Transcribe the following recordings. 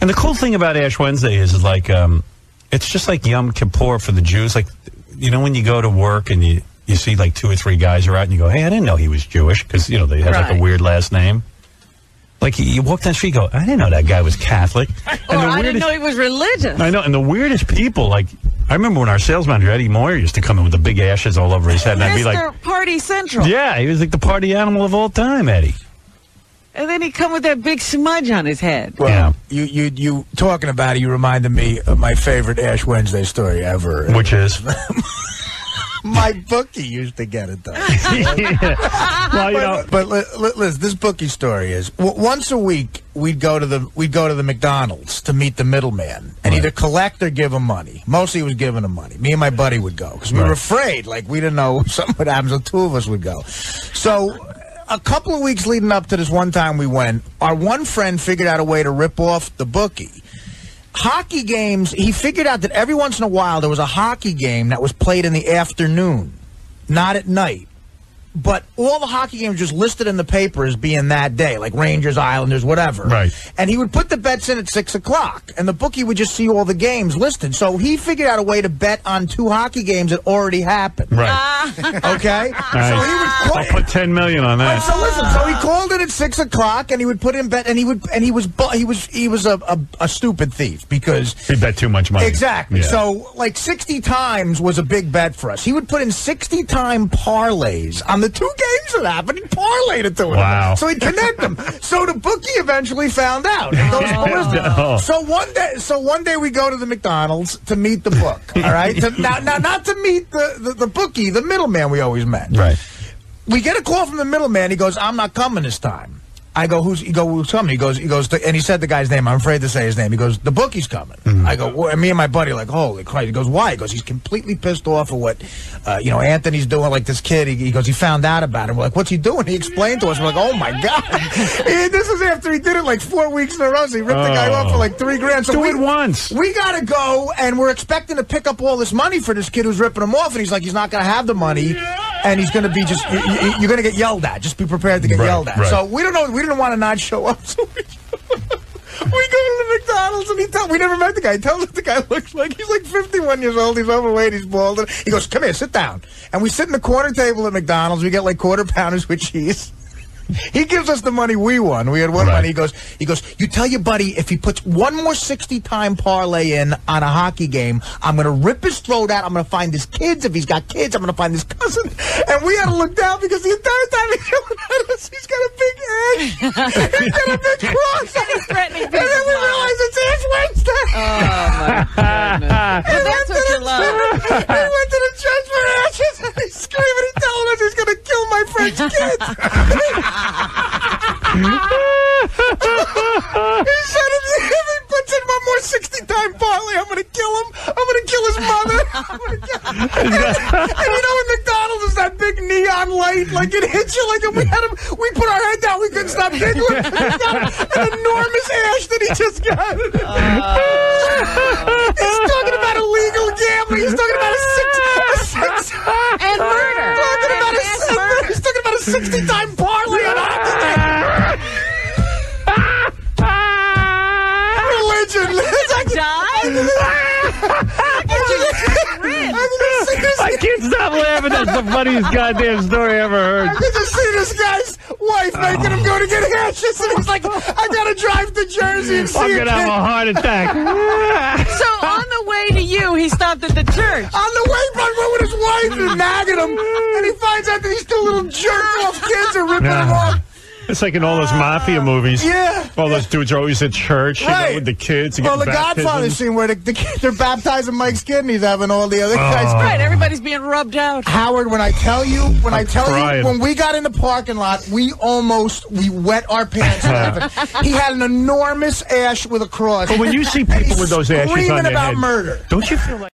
And the cool thing about Ash Wednesday is like, it's just like Yom Kippur for the Jews. Like, you know, when you go to work and you see like 2 or 3 guys are out and you go, hey, I didn't know he was Jewish, because, you know, they have like a weird last name. Like, you walk down the street and go, I didn't know that guy was Catholic. Or I didn't know he was religious. I know, and the weirdest people, like, I remember when our sales manager, Eddie Moyer, used to come in with the big ashes all over his head. And I'd be like, Party Central. Yeah, he was like the party animal of all time, Eddie. And then he'd come with that big smudge on his head. Well, you talking about it, you reminded me of my favorite Ash Wednesday story ever. Which is? My bookie used to get it, though. Well, you know, but listen, this bookie story is once a week we'd go to the McDonald's to meet the middleman and either collect or give him money. Mostly, he was giving him money. Me and my buddy would go because we were afraid, like we didn't know something would happen. So 2 of us would go. So a couple of weeks leading up to this one time we went, our one friend figured out a way to rip off the bookie. Hockey games, he figured out that every once in a while there was a hockey game that was played in the afternoon, not at night. But all the hockey games just listed in the paper as being that day, like Rangers, Islanders, whatever. Right. And he would put the bets in at 6 o'clock, and the bookie would just see all the games listed. So he figured out a way to bet on 2 hockey games that already happened. Right. Okay? Right. So he would I'll put $10 million on that. Right, so listen, so he called it at 6 o'clock, and he would put in bet, and he was a stupid thief because he bet too much money. Exactly. Yeah. So like 60 times was a big bet for us. He would put in 60-time parlays on the 2 games that happened. He parlayed it to him. Wow. So he'd connect them. So the bookie eventually found out. So one day we go to the McDonald's to meet the book. All right. Not to meet the bookie, the middleman we always met. Right. We get a call from the middleman. He goes, I'm not coming this time. I go, who's coming? He goes, and he said the guy's name. I'm afraid to say his name. He goes, the bookie's coming. I go, well, and me and my buddy are like, holy Christ. He goes, why? He goes, he's completely pissed off at what, Anthony's doing. Like this kid, he goes, he found out about it. We're like, what's he doing? He explained to us. We're like, oh my God. This is after he did it like 4 weeks in a row. So he ripped the guy off for like $3,000. So do it once. We gotta go, and we're expecting to pick up all this money for this kid who's ripping him off, and he's like, he's not gonna have the money. And he's going to be you're going to get yelled at. Just be prepared to get yelled at. So we don't know. We didn't want to not show up. So we go to the McDonald's, and we never met the guy. He tells us the guy looks like he's like 51 years old. He's overweight. He's bald. He goes, come here, sit down. And we sit in the corner table at McDonald's. We get like quarter pounders with cheese. He gives us the money we won. We had won money. He goes, you tell your buddy if he puts one more 60-time parlay in on a hockey game, I'm going to rip his throat out. I'm going to find his kids. If he's got kids, I'm going to find his cousin. And we had to look down because the entire time he's yelling at us, he's got a big ash. He's got a big cross. And then we realized it's Ash Wednesday. Oh, my goodness. But that's what you love. He went to the church for ashes, and he's screaming. He's telling us he's going to kill my friend's kids. He said if he puts in one more 60-time parlay, I'm going to kill him. I'm going to kill his mother. And you know, in McDonald's is that big neon light, like it hits you like we put our head down, we couldn't stop giggling. An enormous ash that he just got. He's talking about illegal gambling. He's talking about a six and murder. He's talking about a 60-time parlay on hockey game. Religion. I can't stop laughing. That's the funniest goddamn story I ever heard. I could just see this guy's wife making him go to get ashes, and he's like, I gotta drive to Jersey and see I'm gonna have a heart attack. So on the way to you, he stopped at the church. On the way, but went with his wife and nagging him, and he finds out that these 2 little jerk-off kids are ripping him off. It's like in all those mafia movies. Yeah. All those dudes are always at church, with the kids. Well, the Godfather scene where they're baptizing Mike's kid and he's having all the other guys. Right, everybody's being rubbed out. Howard, when I tell you, when we got in the parking lot, we wet our pants laughing. He had an enormous ash with a cross. But when you see people with those ashes on their screaming about head, murder, don't you feel like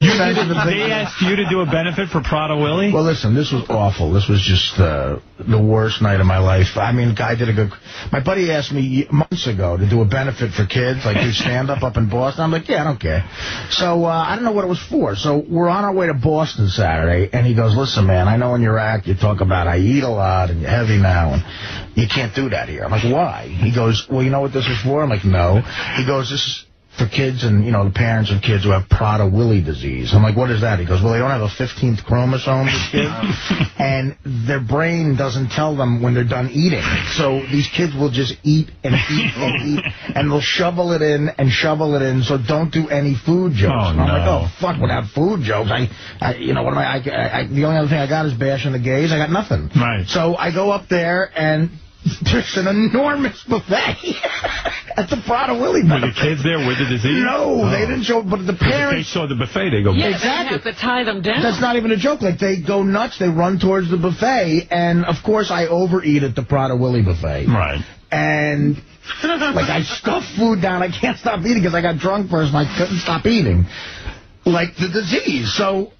They asked you to do a benefit for Prada Willie? Well, listen, this was awful. This was just the worst night of my life. I mean, guy did a good... My buddy asked me months ago to do a benefit for kids, like do stand-up up in Boston. I'm like, yeah, I don't care. So I don't know what it was for. So we're on our way to Boston Saturday, and he goes, listen, man, I know in your act you talk about I eat a lot and you're heavy now, and you can't do that here. I'm like, why? He goes, well, you know what this is for? I'm like, no. He goes, this is for kids and, you know, the parents of kids who have Prader-Willi disease. I'm like, what is that? He goes, well, they don't have a 15th chromosome, these kids, and their brain doesn't tell them when they're done eating. So these kids will just eat and eat and eat, and they'll shovel it in and shovel it in, so don't do any food jokes. Oh, and I'm like, oh, fuck, without food jokes. You know, what am I the only other thing I got is bashing the gays. I got nothing. Right. So I go up there, and there's an enormous buffet at the Prader-Willi buffet. Were the kids there with the disease? No, they didn't show, but the parents... If they saw the buffet, they go... Yeah, exactly. they have to tie them down. That's not even a joke. Like, they go nuts. They run towards the buffet, and, of course, I overeat at the Prader-Willi buffet. Right. And, like, I stuff food down. I can't stop eating because I got drunk first, and I couldn't stop eating. Like, the disease. So,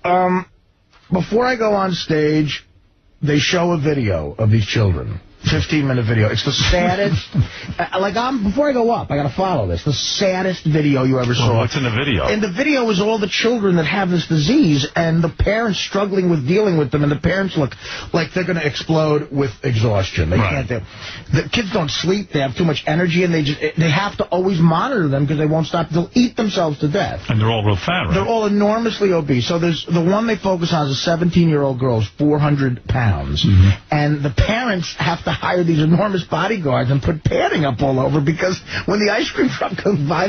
before I go on stage, they show a video of these children. 15-minute video. It's the saddest. Before I go up, I got to follow this. The saddest video you ever saw. Well, what's in the video? In the video is all the children that have this disease and the parents struggling with dealing with them, and the parents look like they're going to explode with exhaustion. They can't. The kids don't sleep. They have too much energy, and they have to always monitor them because they won't stop. They'll eat themselves to death. And they're all real fat, right? They're all enormously obese. So there's the one they focus on is a 17-year-old girl, 400 pounds, and the parents have to hire these enormous bodyguards and put padding up all over because when the ice cream truck comes by...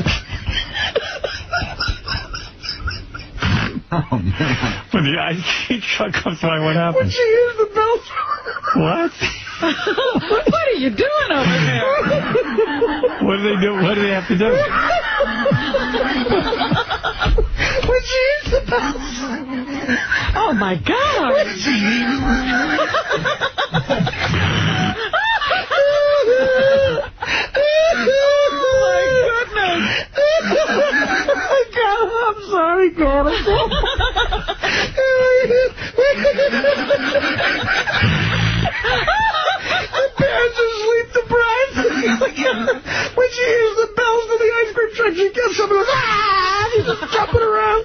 Oh, man. When the ice cream truck comes by, what happens? When she hears the bell... What? What are you doing over there? What do they do? What do they have to do? When she hears the bell... Oh, my God. When she hears... I'm sorry, God. The parents are sleep deprived. When she hears the bells for the ice cream truck, she gets up and goes, ah! She's just jumping around.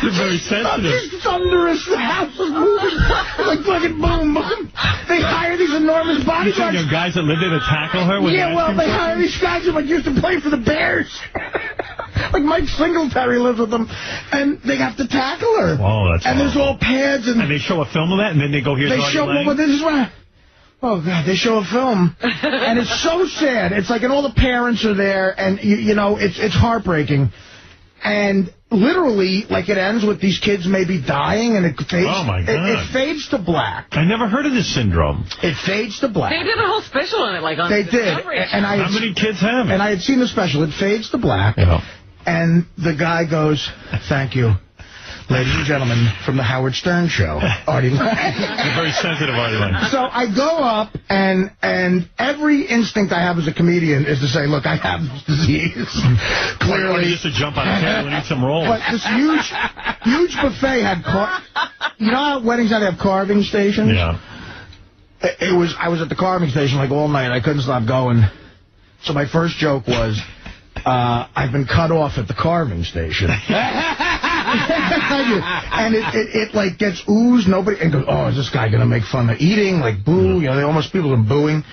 They're very sensitive. It's thunderous. The house is moving. Like fucking boom, boom. They hire these enormous bodyguards. You guys that live there to tackle her? Yeah, well, they hire these guys who used to play for the Bears. Like Mike Singletary lives with them, and they have to tackle her. Oh, that's and there's all pads. And they show a film of that, and then they go, here's Artie Lang? Well, this is what... Oh, God, they show a film, and it's so sad. It's like, and all the parents are there, and, you know, it's heartbreaking. And literally, like, it ends with these kids maybe dying, and it fades, oh my God. It fades to black. I never heard of this syndrome. It fades to black. They did a whole special on it, like on They did. And How many kids have it? And I had seen the special. It fades to black. Yeah. And the guy goes, thank you, ladies and gentlemen, from the Howard Stern Show, Artie Lang. You're very sensitive, Artie Lang. So I go up, and every instinct I have as a comedian is to say, look, I have this disease. Clearly. Just to jump on a table and eat some rolls. But this huge buffet had, you know how at weddings they have carving stations? Yeah. I was at the carving station like all night. I couldn't stop going. So my first joke was, I've been cut off at the carving station. And it like gets oozed. Nobody and goes, oh, is this guy gonna make fun of eating? Like boo, you know, people are booing.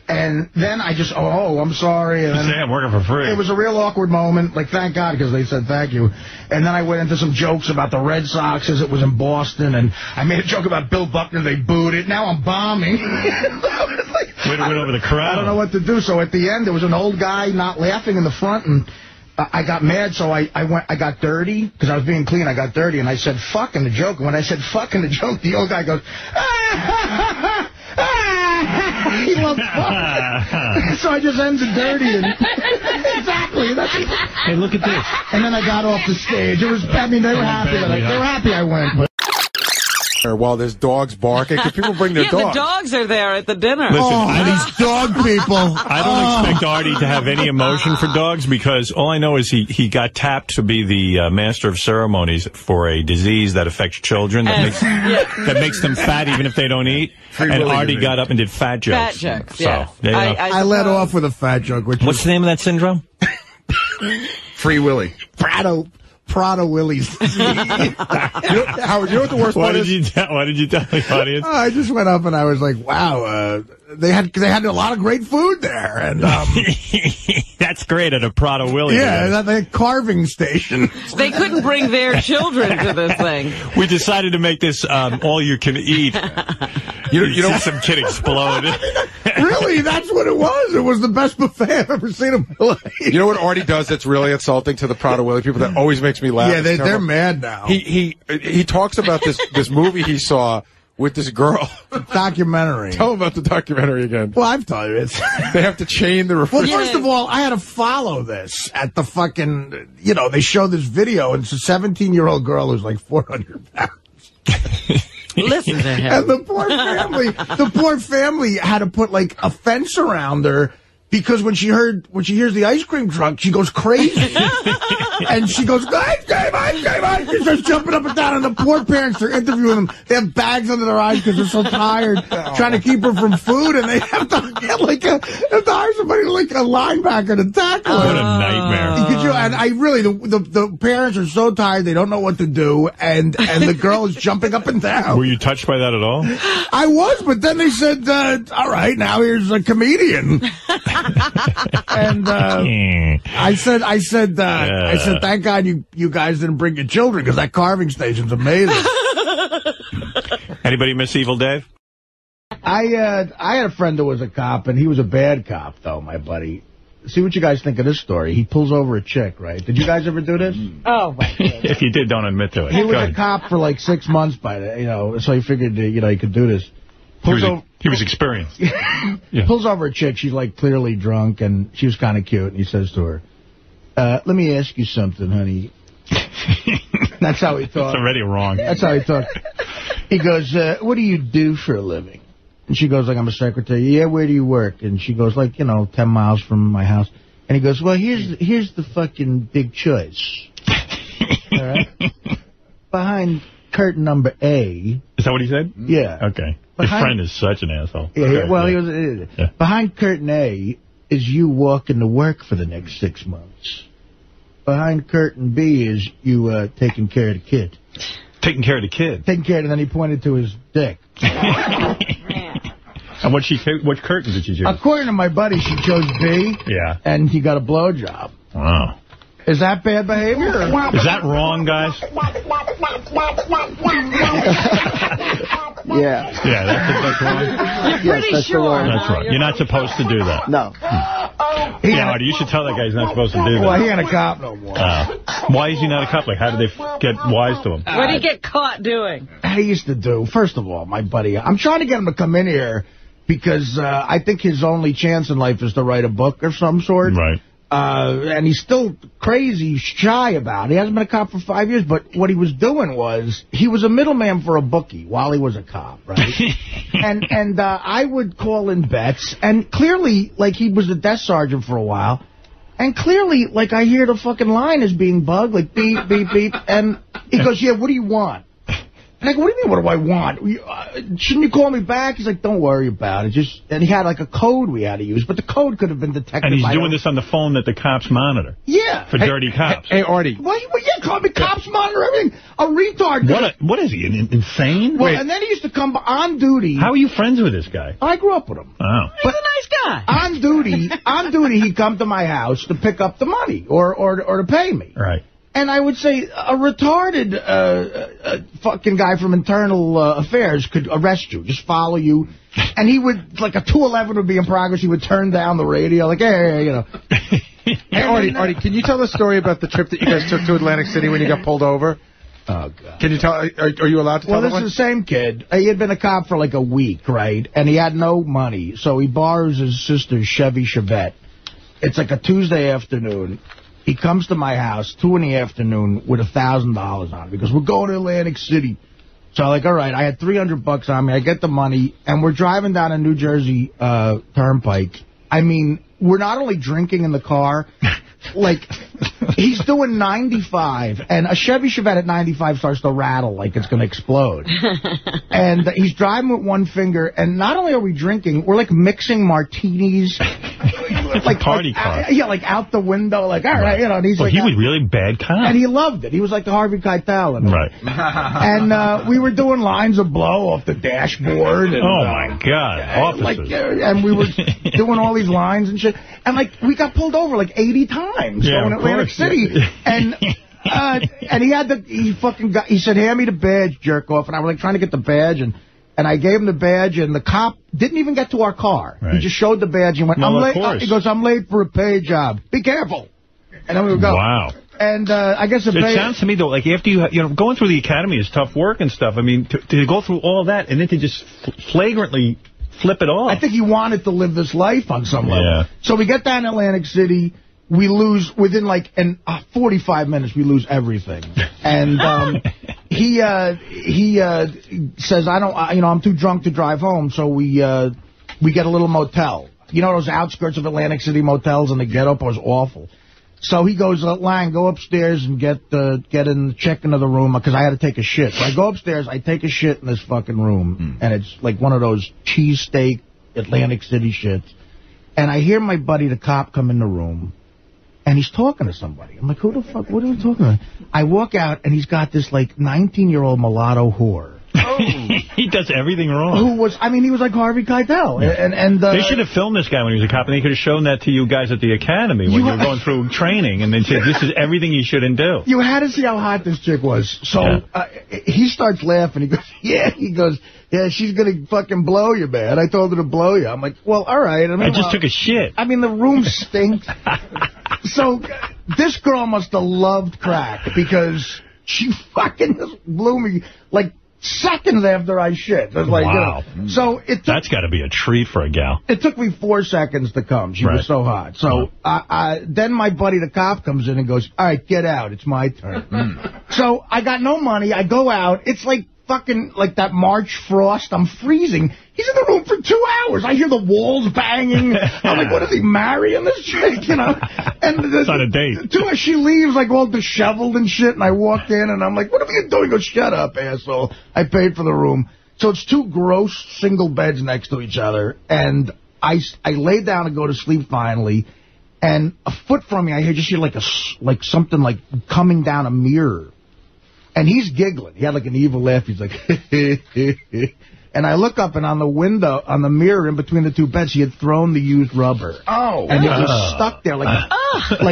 And then I just, oh, I'm sorry. And then, I'm working for free. It was a real awkward moment. Like, thank God, because they said thank you. And then I went into some jokes about the Red Sox as it was in Boston, and I made a joke about Bill Buckner. They booed it. Now I'm bombing. Way to win over the crowd. I don't know what to do. So at the end, there was an old guy not laughing in the front, and I got mad, so I got dirty, because I was being clean. I got dirty, and I said fuck in the joke. And when I said fuck in the joke, the old guy goes, ah! He loves fuck. So I just ended dirty. And exactly. Hey, look at this. And then I got off the stage. It was, I mean, they were happy that I went. while there's dogs barking. Because people bring their dogs. Yeah, the dogs are there at the dinner. Listen, these dog people. I don't expect Artie to have any emotion for dogs because all I know is he got tapped to be the master of ceremonies for a disease that affects children that makes them fat even if they don't eat. And Artie got up and did fat jokes. Fat jokes, yeah. So, I let off with a fat joke. What's the name of that syndrome? Free Willy. Prada Willies. Howard, you know what the worst part is? Why did you tell the audience? I just went up and I was like, wow, they had a lot of great food there. And that's great at a Prada Willy. Yeah, the carving station. They couldn't bring their children to this thing. We decided to make this all you can eat. You know, some kid explode. Really, that's what it was. It was the best buffet I've ever seen in my life. You know what Artie does that's really insulting to the Prada Willy people that always makes me laugh? Yeah, they're mad now. He talks about this movie he saw with this girl. Documentary. Tell him about the documentary again. Well, I've told you. They have to chain the refrigerator. Well, first of all, I had to follow this at the fucking, they show this video, and it's a 17-year-old girl who's like 400 pounds. Listen to him. And the poor family had to put like a fence around her because when she hears the ice cream truck, she goes crazy. And she goes, ice cream, ice cream, ice cream. She starts jumping up and down, and the poor parents are interviewing them. They have bags under their eyes because they're so tired trying to keep her from food, and they have to get hire somebody like a linebacker to tackle her. What a nightmare. And I really, the parents are so tired, they don't know what to do, and the girl is jumping up and down. Were you touched by that at all? I was, but then they said, all right, now here's a comedian. And I said, thank God you guys didn't bring your children because that carving station's amazing. Anybody miss Evil Dave? I had a friend that was a cop, and he was a bad cop, though, my buddy. See what you guys think of this story. He pulls over a chick, right? Did you guys ever do this? Oh, my goodness. If you did, don't admit to it. He was a cop for like 6 months by the, so he figured, he could do this. He was experienced. Yeah. Pulls over a chick. She's like clearly drunk, and she was kind of cute. And he says to her, let me ask you something, honey. That's how he talked. It's already wrong. That's how he talked. He goes, what do you do for a living? And she goes, like, I'm a secretary. Yeah, where do you work? And she goes, like, 10 miles from my house. And he goes, well, here's the fucking big choice. All right? Behind curtain number A. Is that what he said? Yeah. Okay. His friend is such an asshole. Yeah, okay, well, he was. Behind curtain A is you walking to work for the next 6 months. Behind curtain B is you taking care of the kid. Taking care of the kid? Taking care of it, and then he pointed to his dick. And what curtain did she choose? According to my buddy, she chose B. Yeah. And he got a blowjob. Wow. Is that bad behavior? Is that wrong, guys? Yeah. Yeah, that's wrong. You're pretty sure. That's right. You're not supposed to do that. No. Yeah, Artie, you should tell that guy he's not supposed to do that. Well, he ain't a cop no more. Why is he not a cop? Like, how did they get wise to him? What did he get caught doing? I used to do, first of all, my buddy, I'm trying to get him to come in here because I think his only chance in life is to write a book of some sort. Right. And he's still crazy shy about it. He hasn't been a cop for 5 years, but what he was doing was he was a middleman for a bookie while he was a cop, right? and I would call in bets, and clearly, like, he was a desk sergeant for a while, and clearly, like, I hear the fucking line is being bugged, like, beep, beep, beep, and he goes, yeah, what do you want? And I go, what do you mean, what do I want? Shouldn't you call me back? He's like, don't worry about it. And he had like a code we had to use, but the code could have been detected. And he's doing this on the phone that the cops monitor. Yeah. For dirty cops. Hey, Artie. Well, yeah, call me cops monitor everything. A retard. What is he, insane? Well, and then he used to come on duty. How are you friends with this guy? I grew up with him. Oh. He's a nice guy. On duty, he'd come to my house to pick up the money or to pay me. Right. And I would say a retarded fucking guy from internal affairs could arrest you, just follow you. And he would, like a 211 would be in progress. He would turn down the radio, like, hey. Hey, Artie, can you tell the story about the trip that you guys took to Atlantic City when you got pulled over? Oh, God. Can you tell? Are you allowed to tell that one? Well, this is the same kid. He had been a cop for like a week, right? And he had no money, so he borrows his sister's Chevy Chevette. It's like a Tuesday afternoon. He comes to my house 2 in the afternoon with $1,000 on it because we're going to Atlantic City. So, like, all right, I had $300 on me. I get the money, and we're driving down a New Jersey turnpike. I mean, we're not only drinking in the car, like, he's doing 95, and a Chevy Chevette at 95 starts to rattle like it's going to explode. And he's driving with one finger, and not only are we drinking, we're, like, mixing martinis. Like party car. Yeah, like, out the window, like, all right, you know. And he's like, he was really bad cop. And he loved it. He was like the Harvey Keitel. Right. And we were doing lines of blow off the dashboard. And, oh, my God. Officers. Like, and we were doing all these lines and shit. And, like, we got pulled over, like, 80 times going to Atlantic City. And he said, hand me the badge, jerk off. And I was, like, trying to get the badge. And I gave him the badge, and the cop didn't even get to our car. Right. He just showed the badge and went, I'm late. He goes, I'm late for a pay job. Be careful. And then we would go. Wow. And I guess it sounds to me, though, like after you know, going through the academy is tough work and stuff. I mean, to go through all that and then to just flagrantly flip it off. I think he wanted to live this life on some level. Yeah. So we get down to Atlantic City. We lose within like 45 minutes. We lose everything, and he says, I'm too drunk to drive home. So we get a little motel. You know those outskirts of Atlantic City motels, and the get-up was awful. So he goes, Lang, go upstairs and check into the room, because I had to take a shit. So I go upstairs, I take a shit in this fucking room, and it's like one of those cheesesteak Atlantic City shits. And I hear my buddy, the cop, come in the room. And he's talking to somebody. I'm like, who the fuck? What are we talking about? I walk out, and he's got this, like, 19-year-old mulatto whore. Oh. He does everything wrong. He was like Harvey Keitel. Yeah. And they should have filmed this guy when he was a cop, and they could have shown that to you guys at the academy when you were going through training, and they said, this is everything you shouldn't do. You had to see how hot this chick was. So he starts laughing. He goes, yeah, she's going to fucking blow you, man. I told her to blow you. I'm like, well, all right. I just took a shit. I mean, the room stinks. So this girl must have loved crack, because she fucking just blew me, like, seconds after I shit. Like, wow. So that's got to be a treat for a gal. It took me 4 seconds to come. She was so hot. So then my buddy, the cop, comes in and goes, all right, get out. It's my turn. So I got no money. I go out. It's like fucking like that March frost. I'm freezing. He's in the room for 2 hours. I hear the walls banging. I'm like, what is he, marrying this chick, you know? And it's on a date. She leaves, like, all disheveled and shit, and I walk in, and I'm like, what are you doing? He goes, shut up, asshole. I paid for the room. So it's 2 gross single beds next to each other, and I lay down and go to sleep finally, and a foot from me, I hear like something like coming down a mirror. And he's giggling. He had like an evil laugh. He's like, and I look up, and on the window, on the mirror in between the 2 beds, he had thrown the used rubber. Oh. And it was stuck there like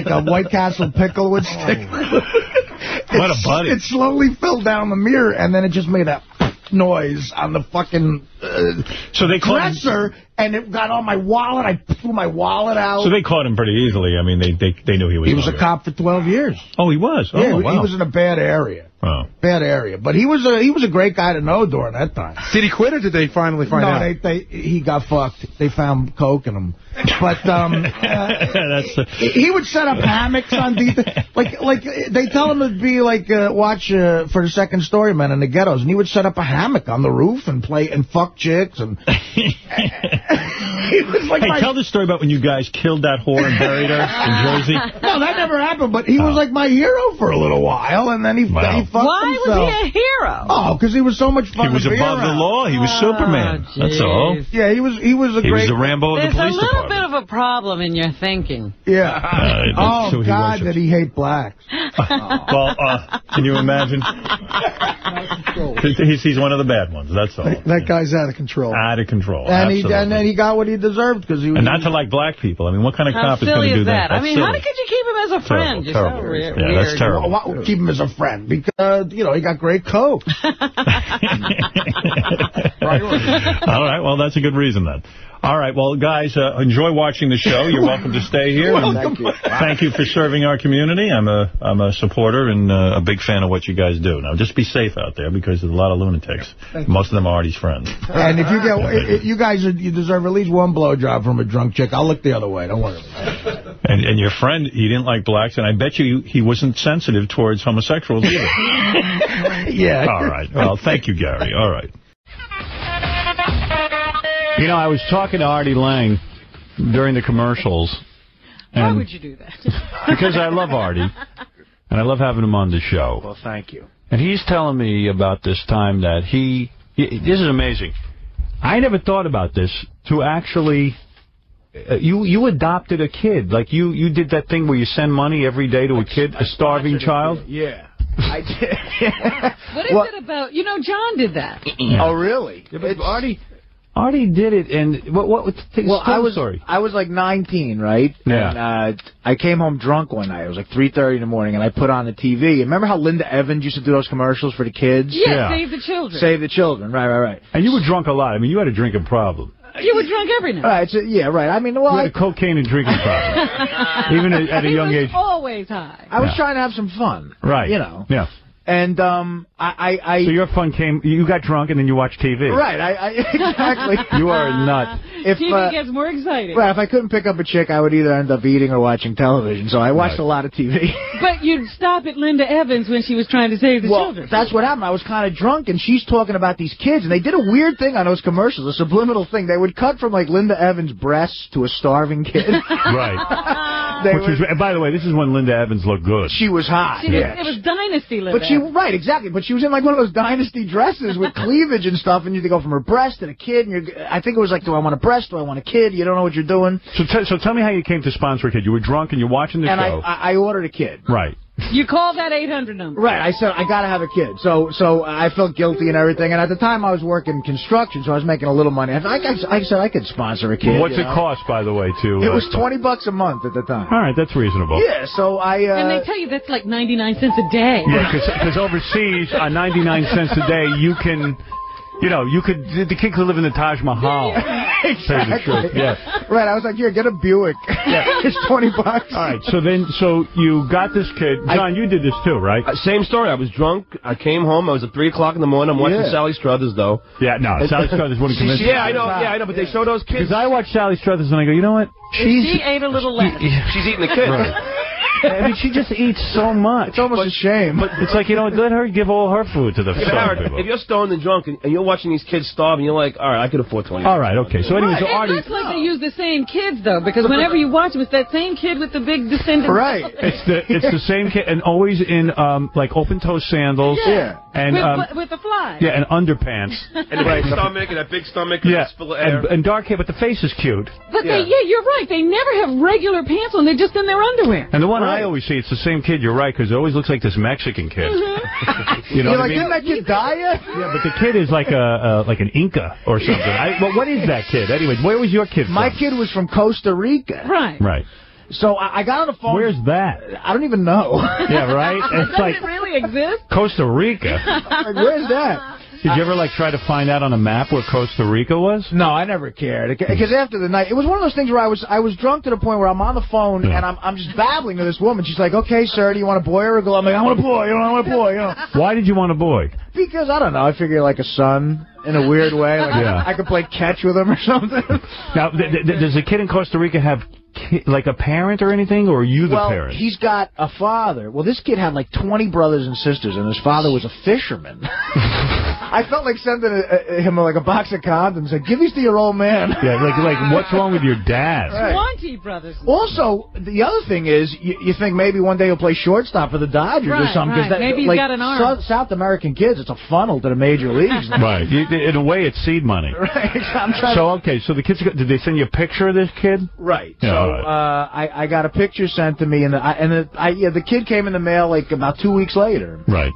a White Castle pickle would stick. What a buddy. It slowly filled down the mirror, and then it just made a noise on the fucking so they dresser, and it got on my wallet. I threw my wallet out. So they caught him pretty easily. I mean, they knew he was. He was a cop for 12 years. Oh, he was? Oh, yeah, wow. He was in a bad area. Oh. Bad area. But he was a great guy to know during that time. Did he quit, or did they finally find out? No, he got fucked. They found coke in him. But he would set up hammocks on like they tell him to be like watch for the Second Story Men in the ghettos, and he would set up a hammock on the roof and play and fuck chicks and. Was like tell the story about when you guys killed that whore and buried her in Jersey. No, that never happened, but he was like my hero for a little while, and then he fucked himself. Why was he a hero? Oh, because he was so much fun. He was above the law. He was Superman. That's all. Yeah, he was a great... He was the Rambo of the police department. There's a little bit of a problem in your thinking. Yeah. Oh, God, did he hate blacks. Well, can you imagine? He's one of the bad ones, that's all. That guy's out of control. Out of control, and then he got what he deserved, because he was... And not to like black people. I mean, what kind of cop is going to do that? I mean, how could you keep him as a friend? Terrible. So weird. Yeah, that's terrible. Well, keep him as a friend, because, he got great coke. All right, well, that's a good reason then. All right, well, guys, enjoy watching the show. You're welcome to stay here. Thank you for serving our community. I'm a supporter and a big fan of what you guys do. Now, just be safe out there, because there's a lot of lunatics. Most of them are Artie's friends. And if you get, you guys, you deserve at least one blowjob from a drunk chick. I'll look the other way. Don't worry. And your friend, he didn't like blacks, and I bet you he wasn't sensitive towards homosexuals either. Yeah. All right. Well, thank you, Gary. All right. You know, I was talking to Artie Lang during the commercials. Why would you do that? Because I love Artie, and I love having him on the show. Well, thank you. And he's telling me about this time that this is amazing. I never thought about this, to actually... You adopted a kid. Like, you did that thing where you send money every day to a kid, a starving child? Yeah. I did. What is it about? You know, John did that. Oh, really? Yeah, but Artie did it, and story? I was like 19, right? Yeah. And I came home drunk one night. It was like 3:30 in the morning, and I put on the TV. And remember how Linda Evans used to do those commercials for the kids? Yeah, Save the Children. Save the Children, right. And you were drunk a lot. I mean, you had a drinking problem. You were drunk every night. Right, so, yeah, right. I mean, well, you had a cocaine and drinking problem. Even at a young age. Always high. I was trying to have some fun. Right. You know. Yeah. And So your fun came, you got drunk and then you watched TV. Right, exactly. You are a nut. If, TV gets more exciting. Right, if I couldn't pick up a chick, I would either end up eating or watching television. So I watched a lot of TV. But you'd stop at Linda Evans when she was trying to save the children. That's what happened. I was kind of drunk, and she's talking about these kids, and they did a weird thing on those commercials, a subliminal thing. They would cut from, like, Linda Evans' breasts to a starving kid. Right. By the way, this is when Linda Evans looked good. She was hot. It was Dynasty Linda Evans. Right, exactly. But she was in, like, one of those Dynasty dresses with cleavage and stuff, and you had to go from her breast to the kid, and I think it was like, do I want a breast? Do I want a kid? You don't know what you're doing. So tell me how you came to sponsor a kid. You were drunk and you're watching the show. And I ordered a kid. Right. You called that 800 number. Right. I said, I got to have a kid. So I felt guilty and everything. And at the time, I was working construction, so I was making a little money. I said I could sponsor a kid. What's it cost, by the way, to... It was $20 a month at the time. All right, that's reasonable. Yeah, so and they tell you that's like 99 cents a day. Yeah, because overseas, on 99 cents a day, you can... You know, the kid could live in the Taj Mahal. Yeah, exactly. Yeah. Right, I was like, here, get a Buick. Yeah. It's $20. All right, so you got this kid. John, you did this too, right? Same story. I was drunk. I came home. I was at 3 o'clock in the morning. I'm watching Sally Struthers, though. Yeah, no, Sally Struthers wouldn't convince me. Yeah, I know, but they show those kids. Because I watch Sally Struthers and I go, you know what? She ate a little less. She's eating the kid. Right. I mean, she just eats so much. It's almost a shame. But it's like, let her give all her food to the Howard, if you're stoned and drunk and you're watching these kids starve and you're like, all right, I could afford 20. All right, okay. So anyway, so Artie... It looks like they use the same kids, though, because whenever you watch them, it's that same kid with the big descendant. Right. It's the same kid, and always in, like, open-toe sandals. Yeah. And, with the fly. Yeah, and underpants. And the big stomach, and that big stomach. Yeah, full of air. and dark hair, but the face is cute. But you're right. They never have regular pants on. They're just in their underwear. And the one I always see, it's the same kid. You're right, because it always looks like this Mexican kid. Mm-hmm. You know what I mean? Didn't that kid die yet? Yeah, but the kid is like an Inca or something. Well, what is that kid? Anyway, where was your kid from? My kid was from Costa Rica. Right. Right. So I got on the phone. Where's that? I don't even know. Yeah, right? It's Does like it really exist? Costa Rica. Like, where's that? Did you ever, like, try to find out on a map where Costa Rica was? No, I never cared. Because after the night, it was one of those things where I was drunk to the point where I'm on the phone and I'm just babbling to this woman. She's like, okay, sir, do you want a boy or a girl? I'm like, I want a boy. I want a boy. You know. Why did you want a boy? Because, I don't know, I figure like a son in a weird way. Like I could play catch with him or something. Now, does the kid in Costa Rica have, like, a parent or anything, or are you the parent? Well, he's got a father. Well, this kid had like 20 brothers and sisters, and his father was a fisherman. I felt like sending him like a box of condoms. Like, give these to your old man. Yeah, like what's wrong with your dad? Right. 20 brothers. Also, the other thing is, you think maybe one day he'll play shortstop for the Dodgers or something. Right. Maybe he's got an arm. South American kids, it's a funnel to the major leagues. Right. In a way, it's seed money. Right. So the kids, did they send you a picture of this kid? Right. Yeah, so I got a picture sent to me, and the kid came in the mail like about 2 weeks later. Right.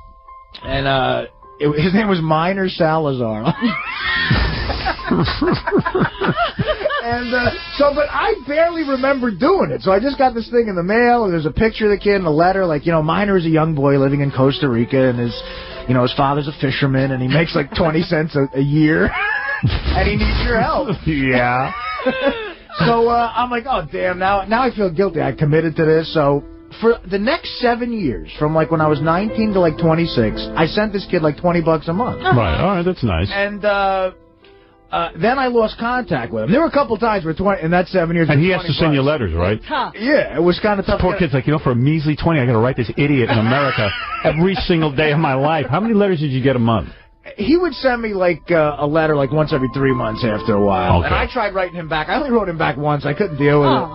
And his name was Minor Salazar. And but I barely remember doing it. So I just got this thing in the mail, and there's a picture of the kid and a letter, like, Minor is a young boy living in Costa Rica, and his father's a fisherman, and he makes like 20 cents a year, and he needs your help. Yeah. So I'm like, oh, damn, now I feel guilty. I committed to this, so... For the next 7 years, from like when I was 19 to like 26, I sent this kid like $20 a month. Right. All right, that's nice. And then I lost contact with him. There were a couple times where in that 7 years... And he has to send you letters, right? Yeah, it was kind of tough. Poor kid's like, for a measly 20, I got to write this idiot in America every single day of my life. How many letters did you get a month? He would send me, like, a letter, like, once every 3 months after a while. Okay. And I tried writing him back. I only wrote him back once. I couldn't deal with it.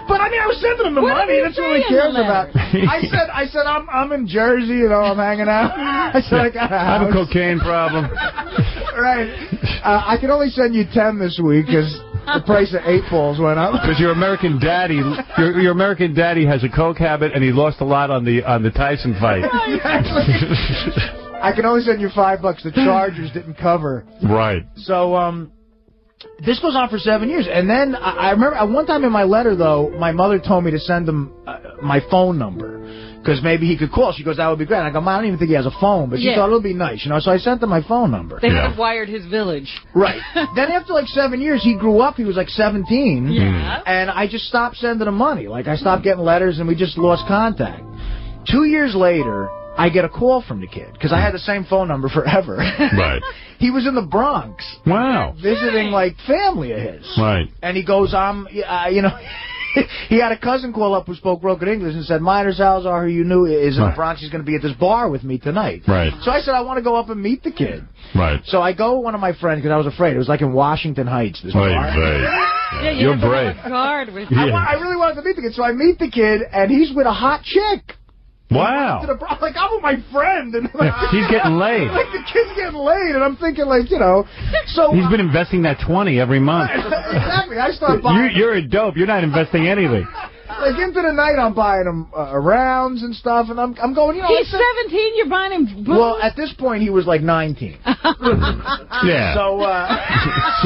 But, I mean, I was sending him the money. That's what he cares about. I said, I'm in Jersey, you know, I'm hanging out. I said, I got a house. I have a cocaine problem. Right. I can only send you 10 this week because the price of 8 balls went up. Because your American daddy, your American daddy has a coke habit, and he lost a lot on the Tyson fight. I can only send you $5. The Chargers didn't cover. Right. So, this goes on for 7 years. And then I remember at one time in my letter, though, my mother told me to send him my phone number. Because maybe he could call. She goes, that would be great. And I go, Mom, I don't even think he has a phone. But she thought it would be nice, you know. So I sent him my phone number. They have wired his village. Right. Then after like 7 years, he grew up. He was like 17. Yeah. And I just stopped sending him money. Like, I stopped getting letters, and we just lost contact. 2 years later, I get a call from the kid, because I had the same phone number forever. Right. He was in the Bronx. Wow. Visiting, like, family of his. Right. And he goes, you know, he had a cousin call up who spoke broken English and said, Minor Salazar, who you knew is in the Bronx, he's going to be at this bar with me tonight. Right. So I said, I want to go up and meet the kid. Right. So I go with one of my friends, because I was afraid. It was like in Washington Heights, this bar. Yeah, you're brave. Guard with you. I really wanted to meet the kid, so I meet the kid, and he's with a hot chick. Wow. Like, I'm with my friend. And he's getting laid. Like, the kid's getting laid, and I'm thinking, like, you know. So he's been investing that 20 every month. Exactly. I start buying. You're a dope. You're not investing anything. Like, into the night, I'm buying him rounds and stuff, and I'm going, you know. He's 17, you're buying him booze? Well, at this point, he was like 19. Yeah. So,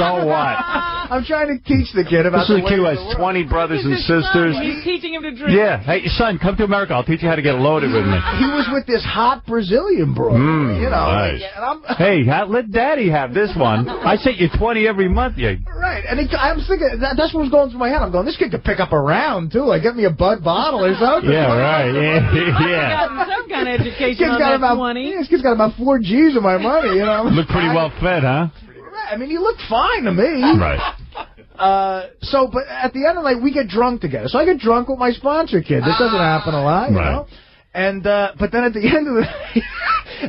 so what? I'm trying to teach the kid about this is a kid who has 20 brothers and sisters. He's teaching him to drink. Yeah. Hey, son, come to America. I'll teach you how to get loaded with me. He was with this hot Brazilian broad. You know. Nice. Like, hey, let Daddy have this one. I sent you 20 every month. Yeah. Right. And I'm thinking, that's what was going through my head. I'm going, this kid could pick up a round, too. Like, get me a Bud bottle or something. Yeah, right. Yeah. Got some kind of education on that 20. This kid's got about 4 G's of my money, you know. Look pretty well fed, huh? Right. I mean, he looked fine to me. Right. But at the end of the night, we get drunk together. So I get drunk with my sponsor kid. This doesn't happen a lot, you know. And but then at the end of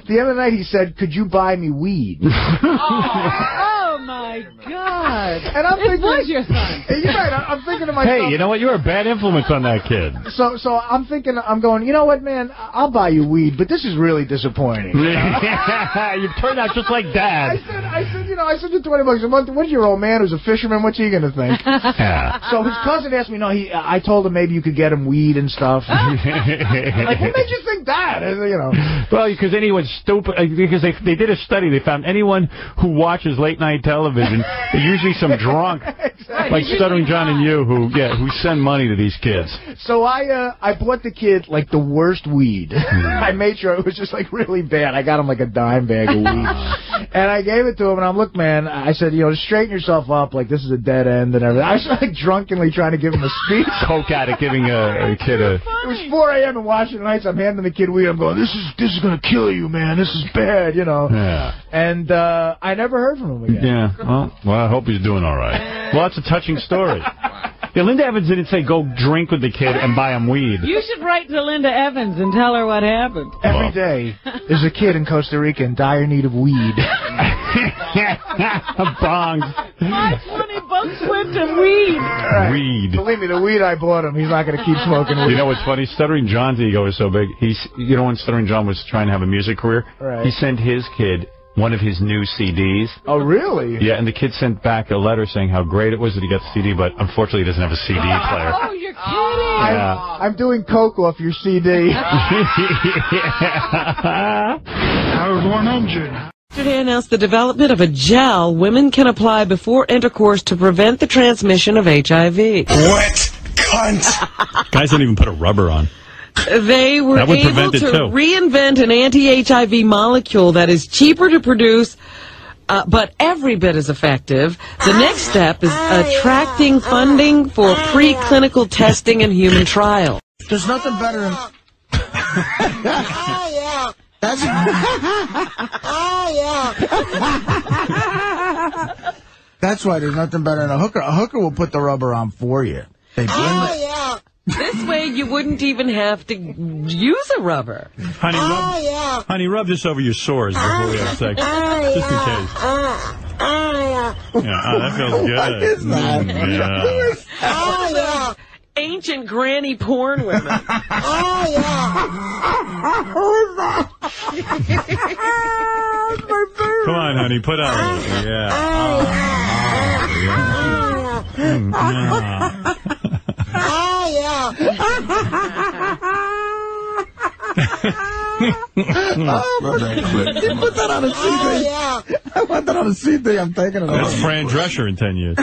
the night, he said, "Could you buy me weed?" Oh my God! And I'm thinking, was your son. You're right. I'm thinking to myself, hey, you know what? You're a bad influence on that kid. So I'm thinking, I'm going, you know what, man? I'll buy you weed, but this is really disappointing. You've turned out just like Dad. I said, you know, I sent you $20 a month. What's your old man who's a fisherman? What's he gonna think? Yeah. So his cousin asked me, I told him maybe you could get him weed and stuff. Like, what made you think that? You know. Well, because anyone's stupid. Because they did a study. They found anyone who watches late night television, they're usually some drunk, like Stuttering John and you, who send money to these kids. So I bought the kid like the worst weed. I made sure it was just like really bad. I got him like a dime bag of weed, and I gave it to him. And I'm, look, man, I said, you know, straighten yourself up. Like, this is a dead end and everything. I was like drunkenly trying to give him a speech. Coke addict giving a kid a. It was 4 a.m. in Washington Heights. I'm handing the kid weed. I'm going, this is gonna kill you, man. This is bad, you know. Yeah. And I never heard from him again. Yeah. Well, I hope he's doing all right. Well, that's a touching story. Yeah, Linda Evans didn't say go drink with the kid and buy him weed. You should write to Linda Evans and tell her what happened. Every day, there's a kid in Costa Rica in dire need of weed. Bongs. My $20 went to weed. Right. Weed. Believe me, the weed I bought him, he's not going to keep smoking weed. You know what's funny? Stuttering John's ego is so big. You know, when Stuttering John was trying to have a music career, he sent his kid one of his new CDs. Oh, really? Yeah, and the kid sent back a letter saying how great it was that he got the CD, but unfortunately he doesn't have a CD player. Oh, you're kidding. I'm doing coke off your CD. Howard 100. Yesterday announced the development of a gel women can apply before intercourse to prevent the transmission of HIV. Wet cunt. Guys don't even put a rubber on. They were able to reinvent an anti-HIV molecule that is cheaper to produce, but every bit as effective. The next step is attracting funding for preclinical testing and human trials. There's nothing better than... Oh, yeah. That's... Oh, yeah. That's why there's nothing better than a hooker. A hooker will put the rubber on for you. They bring yeah. This way you wouldn't even have to use a rubber. Honey, rub this over your sores before we have sex. Just in case. That feels good. What is that? Yeah. Ancient granny porn women. Who is that? Come on, honey, put on. You put that on a CD. I want that on a CD. I'm taking it. That's Fran Drescher in 10 years.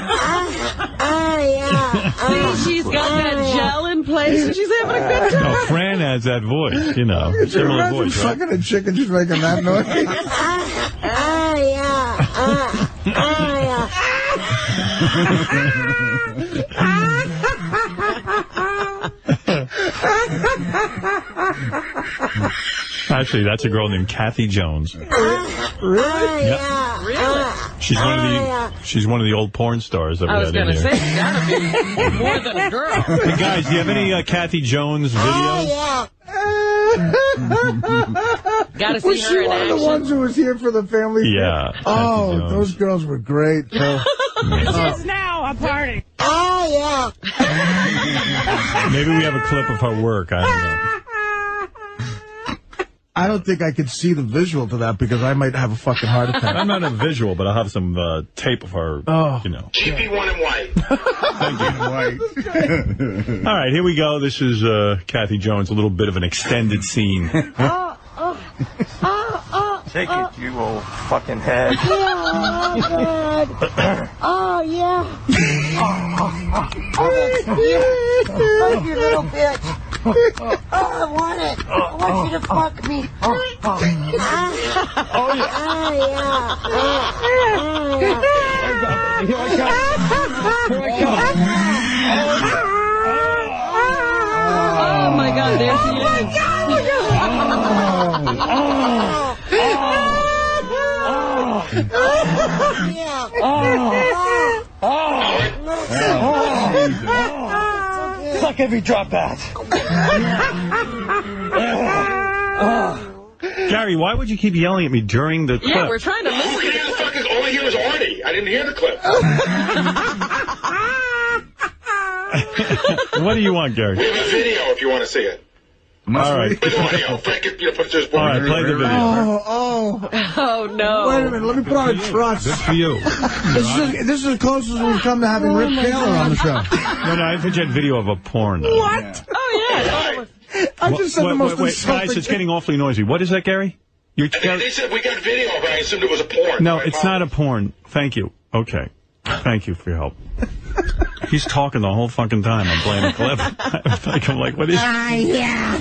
See, she's got that gel in place and she's having a good time. No, Fran has that voice, similar voice, right? Fucking a chicken just making that noise. Actually, that's a girl named Kathy Jones. Really? Yeah. Really? She's one of the old porn stars that we had in here. I was going to say, she's got to be more than a girl. Hey, guys, do you have any Kathy Jones videos? Got to see was her she in one action? of the ones who was here for the family? Yeah. Oh, those girls were great, too. This is now a party. Maybe we have a clip of her work. I don't know. I don't think I could see the visual to that because I might have a fucking heart attack. I'm not a visual, but I'll have some tape of her, GP1 and white. Thank you. All right, here we go. This is Kathy Jones, a little bit of an extended scene. Take it, you old fucking head. Oh, God. Oh, yeah. Oh, you little bitch. Oh, I want it. I want you to fuck me. Oh, yeah. Here I come. Oh, my God, there she is. Suck every drop bat. Gary, why would you keep yelling at me during the clip? Yeah, we're trying to listen. All I hear is Artie. I didn't hear the clip. What do you want, Gary? We have a video if you want to see it. All right. With audio. Frank, put this All right, play the video. Oh, no. Wait a minute, let me put on a trust. Good for you. This is as close as we've come to having Rip Taylor on the show. No, I think you had video of a porn. What? Oh, yeah. I just said the most insulting guys, it's getting awfully noisy. What is that, Gary? They said we got video, but I assumed it was a porn. No, it's not a porn. Thank you. Okay. Thank you for your help. He's talking the whole fucking time. I'm playing a clip. I'm like, what is... yeah.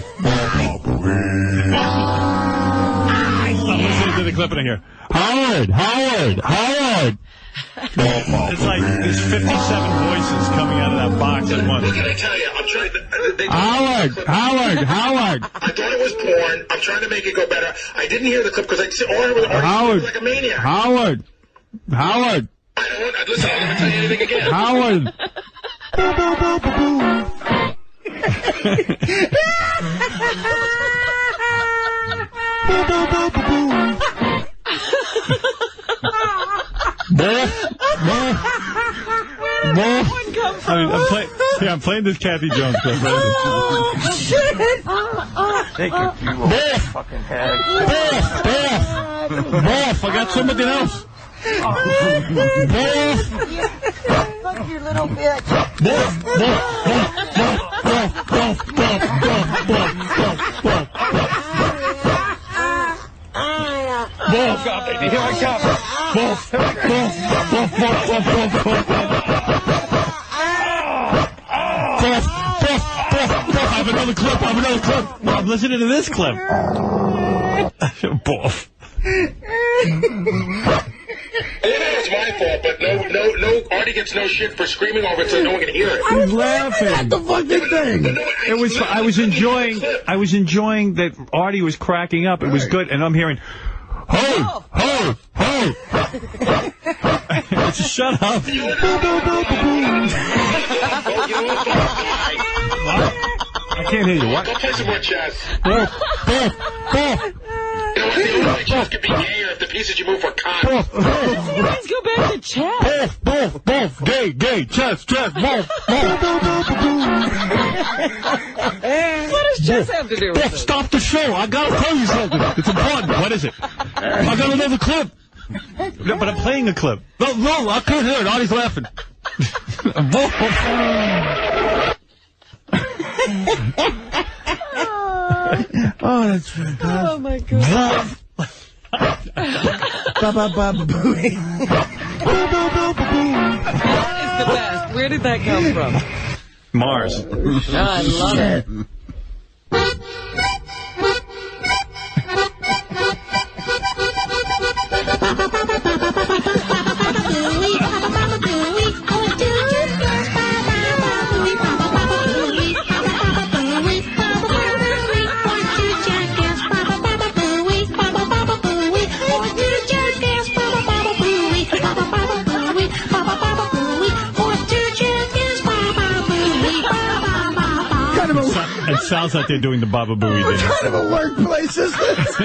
I'm listening to the clip in here. Howard! It's like there's 57 voices coming out of that box at once. What can I tell you? I'm trying to... Howard! I thought it was porn. I'm trying to make it go better. I didn't hear the clip because I said, Howard like a maniac. Howard! I don't... Listen, I'll never tell you anything again. Howard! I'm playing this Kathy Jones clip. Take it, you old fucking head. Boff, I got something else. Fuck your little bitch. Oh, God, baby, here I come. I have another clip. I'm listening to this clip. Boff. It's my fault, but no, Artie gets no shit for screaming over it so no one can hear it. He's laughing at the fucking thing. I was enjoying that Artie was cracking up. It was good, and I'm hearing, ho. Shut up. I can't hear you. What? Go play some more chess. Both. The only chess could be gayer if the pieces you move were cocked. Let's go back to chess. Both. Gay. Chess. Both. What does chess have to do with it? Stop the show. I gotta tell you something. It's important. What is it? I got another clip. No, but I'm playing a clip. No, I can't hear it. Artie's laughing. Oh, that's fantastic. Oh, my God. Booey. That is the best. Where did that come from? Mars. Oh, I love it. It sounds like they're doing the Baba Booey dance. What kind of a workplace is this?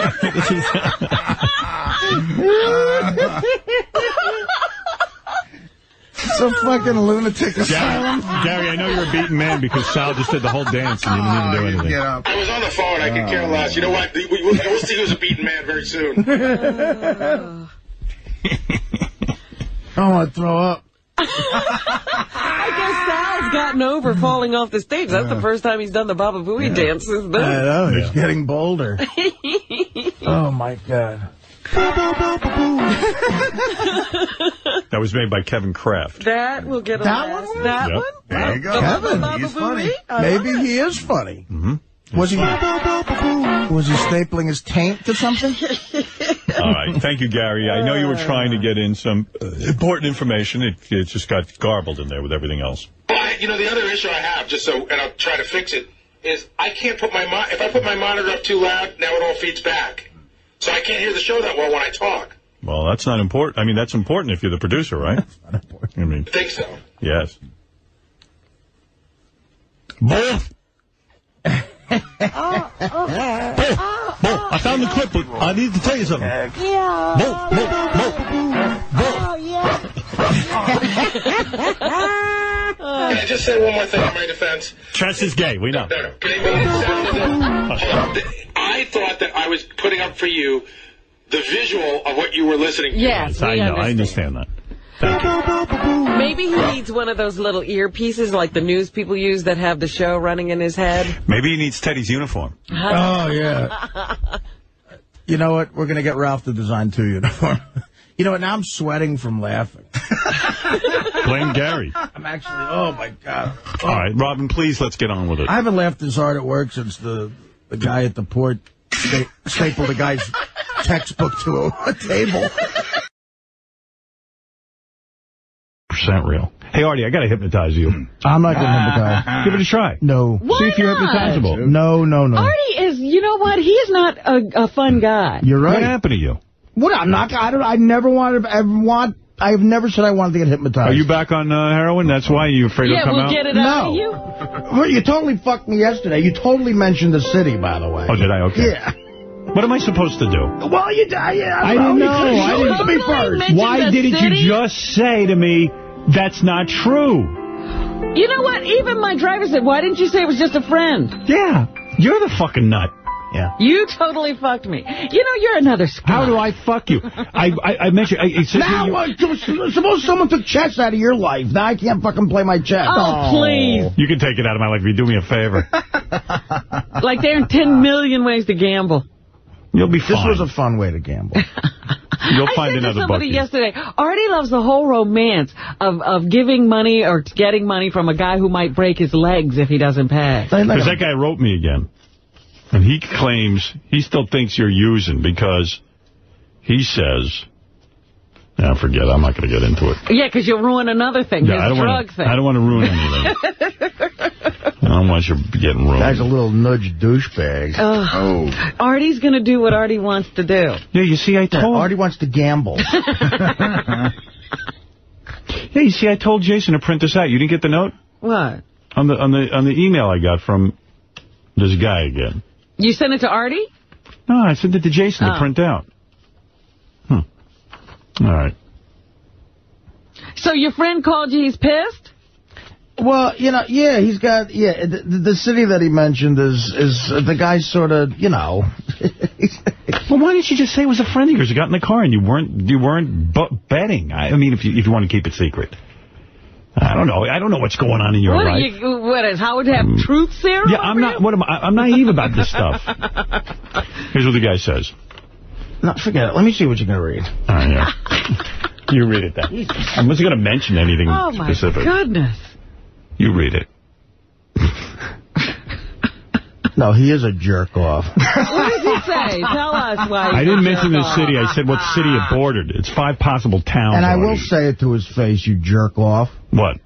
It's a fucking lunatic asylum. Gary, I know you're a beaten man because Sal just did the whole dance and you didn't even do anything. I was on the phone. I could care less. You know what? We'll see who's a beaten man very soon. I want to throw up. I guess Sal's gotten over falling off the stage. That's the first time he's done the Baba Booey dance since then. I know, he's getting bolder. Oh, my God. That was made by Kevin Kraft. That will get a laugh. One? That Yep. one? There you go. Kevin, He's funny. Maybe he is funny. Mm-hmm. Was he stapling his taint to something? All right. Thank you, Gary. I know you were trying to get in some important information. It just got garbled in there with everything else. Well, the other issue I have, and I'll try to fix it, is I can't put if I put my monitor up too loud, now it all feeds back. So I can't hear the show that well when I talk. Well, that's not important. I mean, that's important if you're the producer, right? That's not important. I mean, I think so. Yes. Both. I found the clip, but I need to tell you something. Yeah. Oh, yeah. Can I just say one more thing in my defense? Chess is gay. We know. No. I thought that I was putting up for you the visual of what you were listening to. Yes, I know. I understand that. Thank you. Maybe he needs one of those little earpieces like the news people use that have the show running in his head. Maybe he needs Teddy's uniform. Oh, yeah. You know what? We're going to get Ralph to design 2 uniforms. You know what? Now I'm sweating from laughing. Blame Gary. I'm actually, oh, my God. All right, Robin, please, let's get on with it. I haven't laughed this hard at work since the guy at the port stapled a guy's textbook to a table. Real. Hey, Artie, I got to hypnotize you. I'm not going to hypnotize. Give it a try. No. Why See if you're not? hypnotizable. No. Artie is, you know what? He's not a fun guy. You're right. What happened to you? What? I never I've never said I wanted to get hypnotized. Are you back on heroin? That's why you're afraid it'll come out? Yeah, we'll get it out of you. Well, you totally fucked me yesterday. You totally mentioned the city, by the way. Oh, did I? Okay. Yeah. What am I supposed to do? Well, I didn't know. I didn't me first. Why didn't you just say to me, that's not true? You know what? Even my driver said, why didn't you say it was just a friend? Yeah. You're the fucking nut. Yeah. You totally fucked me. You know, you're another scout. How do I fuck you? I mentioned... suppose someone took chess out of your life. Now I can't fucking play my chess. Oh, please. You can take it out of my life if you do me a favor. Like there are 10 million ways to gamble. You'll be fine. This was a fun way to gamble. You'll find another somebody bucket. yesterday, Artie loves the whole romance of giving money or getting money from a guy who might break his legs if he doesn't pay. Because that guy wrote me again. And he claims he still thinks you're using because he says Yeah, forget it. I'm not going to get into it. Yeah, because you'll ruin another thing. Yeah, His drug thing. I don't want to ruin anything. I don't want you getting ruined. Guy's a little nudge douchebag. Oh. Artie's going to do what Artie wants to do. Yeah, you see, I told... Artie wants to gamble. Yeah, you see, I told Jason to print this out. You didn't get the note? What? On the email I got from this guy again. You sent it to Artie? No, I sent it to Jason to print out. All right. So your friend called you, he's pissed? Well, yeah, he's got, the city that he mentioned is the guy sort of, Well, why didn't you just say it was a friend of yours who got in the car and you weren't betting? I mean, if you want to keep it secret. I don't know. I don't know what's going on in your life. What is Howard have truth serum? Yeah, I'm naive about this stuff. Here's what the guy says. No, forget it. Let me see what you're going to read. All right, yeah. You read it then. I wasn't going to mention anything specific. Oh, my goodness. You read it. No, he is a jerk-off. What does he say? Tell us why. I didn't mention the city. I said what city it bordered. It's 5 possible towns. And I will say it to his face, you jerk-off. What?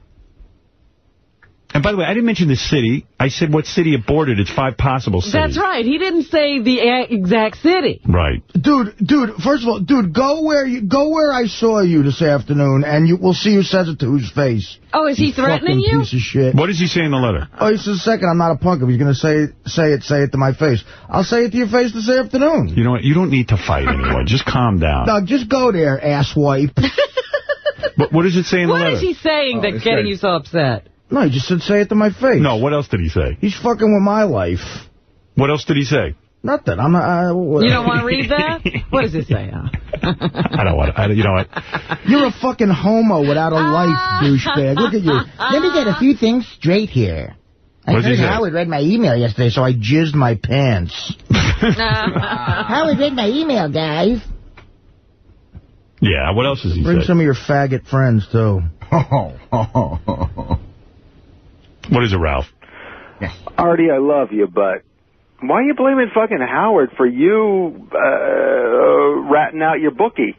And by the way, I didn't mention the city. I said what city it bordered. It's 5 possible cities. That's right. He didn't say the exact city. Right. Dude, first of all, go where I saw you this afternoon, and we'll see who says it to whose face. Oh, is he threatening you? Piece of shit. What does he say in the letter? Oh, he says, second, I'm not a punk. If he's going to say it to my face. I'll say it to your face this afternoon. You know what? You don't need to fight anymore. Just calm down. Doug, just go there, asswipe. But what does it say in the letter? What is he saying that's getting you so upset? No, he just said say it to my face. No, what else did he say? He's fucking with my life. What else did he say? Nothing. I'm not... you don't want to read that? What does it say? I don't want to. You know what? You're a fucking homo without a life, douchebag. Look at you. Let me get a few things straight here. I heard Howard read my email yesterday, so I jizzed my pants. Howard read my email, guys. Yeah, what else does he say? Bring some of your faggot friends, too. What is it, Ralph? Artie, I love you, but why are you blaming fucking Howard for you ratting out your bookie?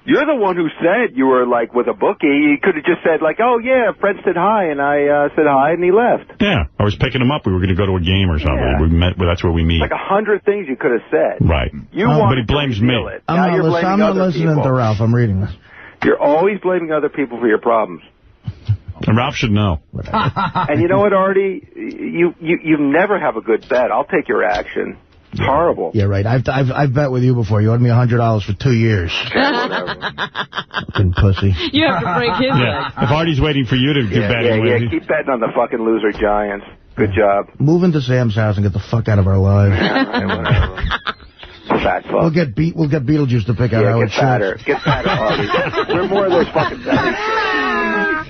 You're the one who said you were, like, with a bookie. You could have just said, like, oh, yeah, Fred said hi, and I said hi, and he left. Yeah, I was picking him up. We were going to go to a game or something. Yeah. We met. Well, that's where we meet. Like 100 things you could have said. Right. But he blames me. I'm not listening to Ralph. I'm reading this. You're always blaming other people for your problems. And Ralph should know. And you know what, Artie? You never have a good bet. I'll take your action. It's horrible. Yeah, right. I've bet with you before. You owed me $100 for 2 years. Fucking pussy. You have to break his leg. If Artie's waiting for you to do betting with Yeah, keep betting on the fucking loser Giants. Good job. Move into Sam's house and get the fuck out of our lives. Whatever. Fat fuck. We'll get Beetlejuice to pick out Howard Schultz. Get fatter, Artie. We're more of those fucking betting.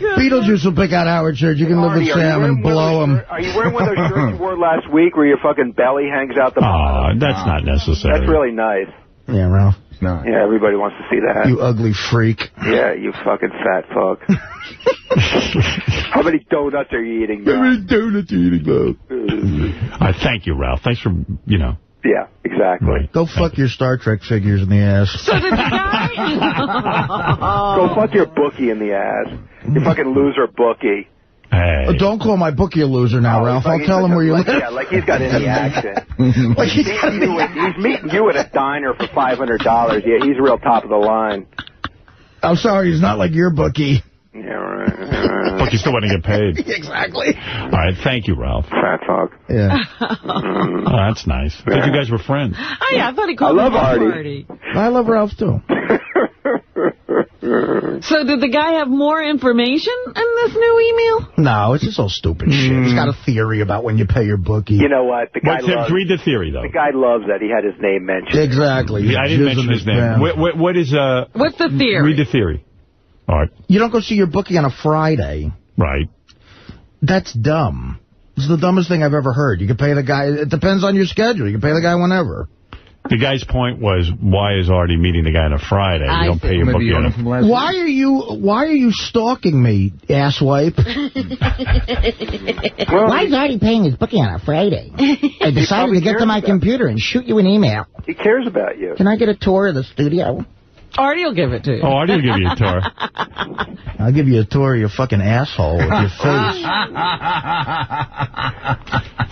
Beetlejuice will pick out Howard Church. You can live with Sam and blow him. Are you wearing one of those shirts you wore last week where your fucking belly hangs out the bottom? That's not necessary. That's really nice. Yeah, Ralph. No. Yeah, everybody wants to see that. You ugly freak. Yeah, you fucking fat fuck. How many donuts are you eating now? How many donuts are you eating now? Thank you, Ralph. Thanks for, Yeah, exactly. Right. Go fuck your Star Trek figures in the ass. So did the guy... Go fuck your bookie in the ass. You fucking loser bookie. Hey. Don't call my bookie a loser now, Ralph. I'll tell him where you live. Yeah, like he's got any action. He's meeting you at a diner for $500. Yeah, he's real top of the line. I'm sorry, he's not like your bookie. Yeah, right. But you still want to get paid. Exactly. All right, thank you, Ralph. Fat fuck. Yeah. Oh, that's nice. I thought you guys were friends. Oh, yeah, I thought he called me Artie. I love Ralph, too. So did the guy have more information in this new email? No, it's just all stupid shit. He's got a theory about when you pay your bookie. You know what? The guy read the theory, though. The guy loves that he had his name mentioned. Exactly. Yeah, I didn't mention his name. What is... What's the theory? Read the theory. All right. You don't go see your bookie on a Friday. Right. That's dumb. It's the dumbest thing I've ever heard. You can pay the guy... It depends on your schedule. You can pay the guy whenever. The guy's point was, why is Artie meeting the guy on a Friday? You don't pay your bookie on a... Why are you stalking me, asswipe? Why is Artie paying his bookie on a Friday? I decided to get to my computer and shoot you an email. He cares about you. Can I get a tour of the studio? Artie will give it to you. Oh, Artie will give you a tour. I'll give you a tour of your fucking asshole with your face.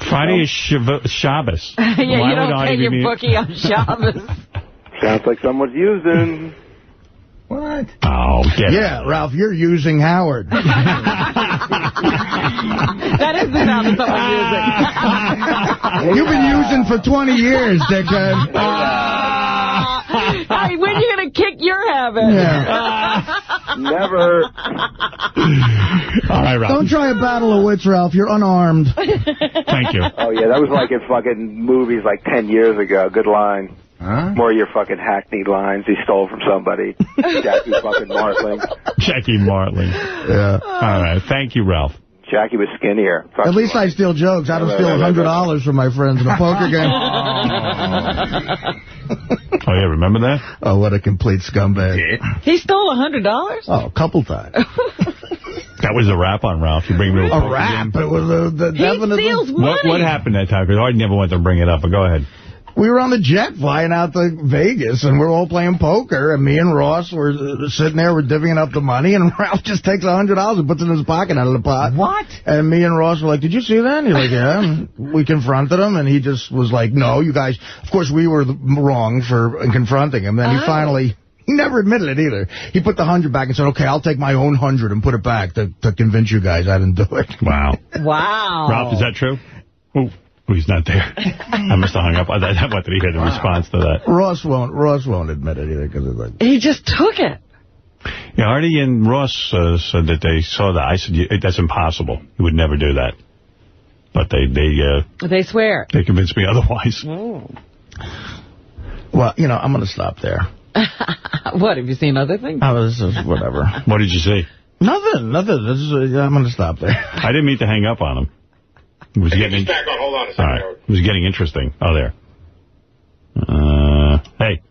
Friday is Shabbos. Yeah, you don't pay your bookie on Shabbos. Sounds like someone's using. What? Oh, yeah, Ralph, you're using Howard. That is the sound of someone using. You've been using for 20 years, dickhead. Hey, when are you going to kick your habit? Yeah. Never. All right, Ralph. Don't try a battle of wits, Ralph. You're unarmed. Thank you. Oh, yeah, that was like in fucking movies like 10 years ago. Good line. Huh? More of your fucking hackneyed lines he stole from somebody. Jackie fucking Martling. Jackie Martling. Yeah. All right. Thank you, Ralph. Jackie was skinnier. At least I steal jokes. I don't steal $100 from my friends in a poker game. Oh, yeah, remember that? Oh, what a complete scumbag. He stole $100? Oh, a couple times. That was a rap on Ralph. You bring me to a rap? It was the definite. He steals money. What happened that time? Because I never wanted to bring it up, but go ahead. We were on the jet flying out to Vegas, and we're all playing poker, and me and Ross were sitting there, we're divvying up the money, and Ralph just takes $100 and puts it in his pocket out of the pot. What? And me and Ross were like, did you see that? And he's like, yeah. And we confronted him, and he just was like, no, you guys. Of course, we were wrong for confronting him. Then he finally... He never admitted it either. He put the 100 back and said, okay, I'll take my own 100 and put it back to convince you guys I didn't do it. Wow. Wow. Ralph, is that true? Oh, he's not there. I must have hung up on that. I wanted to hear the response to that. Ross won't admit it either. Cause it's like, he just took it. Yeah, Artie and Ross said that they saw that. I said, that's impossible. You would never do that. But they swear. They convinced me otherwise. Oh. Well, you know, I'm going to stop there. What, have you seen other things? I was whatever. What did you see? Nothing. I'm going to stop there. I didn't mean to hang up on him. It was getting back on. Hold on a second. All right. It was getting interesting. Oh, there. Hey.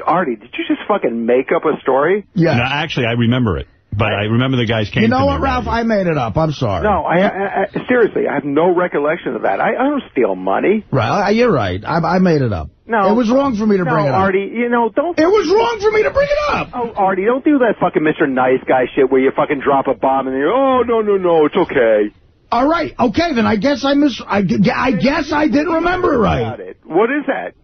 Artie, did you just fucking make up a story? Yeah. No, actually, I remember it. But I remember the guys came to me. You know what, Ralph? I made it up. I'm sorry. No, I seriously, I have no recollection of that. I don't steal money. Right. You're right. I made it up. No. It was wrong for me to bring it up. Artie, you know, don't... It was wrong for me to bring it up. Oh, Artie, don't do that fucking Mr. Nice Guy shit where you fucking drop a bomb and you're, oh, no, it's okay. All right. Okay, then I guess I guess I didn't remember it right. What is that?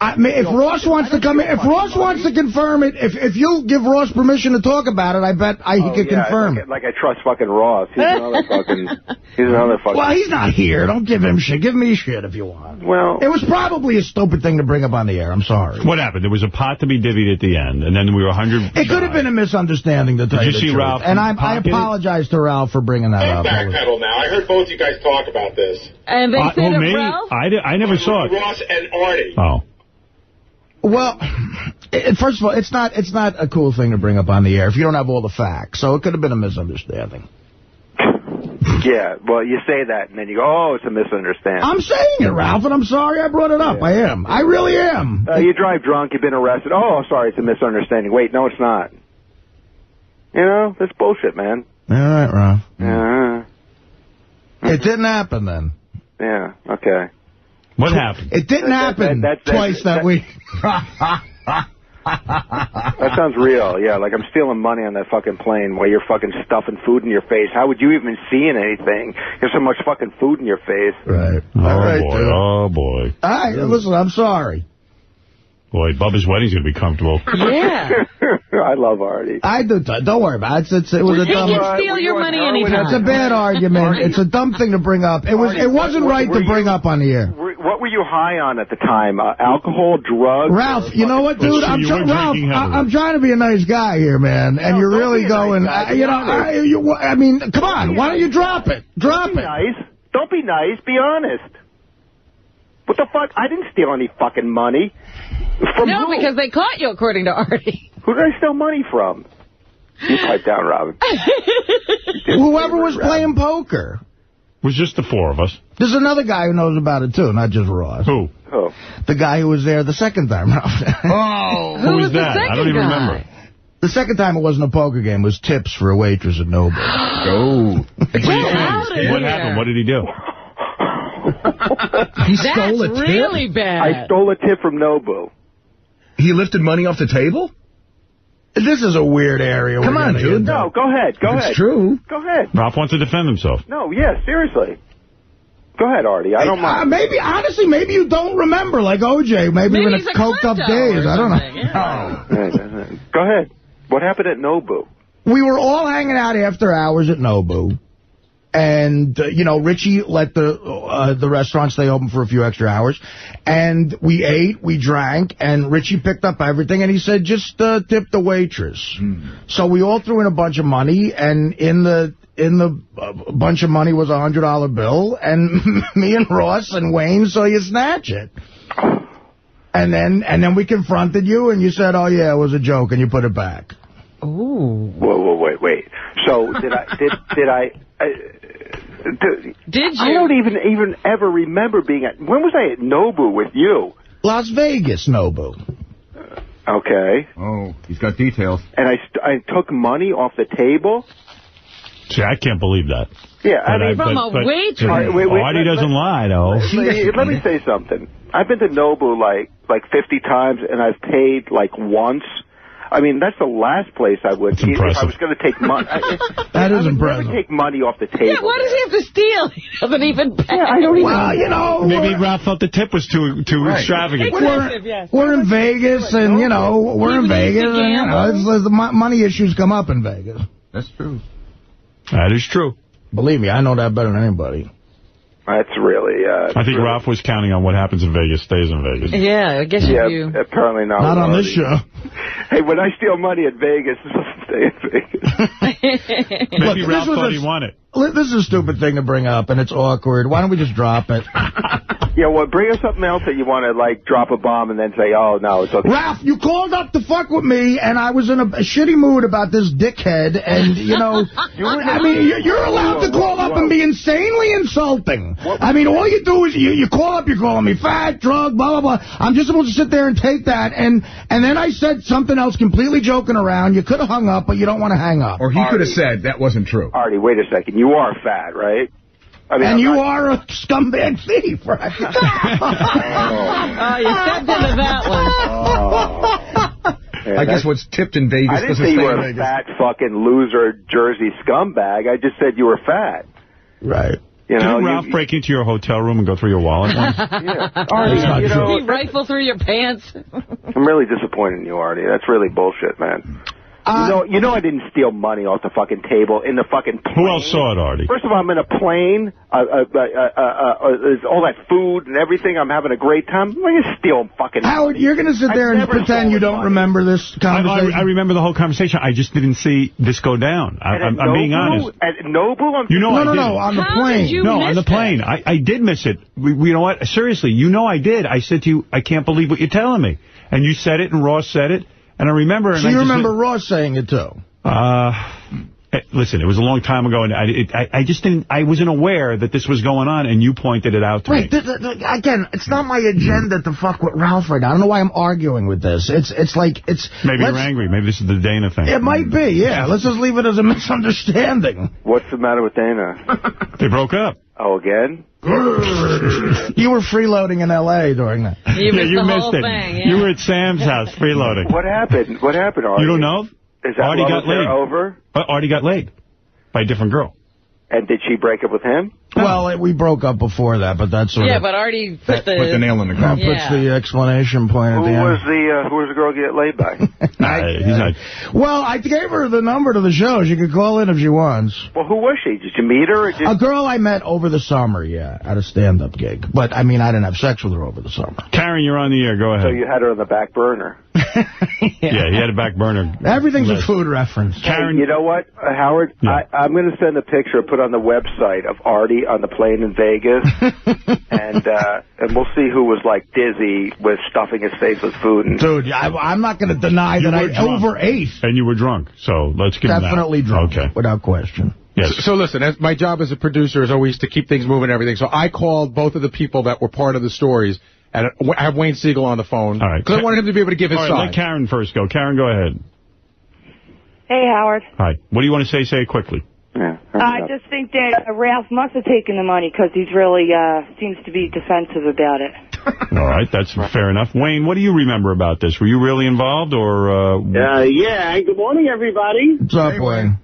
If Ross wants to come in, if Ross wants to confirm it, if you'll give Ross permission to talk about it, I bet he could confirm it. Like I trust fucking Ross. He's another fucking... Well, he's not here. Don't give him shit. Give me shit if you want. Well... It was probably a stupid thing to bring up on the air. I'm sorry. What happened? There was a pot to be divvied at the end, and then we were 100... It could have been a misunderstanding, to tell you the truth. Ralph? And I apologize to Ralph for bringing that up. Backpedal now. I heard both you guys talk about this. And they said it, Ralph? I never saw it. Ross and Artie. Oh. Well, first of all, it's not a cool thing to bring up on the air if you don't have all the facts. So it could have been a misunderstanding. Yeah, well, you say that, and then you go, oh, it's a misunderstanding. I'm saying it, Ralph, and I'm sorry I brought it up. Yeah. I am. I really am. You drive drunk, you've been arrested. Oh, sorry, it's a misunderstanding. Wait, no, it's not. You know, that's bullshit, man. All right, Ralph. Yeah. It didn't happen then. Yeah, okay. What happened? It didn't happen twice that week. That sounds real, yeah. Like I'm stealing money on that fucking plane while you're fucking stuffing food in your face. How would you even see anything? There's so much fucking food in your face. Right. Oh, boy. All right, listen, I'm sorry. Boy, Bubba's wedding's going to be comfortable. Yeah. I love Artie. I do. Don't worry about it. It was a dumb... He can steal your money anytime. It's a bad argument. It's a dumb thing to bring up. It wasn't right to bring up on the air. What were you high on at the time? Alcohol, drugs? Ralph, you know what, dude? I'm trying to be a nice guy here, man. And you're really going... I mean, come on. Why don't you drop it? Drop it. Nice. Don't be nice. Be honest. What the fuck? I didn't steal any fucking money. From no, who? Because they caught you, according to Artie. Who did I steal money from? You pipe down, Robin. Whoever was playing poker. It was just the four of us. There's another guy who knows about it, too, not just Ross. Who? Oh. The guy who was there the second time. Oh, who was that? I don't even remember. The second time it wasn't a poker game. It was tips for a waitress at Noble. Oh. What happened? What did he do? He stole a tip? That's really bad. I stole a tip from Nobu. He lifted money off the table? This is a weird area. Come on, dude. No, go ahead. Go ahead. It's true. Go ahead. Ralph wants to defend himself. No, yeah, seriously. Go ahead, Artie. I don't mind. Honestly, maybe you don't remember, like OJ. Maybe you're in a coked up days. I don't know. Yeah. Go ahead. What happened at Nobu? We were all hanging out after hours at Nobu. And, Richie let the restaurant stay open for a few extra hours. And we ate, we drank, and Richie picked up everything. And he said, just tip the waitress. So we all threw in a bunch of money. And in the bunch of money was a $100 bill. And me and Ross and Wayne saw you snatch it. And then we confronted you, and you said, oh, yeah, it was a joke, and you put it back. Ooh. Whoa, wait. So did I... Did you? I don't even ever remember being at... When was I at Nobu with you? Las Vegas Nobu. Okay. Oh, he's got details. And I took money off the table? See, I can't believe that. Yeah, I mean... From a waitress. Artie doesn't lie, though. Let me say something. I've been to Nobu like 50 times, and I've paid like once. I mean, that's the last place I would. If I was going to take money. That is impressive. Never take money off the table. Yeah, why does he have to steal? He doesn't even pay. Yeah, I don't even. Maybe Ralph thought the tip was too extravagant. We're in Vegas, and, we're in Vegas, and, the money issues come up in Vegas. That's true. That is true. Believe me, I know that better than anybody. That's really... I think Ralph was counting on what happens in Vegas stays in Vegas. Yeah, I guess you... apparently not. Not on this show. Hey, when I steal money at Vegas, it doesn't stay in Vegas. Maybe Ralph thought he won it. This is a stupid thing to bring up, and it's awkward. Why don't we just drop it? Yeah, well, bring us something else that you want to, like, drop a bomb and then say, oh, no, it's okay. Ralph, you called up to fuck with me, and I was in a shitty mood about this dickhead, and, you're allowed to call up and be insanely insulting. I mean, all you do is you call up, you're calling me fat, drug, blah, blah, blah. I'm just supposed to sit there and take that, and then I said something else completely joking around. You could have hung up, but you don't want to hang up. Or he could have said that wasn't true. Artie, wait a second. You are fat, right? I mean, and you are a scumbag thief, right? You stepped into that one. I guess what's tipped in Vegas I didn't say you were a fat fucking loser Jersey scumbag. I just said you were fat. Right. Didn't Ralph break into your hotel room and go through your wallet once? Yeah. Artie, he rifle through your pants. I'm really disappointed in you, Artie. That's really bullshit, man. You know I didn't steal money off the fucking table in the fucking plane. Who else saw it, Artie? First of all, I'm in a plane. There's all that food and everything. I'm having a great time. I'm going to steal fucking Howard, you're going to sit there and pretend you don't remember this conversation? I remember the whole conversation. I just didn't see this go down. I'm being honest. At Nobu? on the plane. On the plane. I did miss it. You know what? Seriously, I did. I said to you, I can't believe what you're telling me. And you said it, and Ross said it. And I remember... So you remember Ross saying it, too? Listen, it was a long time ago, and I just didn't... I wasn't aware that this was going on, and you pointed it out to me. Again, it's not my agenda to fuck with Ralph right now. I don't know why I'm arguing with this. It's like... Maybe you're angry. Maybe this is the Dana thing. It might be, yeah. Let's just leave it as a misunderstanding. What's the matter with Dana? They broke up. Oh, again? You were freeloading in L.A. during that. You missed it. Thing, yeah. You were at Sam's house freeloading. What happened? What happened, Artie? You don't know? Is that Artie got laid. Over? Artie got laid by a different girl. And did she break up with him? Well, we broke up before that, but that's sort of... but Artie put the nail in the coffin. Puts the explanation point at the end. Who was the girl get laid by? He's not. Well, I gave her the number to the show. She could call in if she wants. Well, who was she? Did you meet her? Or a girl I met over the summer, at a stand-up gig. But, I mean, I didn't have sex with her over the summer. Karen, you're on the air. Go ahead. So you had her on the back burner. Yeah, he had a back burner. Everything's a food reference. Karen, you know what, Howard? Yeah. I'm going to send a picture, put on the website of Artie on the plane in Vegas, and we'll see who was like dizzy with stuffing his face with food. And dude, I'm not going to deny that I overate. And you were drunk, so let's give him that. Definitely drunk, okay, without question. Yes. So listen, my job as a producer is always to keep things moving and everything. So I called both of the people that were part of the stories. And I have Wayne Siegel on the phone. All right. Because I wanted him to be able to give his side. Let Karen first go. Karen, go ahead. Hey, Howard. Hi. What do you want to say? Say it quickly. Yeah, I just think that Ralph must have taken the money because he's really seems to be defensive about it. All right, that's fair enough. Wayne, what do you remember about this? Were you really involved, or... Yeah, good morning, everybody. What's up, Wayne?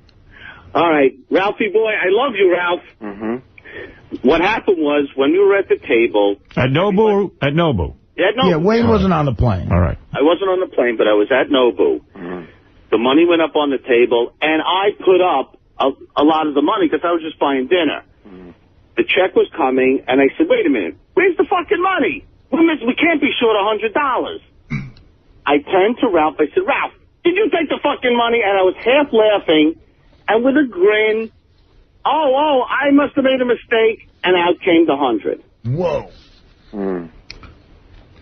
All right, Ralphie boy, I love you, Ralph. Mm-hmm. What happened was, when we were at the table... At Nobu? At Nobu. Yeah, Wayne wasn't on the plane. All right. I wasn't on the plane, but I was at Nobu. Mm-hmm. The money went up on the table, and I put up a lot of the money because I was just buying dinner. Mm-hmm. The check was coming, and I said, wait a minute, where's the fucking money? We can't be short $100. I turned to Ralph. I said, Ralph, did you take the fucking money? And I was half laughing, and with a grin, I must have made a mistake, and out came the 100. Whoa.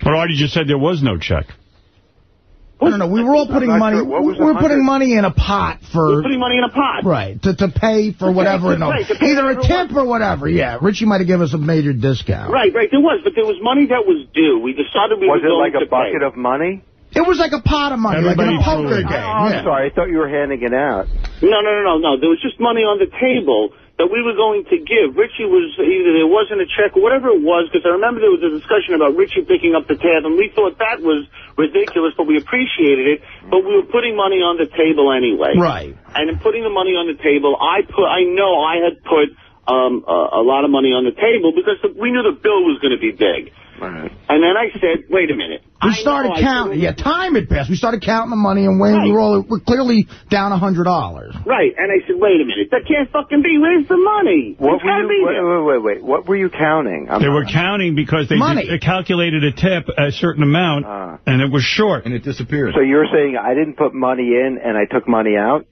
But Artie just said there was no check. I don't know. We were all putting money. We were putting money in a pot for. We were putting money in a pot. Right. To pay for whatever. Either a tip or whatever. Yeah. Richie might have given us a major discount. Right. There was. But there was money that was due. We decided we were going to pay. Was it like a bucket of money? It was like a pot of money, like in a poker game. Oh, I'm sorry. I thought you were handing it out. No. There was just money on the table that we were going to give. Richie was, either there wasn't a check or whatever it was, because I remember there was a discussion about Richie picking up the tab, and we thought that was ridiculous, but we appreciated it. But we were putting money on the table anyway. Right. And in putting the money on the table, I know I had put a lot of money on the table because we knew the bill was going to be big. Right. And then I said, wait a minute. We started counting. Yeah, time had passed. We started counting the money, and Wayne, we're clearly down $100. Right. And I said, wait a minute. That can't fucking be. Where's the money? Wait. What were you counting? They were counting because they calculated a tip a certain amount, and it was short. And it disappeared. So you're saying I didn't put money in and I took money out?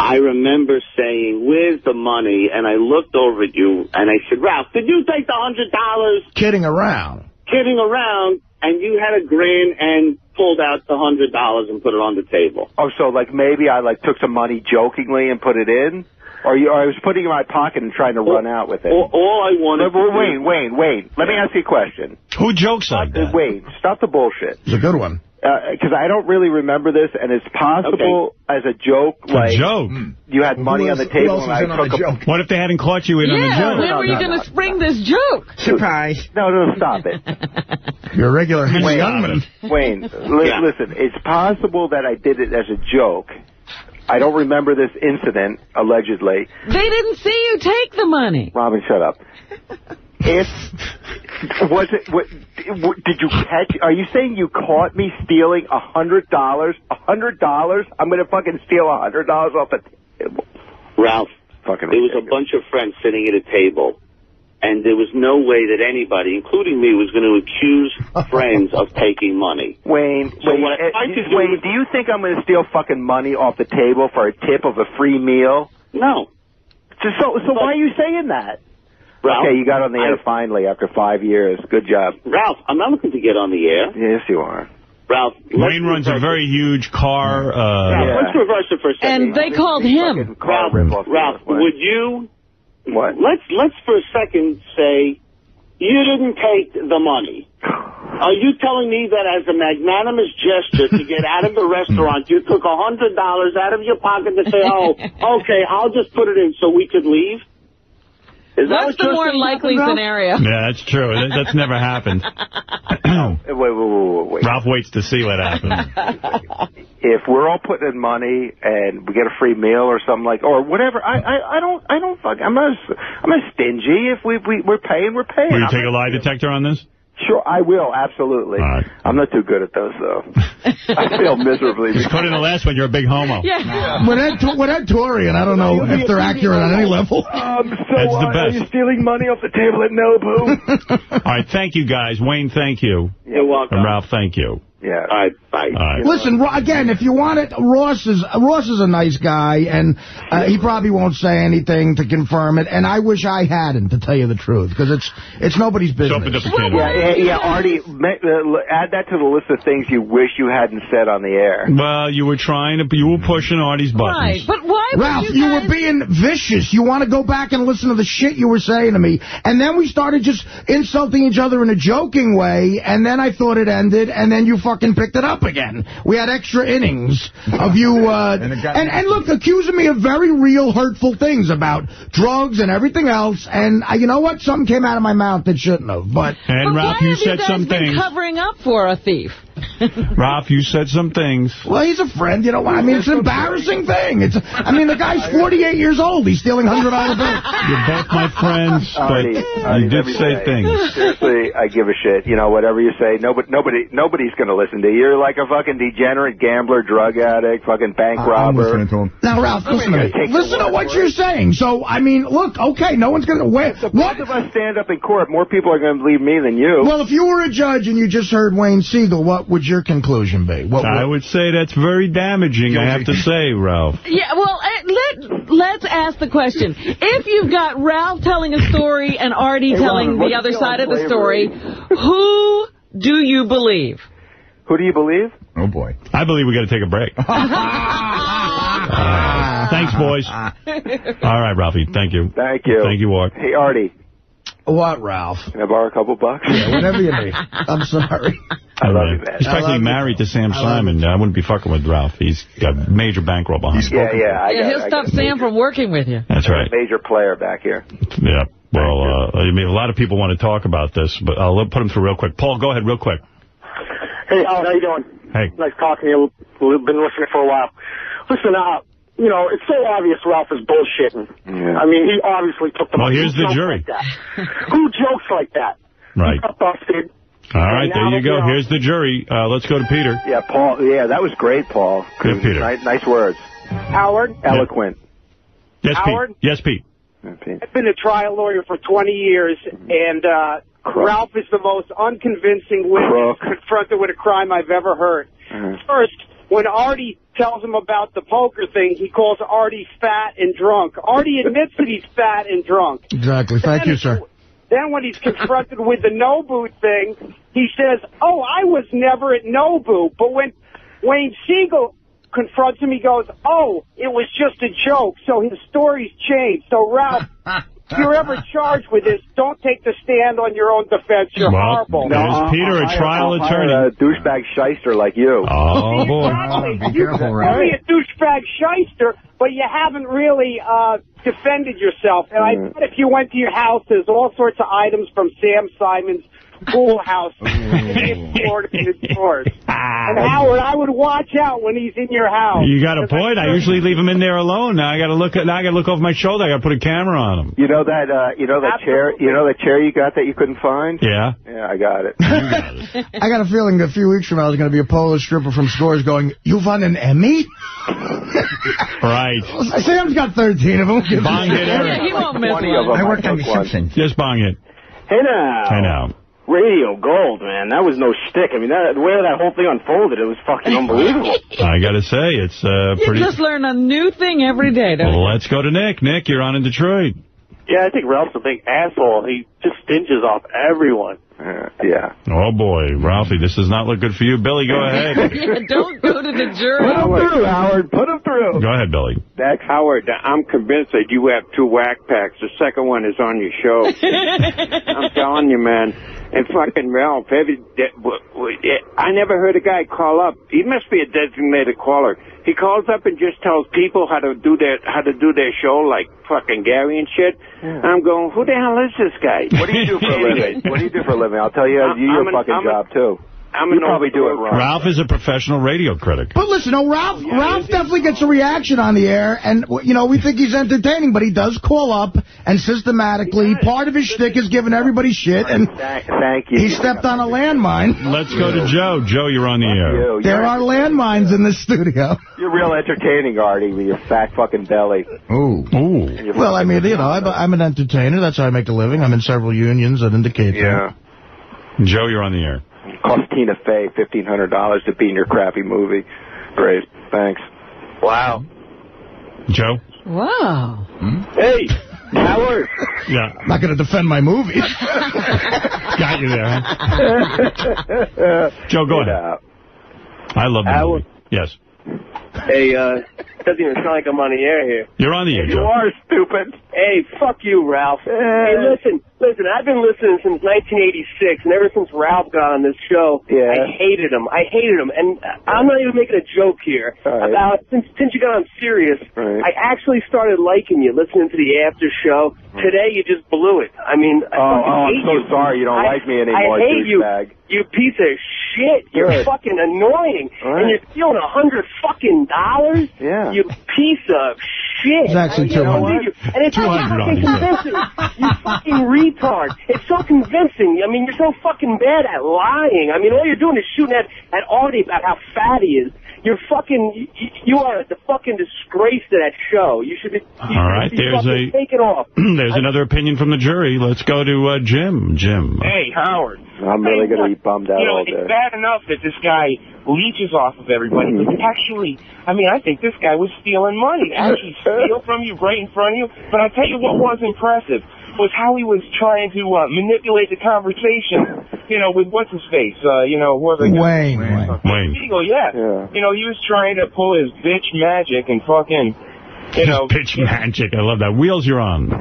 I remember saying, where's the money? And I looked over at you, and I said, Ralph, did you take the $100? Kidding around. And you had a grin and pulled out the $100 and put it on the table. Oh, so like maybe I took some money jokingly and put it in? Or I was putting it in my pocket and trying to run out with it? All I wanted Wayne, let me ask you a question. Who jokes like that? Wayne, stop the bullshit. It's a good one. Because I don't really remember this, and it's possible as a joke. You had money on the table, and I took a joke. What if they hadn't caught you in on the joke? When were you going to spring this joke? Surprise. No, stop it. You're a regular Wayne, listen, it's possible that I did it as a joke. I don't remember this incident, allegedly. They didn't see you take the money. Robin, shut up. Did you catch, are you saying you caught me stealing $100? $100? I'm going to fucking steal $100 off the table. Ralph, there was a bunch of friends sitting at a table, and there was no way that anybody, including me, was going to accuse friends of taking money. Wayne, do you think I'm going to steal fucking money off the table for a tip of a free meal? No. So why are you saying that? Ralph, okay, you got on the air finally after 5 years. Good job. Ralph, I'm not looking to get on the air. Yes, you are. Ralph, Wayne runs a very huge car. Ralph, let's reverse it for a second. And they called him. Ralph, would you... What? Let's for a second say you didn't take the money. Are you telling me that as a magnanimous gesture to get out of the restaurant, you took $100 out of your pocket to say, oh, okay, I'll just put it in so we could leave? That's the more likely scenario. Yeah, that's true. That's never happened. Wait. Ralph waits to see what happens. If we're all putting in money and we get a free meal or something or whatever, I'm not stingy. If we're paying, we're paying. Will you take a lie detector on this? Sure, I will, absolutely. Right. I'm not too good at those, though. I fail miserably. Just put in the last one, you're a big homo. Yeah. With Ed Torian, I don't know if they're accurate on any level. That's the best. Are you stealing money off the table at Nobu? All right, thank you, guys. Wayne, thank you. You're welcome. And Ralph, thank you. Yeah. All right, bye. Listen, again, if you want it, Ross is a nice guy, and he probably won't say anything to confirm it. And I wish I hadn't, to tell you the truth, because it's nobody's business. Yeah, Artie, add that to the list of things you wish you hadn't said on the air. Well, you were pushing Artie's buttons. Right, but why would Ralph, you were being vicious. You want to go back and listen to the shit you were saying to me. And then we started just insulting each other in a joking way, and then I thought it ended, and then you fucking picked it up again. We had extra innings of you, and look, accusing me of very real hurtful things about drugs and everything else, and you know what? Something came out of my mouth that shouldn't have, but Ralph, you said some things. Covering up for a thief. Ralph, you said some things. Well, he's a friend, you know what? I mean, it's an embarrassing thing. The guy's 48 years old. He's stealing $100 bills. You're both my friends, but you did say things. Seriously, I give a shit. You know, whatever you say, nobody's going to listen to you. You're like a fucking degenerate gambler, drug addict, fucking bank robber. I'm listening to him. Now, Ralph, listen to me. Listen to what you're saying. So, I mean, look, okay, no one's going to wait. If both of us stand up in court, more people are going to believe me than you. Well, if you were a judge and you just heard Wayne Siegel, what would your conclusion be? I would say that's very damaging, I have to say, Ralph. Yeah, well, let's ask the question. If you've got Ralph telling a story and Artie telling the other side of the story, who do you believe? Who do you believe? Oh, boy. I believe we got to take a break. Thanks, boys. All right, Ralphie. Thank you. Thank you. Thank you, Ward. Hey, Artie. What, Ralph? Can I borrow a couple bucks? Yeah, whatever you need. I'm sorry. I love you, man. He's practically married to Sam Simon. I wouldn't be fucking with Ralph. He's got major bankroll behind him. He'll stop Sam from working with you. That's right. Major player back here. Yeah. Well, I mean, a lot of people want to talk about this, but I'll put him through real quick. Paul, go ahead real quick. Hey, Howard, how you doing? Hey. Nice talking to you. We've been listening for a while. Listen, you know, it's so obvious Ralph is bullshitting. Yeah. I mean, he obviously took the money. Well, here's the jury. Like Who jokes like that? Right. He got busted. All right, there you go. Here's the jury. Let's go to Peter. Yeah, Paul. Yeah, that was great, Paul. Good, Peter. Nice words. Howard? Eloquent. Yes, Howard? Pete. Yes, Pete. I've been a trial lawyer for 20 years, and Ralph is the most unconvincing witness confronted with a crime I've ever heard. First, when Artie tells him about the poker thing, he calls Artie fat and drunk. Artie admits that he's fat and drunk. Exactly. Thank you, sir. Then when he's confronted with the Nobu thing, he says, oh, I was never at Nobu. But when Wayne Siegel confronts him, he goes, oh, it was just a joke. So his story's changed. So, Ralph, if you're ever charged with this, don't take the stand on your own defense. You're horrible. There's Peter, a trial attorney. A douchebag shyster like you. Oh, boy. Exactly. Be careful, You're Ralph. only a douchebag shyster, but you haven't really defended yourself. And I bet if you went to your house, there's all sorts of items from Sam Simon's pool house in the drawers. And Howard, I would watch out when he's in your house. You got a point. I usually leave him in there alone. Now I got to look. Now I got to look over my shoulder. I got to put a camera on him. You know that chair. You know that chair you got that you couldn't find. Yeah. Yeah, I got it. I got a feeling that a few weeks from now there's going to be a Polish stripper from Scores going, "You won an Emmy?" Right. Sam's got 13 of them. Bong it, Eric. He won't miss one. I worked on The Simpsons. Just bong it. Hey now. Hey now. Radio gold, man. That was no shtick. I mean, the way that whole thing unfolded, it was fucking unbelievable. I got to say, it's pretty... You just learn a new thing every day, don't you? Well, let's go to Nick. Nick, you're on in Detroit. Yeah, I think Ralph's a big asshole. He just stinges off everyone. Yeah. Oh, boy. Ralphie, this does not look good for you. Billy, go ahead. Yeah, don't go to the jury. Put him through, Howard. Put him through. Go ahead, Billy. That's Howard. I'm convinced that you have two whack packs. The second one is on your show. I'm telling you, man. And fucking Ralph, I never heard a guy call up. He must be a designated caller. He calls up and just tells people how to do their show, like fucking Gary and shit. I'm going, who the hell is this guy? What do you do for a living? What do you do for a living? I'll tell you, you do your fucking job too. You probably do it wrong. Ralph is a professional radio critic. But listen, Ralph definitely gets a reaction on the air, and, you know, we think he's entertaining, but he does call up, and systematically, part of his shtick is giving everybody shit, and thank you. He stepped on a landmine. Let's go to Joe. Joe, you're on the air. There are landmines in the studio. You're real entertaining, Artie, with your fat fucking belly. Ooh. Well, I mean, you know, I'm an entertainer. That's how I make a living. I'm in several unions that indicate that. Joe, you're on the air. Cost Tina Fey $1,500 to be in your crappy movie. Great. Thanks. Wow. Joe? Wow. Hey, Howard. Yeah. I'm not going to defend my movie. Got you there, huh? Joe, go ahead. I love the movie. Yes. Hey, doesn't even sound like I'm on the air here. You're on the air, Joe. You are stupid. Hey, fuck you, Ralph. Hey, listen, Listen, I've been listening since 1986, and ever since Ralph got on this show, I hated him. And I'm not even making a joke here. About since you got on Sirius, I actually started liking you, listening to the after show. Today, you just blew it. I mean, I'm so sorry you don't like me anymore, I hate you. douchebag. You piece of shit. You're fucking annoying. And you're stealing $100 fucking dollars? Yeah. You piece of shit. It's actually $200. And it's so fucking convincing. You fucking retard. It's so convincing. I mean, you're so fucking bad at lying. I mean, all you're doing is shooting at Artie about how fat he is. You're fucking, you are the fucking disgrace to that show. You should be, take it off. There's another opinion from the jury. Let's go to Jim. Hey, Howard. I'm really going to be bummed out all day. It's bad enough that this guy leeches off of everybody, but actually, I mean, I think this guy was stealing money. Actually steal from you right in front of you. But I'll tell you what was impressive was how he was trying to manipulate the conversation, with what's-his-face, whoever. Wayne. Eagle, yeah. He was trying to pull his bitch magic and fucking, Bitch magic, I love that. Wheels, you're on.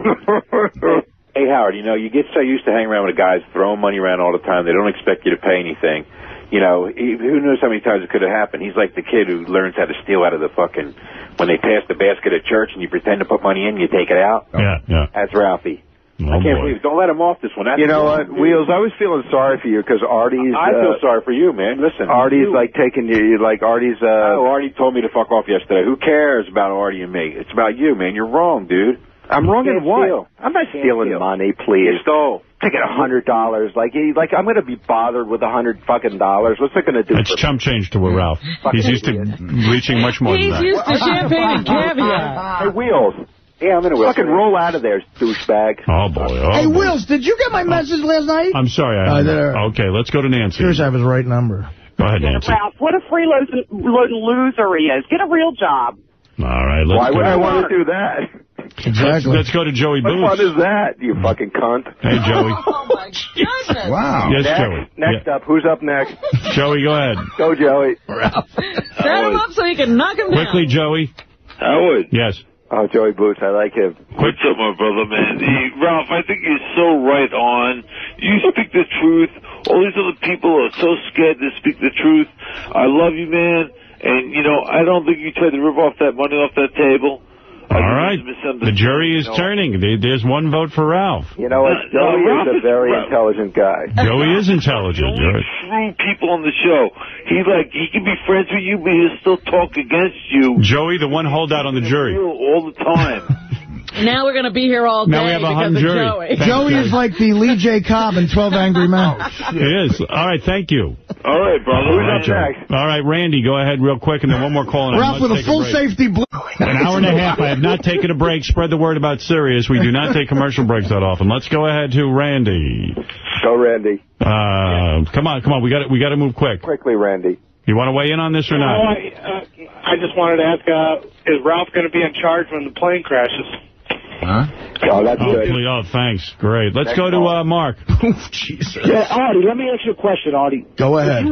Hey, Howard, you get so used to hanging around with guys throwing money around all the time, they don't expect you to pay anything. Who knows how many times it could have happened. He's like the kid who learns how to steal out of the fucking, when they pass the basket at church and you pretend to put money in, you take it out. Yeah. That's Ralphie. I can't believe it. Don't let him off this one. That's what, Wheels, I was feeling sorry for you because Artie's... I feel sorry for you, man. Listen. Artie's taking you, Artie's... Artie told me to fuck off yesterday. Who cares about Artie and me? It's about you, man. You're wrong, dude. I'm wrong in what? I'm not stealing money, please. You stole. Taking $100. I'm going to be bothered with $100 fucking dollars. What's it going to do? It's chump change to Ralph. He's used to reaching much more than that. He's used to champagne and caviar. Hey, Wheels. Yeah, I'm in a wheel. Fucking roll out of there, douchebag. Oh, boy. Hey, Wills, did you get my message last night? I'm sorry. Okay, let's go to Nancy. Here's I have his right number. Go ahead, Nancy. Ralph, what a freeloading loser he is. Get a real job. All right. Why would I want to do that? Exactly. Let's go to Joey Boots. What fun is that, you fucking cunt? Hey, Joey. Oh, my goodness. Wow. Yes, Joey. Next up. Who's up next? Joey, go ahead. Go, Joey. Set him up so you can knock him down. Quickly, Joey. Howard. Yes. Oh, Joey Boots, I like him. What's up, my brother, man? Ralph, I think you're so right on. You speak the truth. All these other people are so scared to speak the truth. I love you, man. And, I don't think you tried to rip off that money off that table. All right. The jury is turning. There's one vote for Ralph. You know what? Joey is a very intelligent guy. Joey is intelligent. True people on the show. He can be friends with you, but he'll still talk against you. Joey, the one holdout on the jury. All the time. Now we're going to be here all day now we have a because of jury. Joey. Joey is like the Lee J. Cobb in 12 Angry Men. He is. All right, thank you. All right, brother. Who's up next? All right, Randy, go ahead real quick, and then one more call. Ralph with a full safety blue. An hour and a half. I have not taken a break. Spread the word about Sirius. We do not take commercial breaks that often. Let's go ahead to Randy. Go, Randy. Come on. We got to move quick. Quickly, Randy. You want to weigh in on this or not? I just wanted to ask, is Ralph going to be in charge when the plane crashes? Huh? Oh, that's good. Oh, thanks. Great. Let's go to Mark. Jesus. Yeah, Artie, let me ask you a question, Artie. Go ahead. If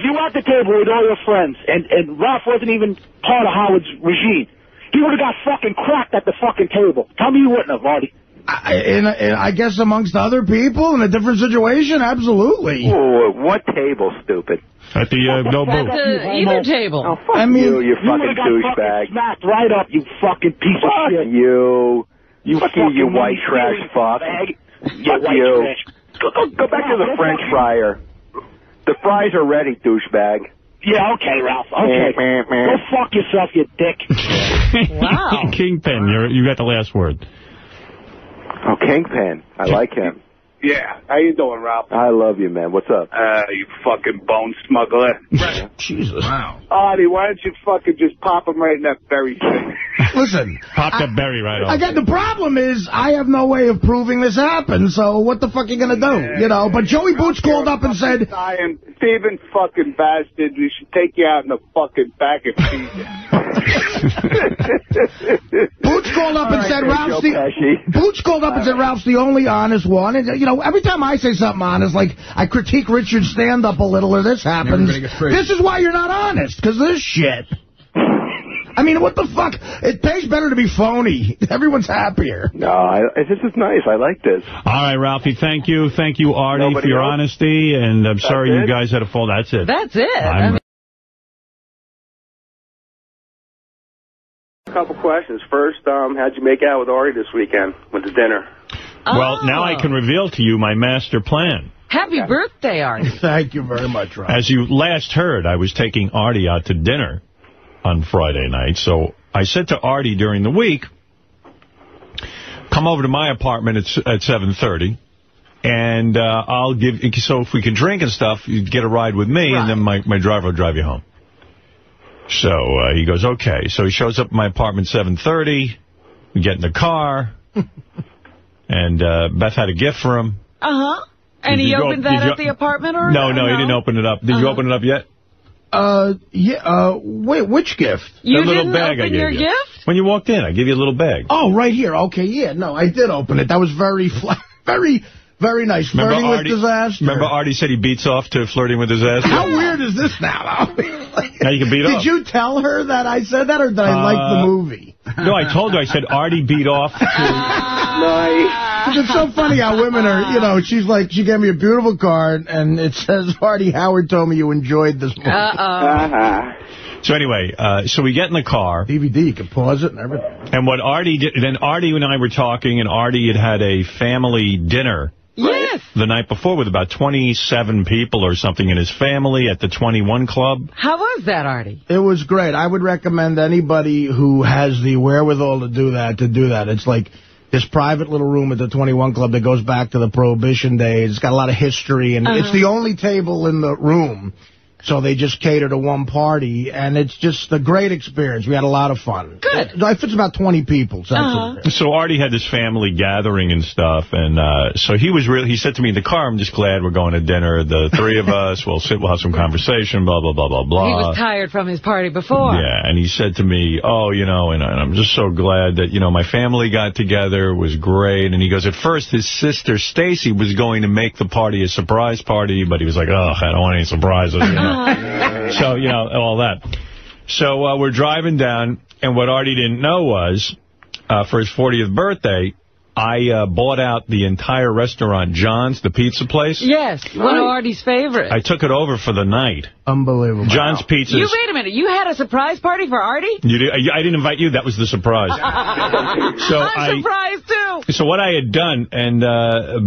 you were at the table with all your friends, and Ralph wasn't even part of Howard's regime, he would have got fucking cracked at the fucking table. Tell me you wouldn't have, Artie. I guess amongst other people in a different situation, absolutely. Oh, what table, stupid? At the no booth. Either table. Oh, fuck you fucking douchebag. Smacked right up, you fucking piece of shit. You white trash fuck. Fuck you. Go back to the French fryer. The fries are ready, douchebag. Yeah, okay, Ralph. Okay. Go fuck yourself, you dick. Wow. Kingpin, you got the last word. Oh, Kingpin. I like him. Yeah. How you doing, Ralph? I love you, man. What's up? You fucking bone smuggler. Jesus. Wow. Artie, why don't you fucking just pop him right in that berry thing? Listen. Pop that berry right off. The problem is I have no way of proving this happened, so what the fuck are you going to do? But Joey Boots called up and said... Steven fucking bastard, we should take you out in the fucking back and feed you. Boots called up and said Ralph's the only honest one. And, every time I say something honest, like I critique Richard's stand-up a little or this happens, this is why you're not honest, because of this shit. I mean, what the fuck? It pays better to be phony. Everyone's happier. No, this is nice. I like this. All right, Ralphie, thank you. Thank you, Artie, for your honesty. And I'm sorry you guys had to fall. That's it. That's it. A couple questions. First, how'd you make out with Artie this weekend with the dinner? Well, now I can reveal to you my master plan. Happy birthday, Artie. Thank you very much, Rob. As you last heard, I was taking Artie out to dinner on Friday night. So I said to Artie during the week, come over to my apartment at 7:30, and I'll give, so if we can drink and stuff, you get a ride with me, and then my driver will drive you home. So he goes, okay. So he shows up at my apartment at 7:30. We get in the car, and Beth had a gift for him. Uh-huh. And he opened that at the apartment? Or No, he didn't open it up. Did you open it up yet? Wait, which gift? You the little didn't bag open I gave your you. gift? When you walked in, I gave you a little bag. Oh, right here. Okay, yeah. No, I did open it. That was very nice. Remember Flirting with disaster. Remember Artie said he beats off to flirting with disaster? How weird is this now? Now you can beat off. Did you tell her that I said that, or did I like the movie? No, I told her. I said Artie beat off to... Nice. It's so funny how women are, she's like, she gave me a beautiful card, and it says, Artie, Howard told me you enjoyed this movie. So anyway, so we get in the car. DVD, you can pause it and everything. And what Artie did, then Artie and I were talking, and Artie had a family dinner. Yes. The night before with about 27 people or something in his family at the 21 Club. How was that, Artie? It was great. I would recommend anybody who has the wherewithal to do that. It's like this private little room at the 21 Club that goes back to the Prohibition days. It's got a lot of history, and it's the only table in the room. So they just cater to one party, and it's just a great experience. We had a lot of fun. Good. It fits about 20 people. So Artie had this family gathering and stuff, and so he said to me in the car, I'm just glad we're going to dinner. The three of us, we'll have some conversation, blah, blah, blah, blah, blah. He was tired from his party before. Yeah, and he said to me, and I'm just so glad that, my family got together. It was great. And he goes, at first, his sister Stacy was going to make the party a surprise party, but he was like, I don't want any surprises, So, all that. So we're driving down, and what Artie didn't know was, for his 40th birthday, I bought out the entire restaurant, John's, the pizza place. Yes, one of Artie's favorites. I took it over for the night. Unbelievable. John's Pizzas. Wait a minute. You had a surprise party for Artie? I didn't invite you. That was the surprise. I'm surprised, too. So what I had done, and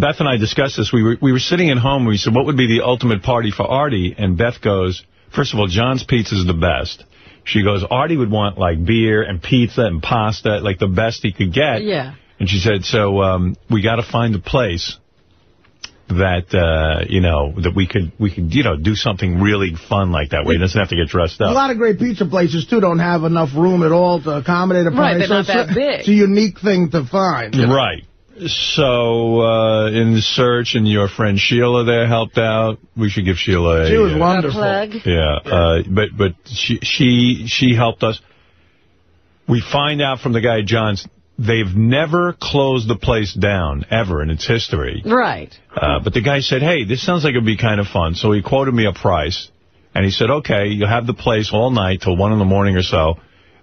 Beth and I discussed this, we were sitting at home, and we said, what would be the ultimate party for Artie? And Beth goes, first of all, John's Pizza is the best. She goes, Artie would want, like, beer and pizza and pasta, like the best he could get. Yeah. And she said, so we got to find a place that, that we could, do something really fun like that where he doesn't have to get dressed up. A lot of great pizza places, too, don't have enough room at all to accommodate a party. Right, they're not that big. It's a unique thing to find. Right. So, in the search, and your friend Sheila there helped out. We should give Sheila She was wonderful. Yeah, but she helped us. We find out from the guy at John's, they've never closed the place down, ever, in its history. Right. But the guy said, hey, this sounds like it would be kind of fun. So he quoted me a price. And he said, okay, you'll have the place all night till 1 in the morning or so.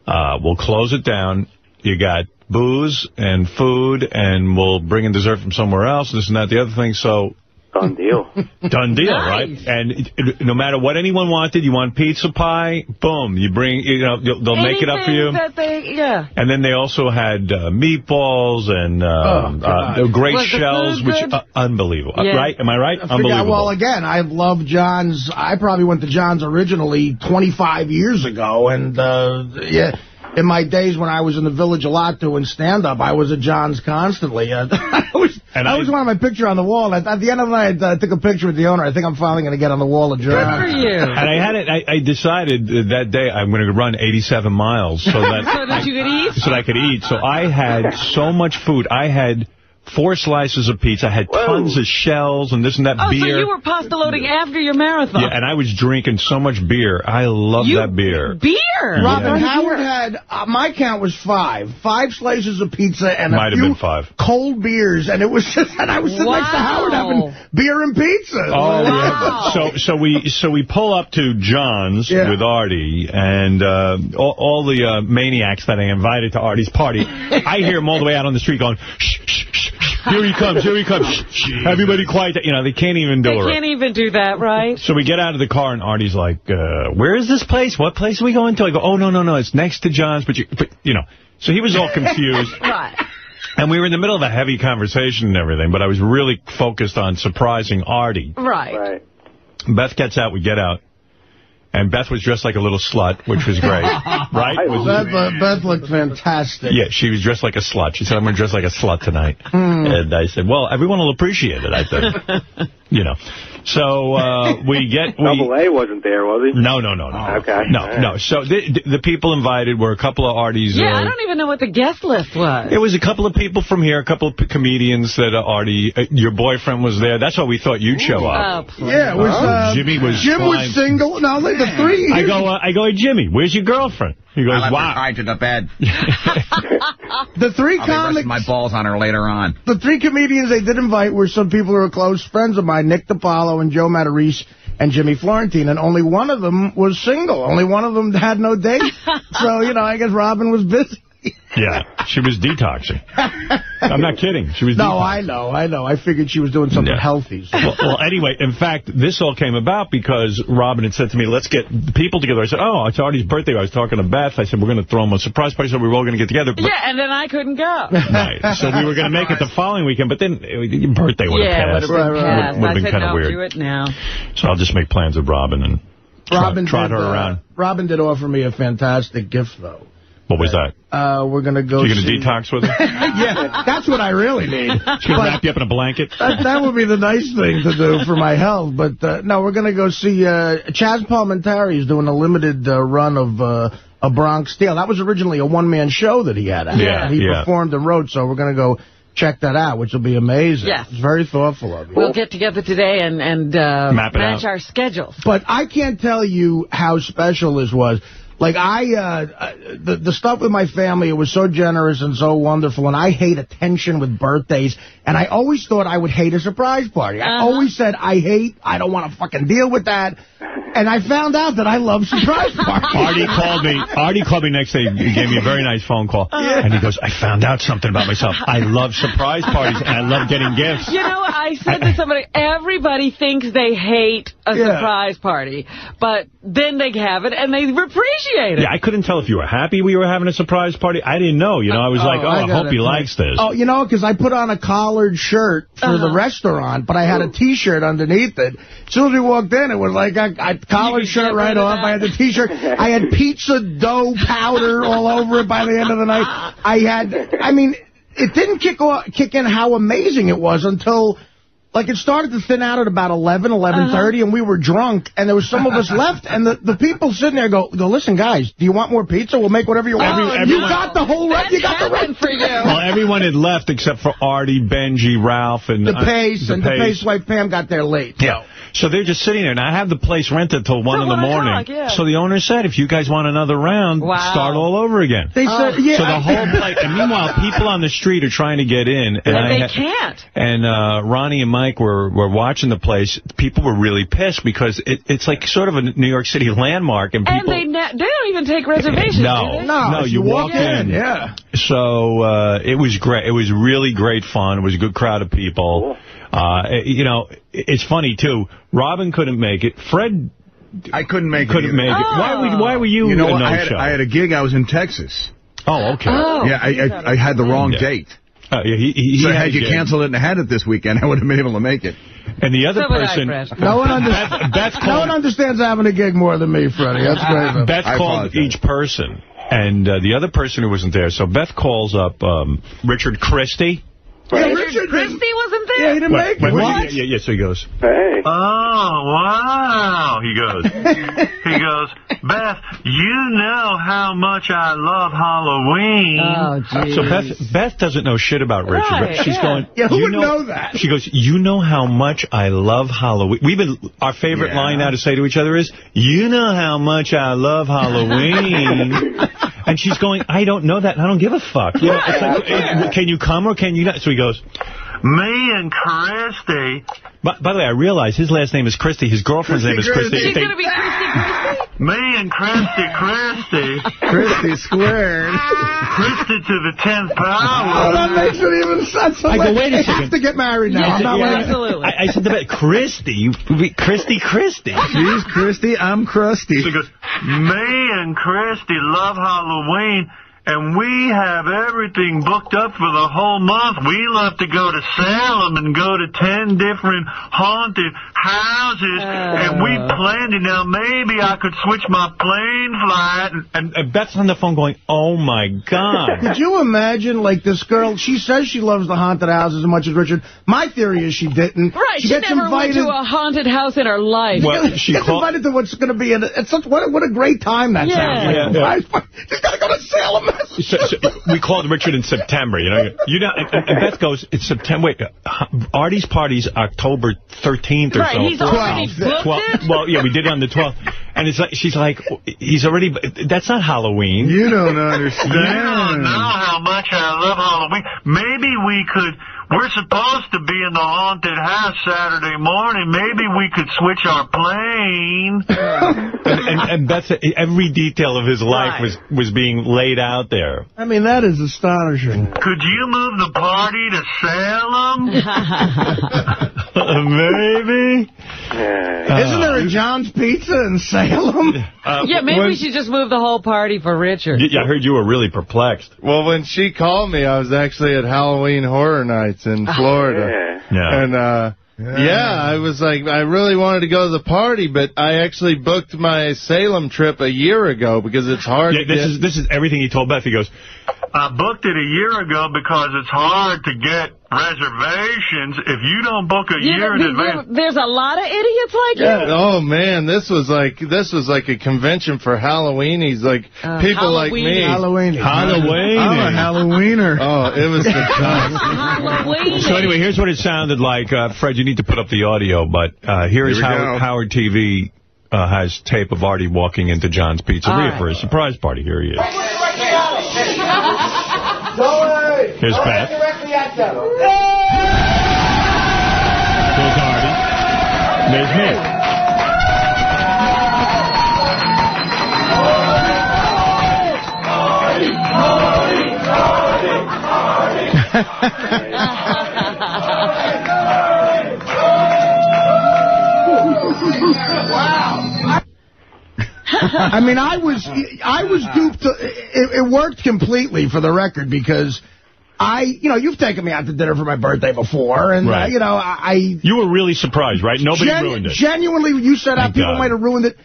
We'll close it down. You got booze and food, and we'll bring in dessert from somewhere else, this and that, the other thing. So Done deal. Done deal, Nice. right? And no matter what anyone wanted, you want pizza pie, boom, you bring, they'll make it up for you. Yeah. And then they also had meatballs and great shells, which unbelievable, right? Am I right? Unbelievable. Well, again, I've loved John's. I probably went to John's originally 25 years ago, and yeah. In my days when I was in the Village a lot doing stand-up, I was at John's constantly. I always wanted my picture on the wall. At the end of the night, I took a picture with the owner. I think I'm finally going to get on the wall of John's. Good for you. And I decided that day I'm going to run 87 miles so that so that you could eat? So that I could eat. So I had so much food. I had 4 slices of pizza. I had tons of shells and this and that beer. So you were pasta loading after your marathon. Yeah, and I was drinking so much beer. I love that beer. Beer? Robin, Howard had, my count was 5. 5 slices of pizza and Might a have few been 5. cold beers. And it was just, and I was sitting next to Howard having beer and pizza. Oh, yeah. So we pull up to John's with Artie, and all the maniacs that I invited to Artie's party, I hear them all the way out on the street going, shh, shh, shh. Here he comes, here he comes. Everybody quiet. You know, they can't even do it. They can't even do that, right? So we get out of the car, and Artie's like, where is this place? What place are we going to? I go, oh, no, it's next to John's. But you know, so he was all confused. Right. And we were in the middle of a heavy conversation and everything, but I was really focused on surprising Artie. Right. Beth gets out, we get out. And Beth was dressed like a little slut, which was great. Right? Beth looked fantastic. Yeah, she was dressed like a slut. She said, I'm going to dress like a slut tonight. And I said, well, everyone will appreciate it, I think. You know. So we get... Double A wasn't there, was he? No. Okay. No. So the people invited were a couple of Artie's... Yeah, I don't even know what the guest list was. It was a couple of people from here, a couple of comedians that Artie... your boyfriend was there. That's why we thought you'd show up. Oh, yeah, it was... Jimmy was Jim fine. was single. No, the 3... I go, hey, Jimmy, where's your girlfriend? He goes, wow. I to the bed. The 3 I'll comics... be resting my balls on her later on. The 3 comedians they did invite were some people who are close friends of mine, Nick DiPaolo and Joe Matarese and Jimmy Florentine, and only one of them was single. Only one of them had no date. So, you know, I guess Robin was busy. Yeah, she was detoxing. I'm not kidding. She was detoxing. I know. I figured she was doing something healthy. So. Well, anyway, in fact, this all came about because Robin had said to me, let's get the people together. I said, oh, it's Artie's birthday. I was talking to Beth. I said, we're going to throw him a surprise party, so we were all going to get together. But, yeah, and then I couldn't go. Right. So we were going to make it the following weekend, but then your birthday would have passed. Yeah, would have been kind of weird. Do it now. So I'll just make plans with Robin and trot her around. Robin did offer me a fantastic gift, though. What was that? We're going to go. So you're going to detox with her? Yeah, that's what I really need. She's going to wrap you up in a blanket? That would be the nice thing to do for my health. But, no, we're going to go see Chaz Palminteri is doing a limited run of a Bronx Tale. That was originally a one-man show that he had. He performed and wrote, so we're going to go check that out, which will be amazing. Yes. It's very thoughtful of you. We'll get together today and match our schedules. But I can't tell you how special this was. Like, the stuff with my family, it was so generous and so wonderful, and I hate attention with birthdays, and I always thought I would hate a surprise party. I always said, I don't want to fucking deal with that, and I found out that I love surprise parties. Artie called me next day. He gave me a very nice phone call, and he goes, I found out something about myself. I love surprise parties, and I love getting gifts. You know, I said to somebody, everybody thinks they hate a surprise party, but then they have it, and they appreciate it. Yeah, I couldn't tell if you were happy we were having a surprise party. I didn't know. You know, I was like, I hope he likes this. Oh, you know, because I put on a collared shirt for the restaurant, but I had a T-shirt underneath it. As soon as we walked in, it was like a collared shirt right off. I had the T-shirt. I had pizza dough powder all over it by the end of the night. It didn't kick in how amazing it was until... Like, it started to thin out at about 11:30, and we were drunk, and there was some of us left, and the people sitting there go, listen, guys, do you want more pizza? We'll make whatever you want. You got the whole rest. You got the rest for you. Well, everyone had left except for Artie, Benji, Ralph, and the Pace wife Pam got there late. Yeah. So they're just sitting there, and I have the place rented till 1 in the morning. So the owner said, if you guys want another round, start all over again. They said, So the whole place, and meanwhile, people on the street are trying to get in. And they can't. And Ronnie and Mike were watching the place. People were really pissed because it's like sort of a New York City landmark. And people... they don't even take reservations, do they? No, you walk in. Yeah. So it was great. It was really great fun. It was a good crowd of people. You know, it's funny, too. Robin couldn't make it. Fred... I couldn't make it. Why were you know what? I had a gig. I was in Texas. Oh, okay. Yeah, I had the wrong date. So had you canceled it and had it this weekend, I would have been able to make it. And the other person... No one understands having a gig more than me, Freddie. That's great. Beth called each person, and the other person who wasn't there. So Beth calls up Richard Christie. Richard Christie wasn't there? Yeah, he didn't make it. What? Yeah, so he goes, Hey. Oh, wow, he goes. Beth, you know how much I love Halloween. Oh, geez. So Beth doesn't know shit about Richard. Right, She's going, yeah, who would know that? She goes, you know how much I love Halloween. Our favorite line now to say to each other is, you know how much I love Halloween. And she's going, I don't know that, and I don't give a fuck. You know, it's like, can you come or can you not? So he goes, me and Christy. By the way, I realize his last name is Christy. His girlfriend's name is Christy. She's going to be Christy. Me and Christy. Christy squared. Christy to the 10th power. Oh, that makes it even sense. I go, wait a second. I have to get married now. Absolutely. I said to Beth, Christy. Christy. She's Christy, I'm crusty. She goes, me and Christy love Halloween, and we have everything booked up for the whole month. We love to go to Salem and go to 10 different haunted houses, and we planned it. Now, maybe I could switch my plane flight. And Beth's on the phone going, oh, my God. Could you imagine, like, this girl, she says she loves the haunted houses as much as Richard. My theory is she didn't. Right, she never went to a haunted house in her life. Well, she gets invited to what's going to be, what a great time that sounds like. She's got to go to Salem. So we called Richard in September, and Beth goes, it's September. Wait, Artie's party's October 13th or so. Right, he's already booked it? Well, yeah, we did it on the 12th. And it's like, she's like, he's already, that's not Halloween. You don't understand. You don't know how much I love Halloween. Maybe we could, we're supposed to be in the haunted house Saturday morning. Maybe we could switch our plane. and Beth, every detail of his life was being laid out there. I mean, that is astonishing. Could you move the party to Salem? Maybe. Isn't there a John's Pizza in Salem? Yeah, maybe we should just move the whole party for Richard. Yeah, I heard you were really perplexed. Well, when she called me, I was actually at Halloween Horror Nights in Florida. And, I was like, I really wanted to go to the party, but I actually booked my Salem trip a year ago because it's hard to get... This is everything he told Beth. He goes, I booked it a year ago because it's hard to get reservations if you don't book a year in advance. There's a lot of idiots like you. Oh man, this was like a convention for Halloweenies, like people like me. Halloween. I'm a Halloweener. Oh, it was the time. So anyway, here's what it sounded like. Fred, you need to put up the audio, but here is Howard TV has tape of Artie walking into John's Pizzeria for a surprise party. Here he is. Here's Beth. Here's Artie. There's Nick. I mean, I was duped. It worked completely, for the record, because you've taken me out to dinner for my birthday before, and You were really surprised, right? Nobody ruined it. Genuinely, you said people might have ruined it.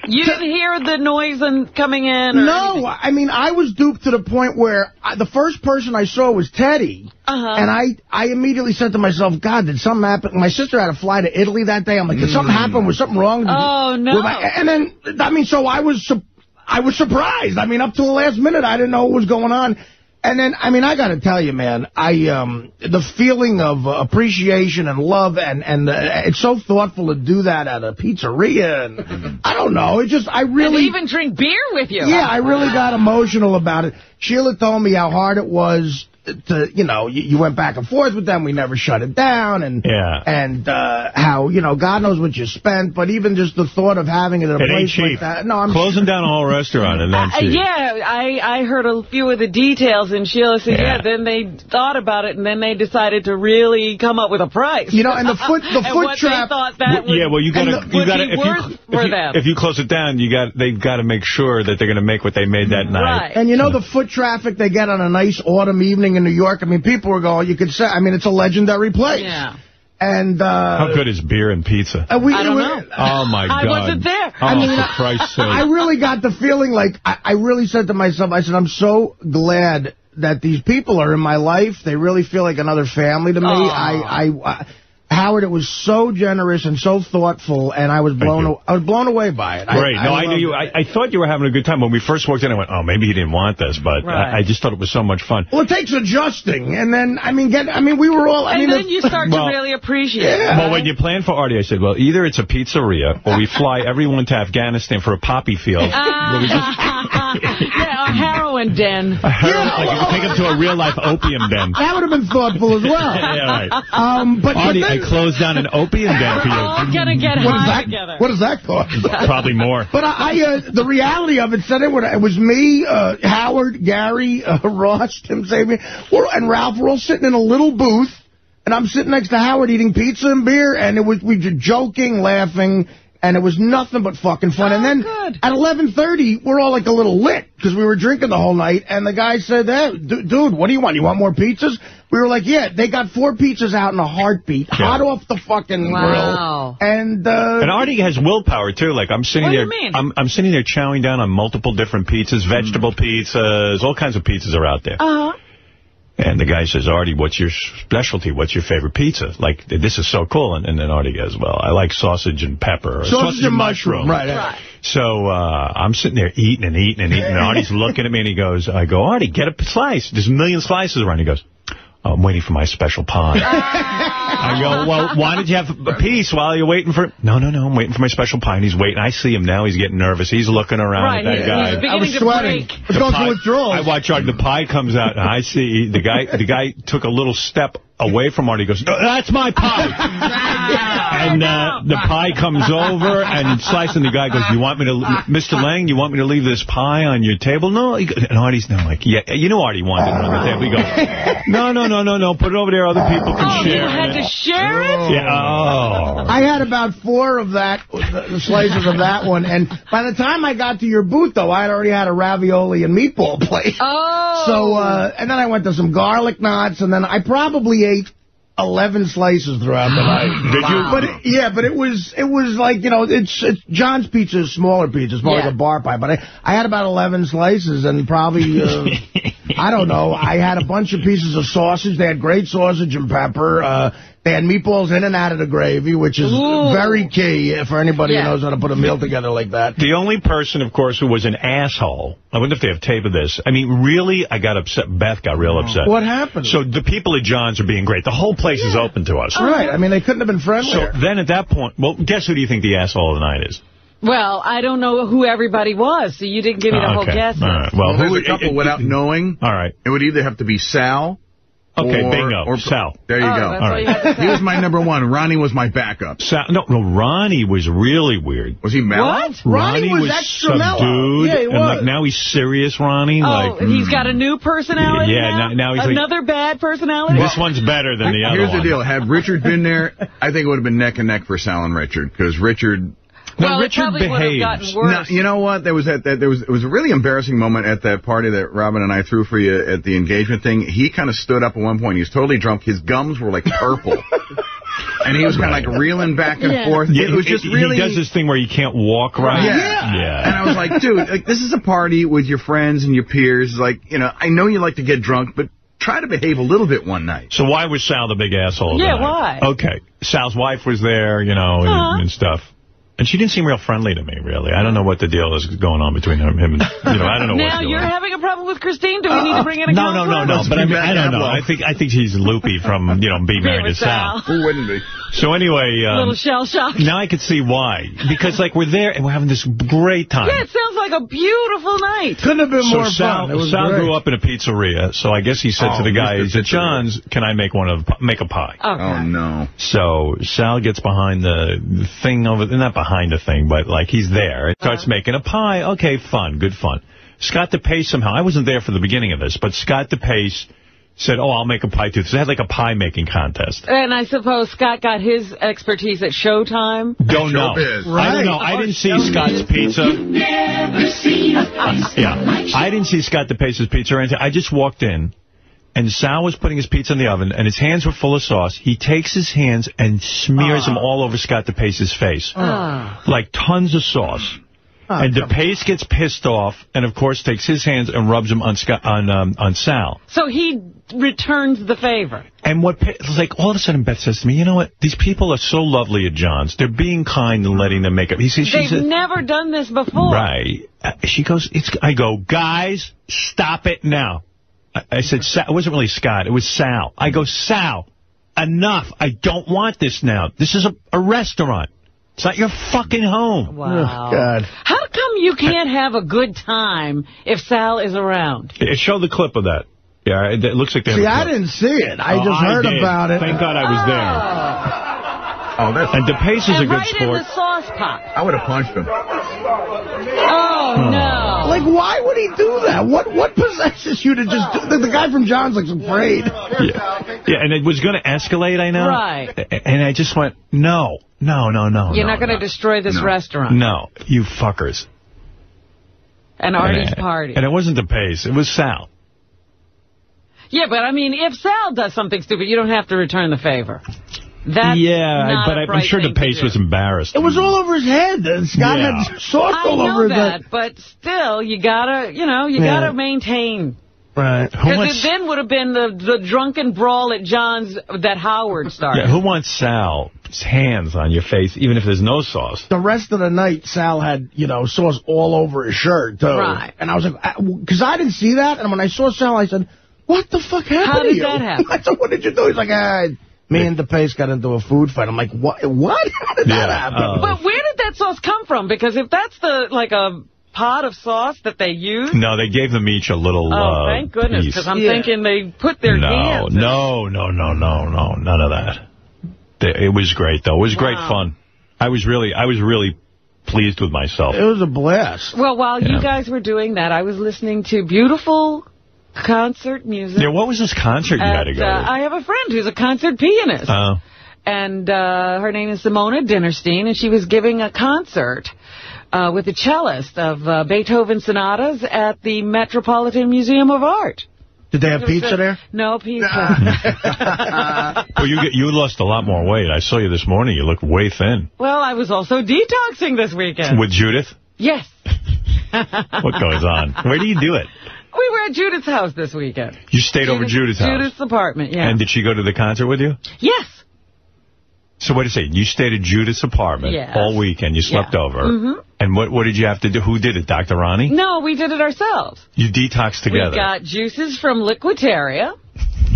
You didn't hear the noise coming in? No, I mean, I was duped to the point where the first person I saw was Teddy. And I immediately said to myself, God, did something happen? My sister had to fly to Italy that day. I'm like, did something happen? Was something wrong? Oh, no. And then, so I was surprised. I mean, up to the last minute, I didn't know what was going on. And then, I mean, I got to tell you, man, the feeling of appreciation and love, and it's so thoughtful to do that at a pizzeria, and I don't know, and even drink beer with you. Yeah, I really got emotional about it. Sheila told me how hard it was to, you went back and forth with them. We never shut it down. And how, God knows what you spent. But even just the thought of having it at a place like that. No, I'm closing down a whole restaurant and then cheap. Yeah, I heard a few of the details. And Sheila said, then they thought about it. And then they decided to really come up with a price. And the foot trap. If you close it down, they've got to make sure that they're going to make what they made that night. And the foot traffic they get on a nice autumn evening in New York, I mean, people were going, you could say, I mean, it's a legendary place. Yeah. And how good is beer and pizza? I don't know. Oh, my God. I wasn't there. For Christ's sake. I really got the feeling like, I really said to myself, I said, I'm so glad that these people are in my life. They really feel like another family to me. Howard, it was so generous and so thoughtful, and I was blown away by it. Great. I knew you. I thought you were having a good time. When we first walked in, I went, oh, maybe he didn't want this, but I just thought it was so much fun. Well, it takes adjusting, and then, we were all... And then you start to really appreciate it. Yeah. Well, when you planned for Artie, I said, well, either it's a pizzeria, or we fly everyone to Afghanistan for a poppy field. A heroin den. Take him to a real-life opium den. That would have been thoughtful as well. Yeah, right. Artie, I closed down an opium den for you. We're going to get high together. What does that cost? Probably more. But the reality of it said it was me, Howard, Gary, Ross, Tim Sabian, and Ralph. We're all sitting in a little booth, and I'm sitting next to Howard eating pizza and beer, and we were joking, laughing, and it was nothing but fucking fun. And then at 11:30, we're all like a little lit because we were drinking the whole night. And the guy said, hey, dude, what do you want? You want more pizzas? We were like, yeah. They got 4 pizzas out in a heartbeat, hot off the fucking grill. And Artie has willpower, too. Like, I'm sitting there. I'm sitting there chowing down on multiple different pizzas, vegetable pizzas, all kinds of pizzas are out there. And the guy says, Artie, what's your specialty? What's your favorite pizza? Like, this is so cool. And then Artie goes, well, I like sausage and pepper. Sausage and mushroom. Right. So I'm sitting there eating. And Artie's looking at me, and I go, Artie, get a slice. There's a million slices around. He goes, I'm waiting for my special pie. I go, well, why did you have a piece while you're waiting for... No, I'm waiting for my special pie. And he's waiting. I see him now. He's getting nervous. He's looking around at that guy. I was sweating. I was going through withdrawals. I watch Artie. The pie comes out, and I see the guy took a little step away from Artie. He goes, no, that's my pie. And the pie comes over and slices, and the guy goes, Mr. Lang, you want me to leave this pie on your table? No. And Artie's now like, yeah, you know Artie wanted it on the table. He goes, no, put it over there. Other people can share it. You had to share it? Yeah. I had about 4 of that, the slices of that one. And by the time I got to your booth, though, I had already had a ravioli and meatball plate. So, and then I went to some garlic knots, and then I probably ate 11 slices throughout the night. Did you? But it was like, it's John's Pizza is smaller pizza. It's more like a bar pie. But I had about 11 slices, and probably, I don't know, I had a bunch of pieces of sausage. They had great sausage and pepper. They had meatballs in and out of the gravy, which is very key for anybody who knows how to put a meal together like that. The only person, of course, who was an asshole, I wonder if they have tape of this. I mean, really, I got upset. Beth got real upset. What happened? So the people at John's are being great. The whole place is open to us. Right. I mean, they couldn't have been friendlier. So then at that point, well, guess who do you think the asshole of the night is? Well, I don't know who everybody was, so you didn't give me the whole guess. All right. Well, there's a couple without knowing. All right. It would either have to be Sal. Okay, bingo. Or Sal. There you go. All right. He was my number one. Ronnie was my backup. No, Ronnie was really weird. Was he mellow? What? Ronnie was extra mellow. Yeah, he was. And like now he's serious, Ronnie. He's got a new personality now he's another bad personality? This one's better than the other one. Here's the deal. Had Richard been there, I think it would have been neck and neck for Sal and Richard, because Richard... Well, Richard behaves. No, you know what? There was it was a really embarrassing moment at that party that Robin and I threw for you at the engagement thing. He kind of stood up at one point. He was totally drunk. His gums were like purple. And he was kind of like reeling back and forth. Yeah, it was just really... He does this thing where you can't walk right. Yeah. And I was like, dude, this is a party with your friends and your peers. Like, I know you like to get drunk, but try to behave a little bit one night. So why was Sal the big asshole? Why? Okay. Sal's wife was there, and stuff. And she didn't seem real friendly to me, really. I don't know what the deal is going on between him and, I don't know now you're having a problem with Christine? Do we need to bring in a counselor? No. But I don't know. I think she's loopy from, being married to Sal. Who wouldn't be? So anyway... a little shell shock. Now I can see why. Because, we're there and we're having this great time. Yeah, it sounds like a beautiful night. Couldn't have been more fun. Sal grew up in a pizzeria, so I guess he said to the guys at John's, can I make a pie? Okay. Oh, no. So Sal gets behind the thing over... Not behind the thing, but, he's there. It starts making a pie. Okay, fun. Good fun. Scott DePace somehow... I wasn't there for the beginning of this, but Scott DePace said, I'll make a pie, too. So they had, a pie-making contest. And I suppose Scott got his expertise at Showtime? Don't know. I don't know. I didn't see Scott's pizza. I didn't see Scott DePace's pizza or anything. I just walked in, and Sal was putting his pizza in the oven, and his hands were full of sauce. He takes his hands and smears them all over Scott DePace's face. Like tons of sauce. And DePace gets pissed off, and of course takes his hands and rubs them on Sal. So he returns the favor. And like all of a sudden Beth says to me, you know what? These people are so lovely at John's. They're being kind and letting them make up. They've never done this before. Right. She goes, I go, guys, stop it now. I said, it wasn't really Scott. It was Sal. I go, Sal, enough. I don't want this now. This is a restaurant. It's not your fucking home. Wow. Oh, God. How come you can't have a good time if Sal is around? Show the clip of that. Yeah, it looks like they have See, a clip. I didn't see it. I just heard about it. Thank God I was there. And DePace is a good sport. Right in the sauce pot. I would have punched him. Oh, no. Like, why would he do that? What possesses you to just do the guy from John's looks afraid. Yeah, and it was going to escalate, I know. Right. And I just went, no. You're not going to destroy this restaurant. No, you fuckers. And Artie's party. And it wasn't DePace. It was Sal. Yeah, but I mean, if Sal does something stupid, you don't have to return the favor. That's but I'm sure DePace was embarrassed. It was all over his head. Scott had sauce all over his head. But still, you gotta, gotta maintain. Right. Because it then would have been the drunken brawl at John's that Howard started. Yeah, who wants Sal's hands on your face, even if there's no sauce? The rest of the night, Sal had, sauce all over his shirt, too. Right. And I was like, because I didn't see that. And when I saw Sal, I said, what the fuck happened to you? How did that happen? I said, what did you do? He's like, me and DePace got into a food fight. I'm like, what? How did that happen? But where did that sauce come from? Because if that's a pot of sauce that they use... No, they gave them each a little thank goodness, because I'm thinking they put their hands in. No, none of that. It was great, though. It was great fun. I was really pleased with myself. It was a blast. Well, while you guys were doing that, I was listening to beautiful concert music. Yeah, what was this concert you had to go to? I have a friend who's a concert pianist. Oh. And her name is Simona Dinnerstein, and she was giving a concert with a cellist of Beethoven sonatas at the Metropolitan Museum of Art. Did they have pizza there? No pizza. Well, you lost a lot more weight. I saw you this morning. You look way thin. Well, I was also detoxing this weekend. With Judith? Yes. What goes on? Where do you do it? We were at Judith's house this weekend. You stayed over Judith's house? Judith's apartment, yeah. And did she go to the concert with you? Yes. So wait a second. You stayed at Judith's apartment all weekend. You slept over. Mm-hmm. And what did you have to do? Who did it, Dr. Ronnie? No, we did it ourselves. You detoxed together. We got juices from Liquitaria,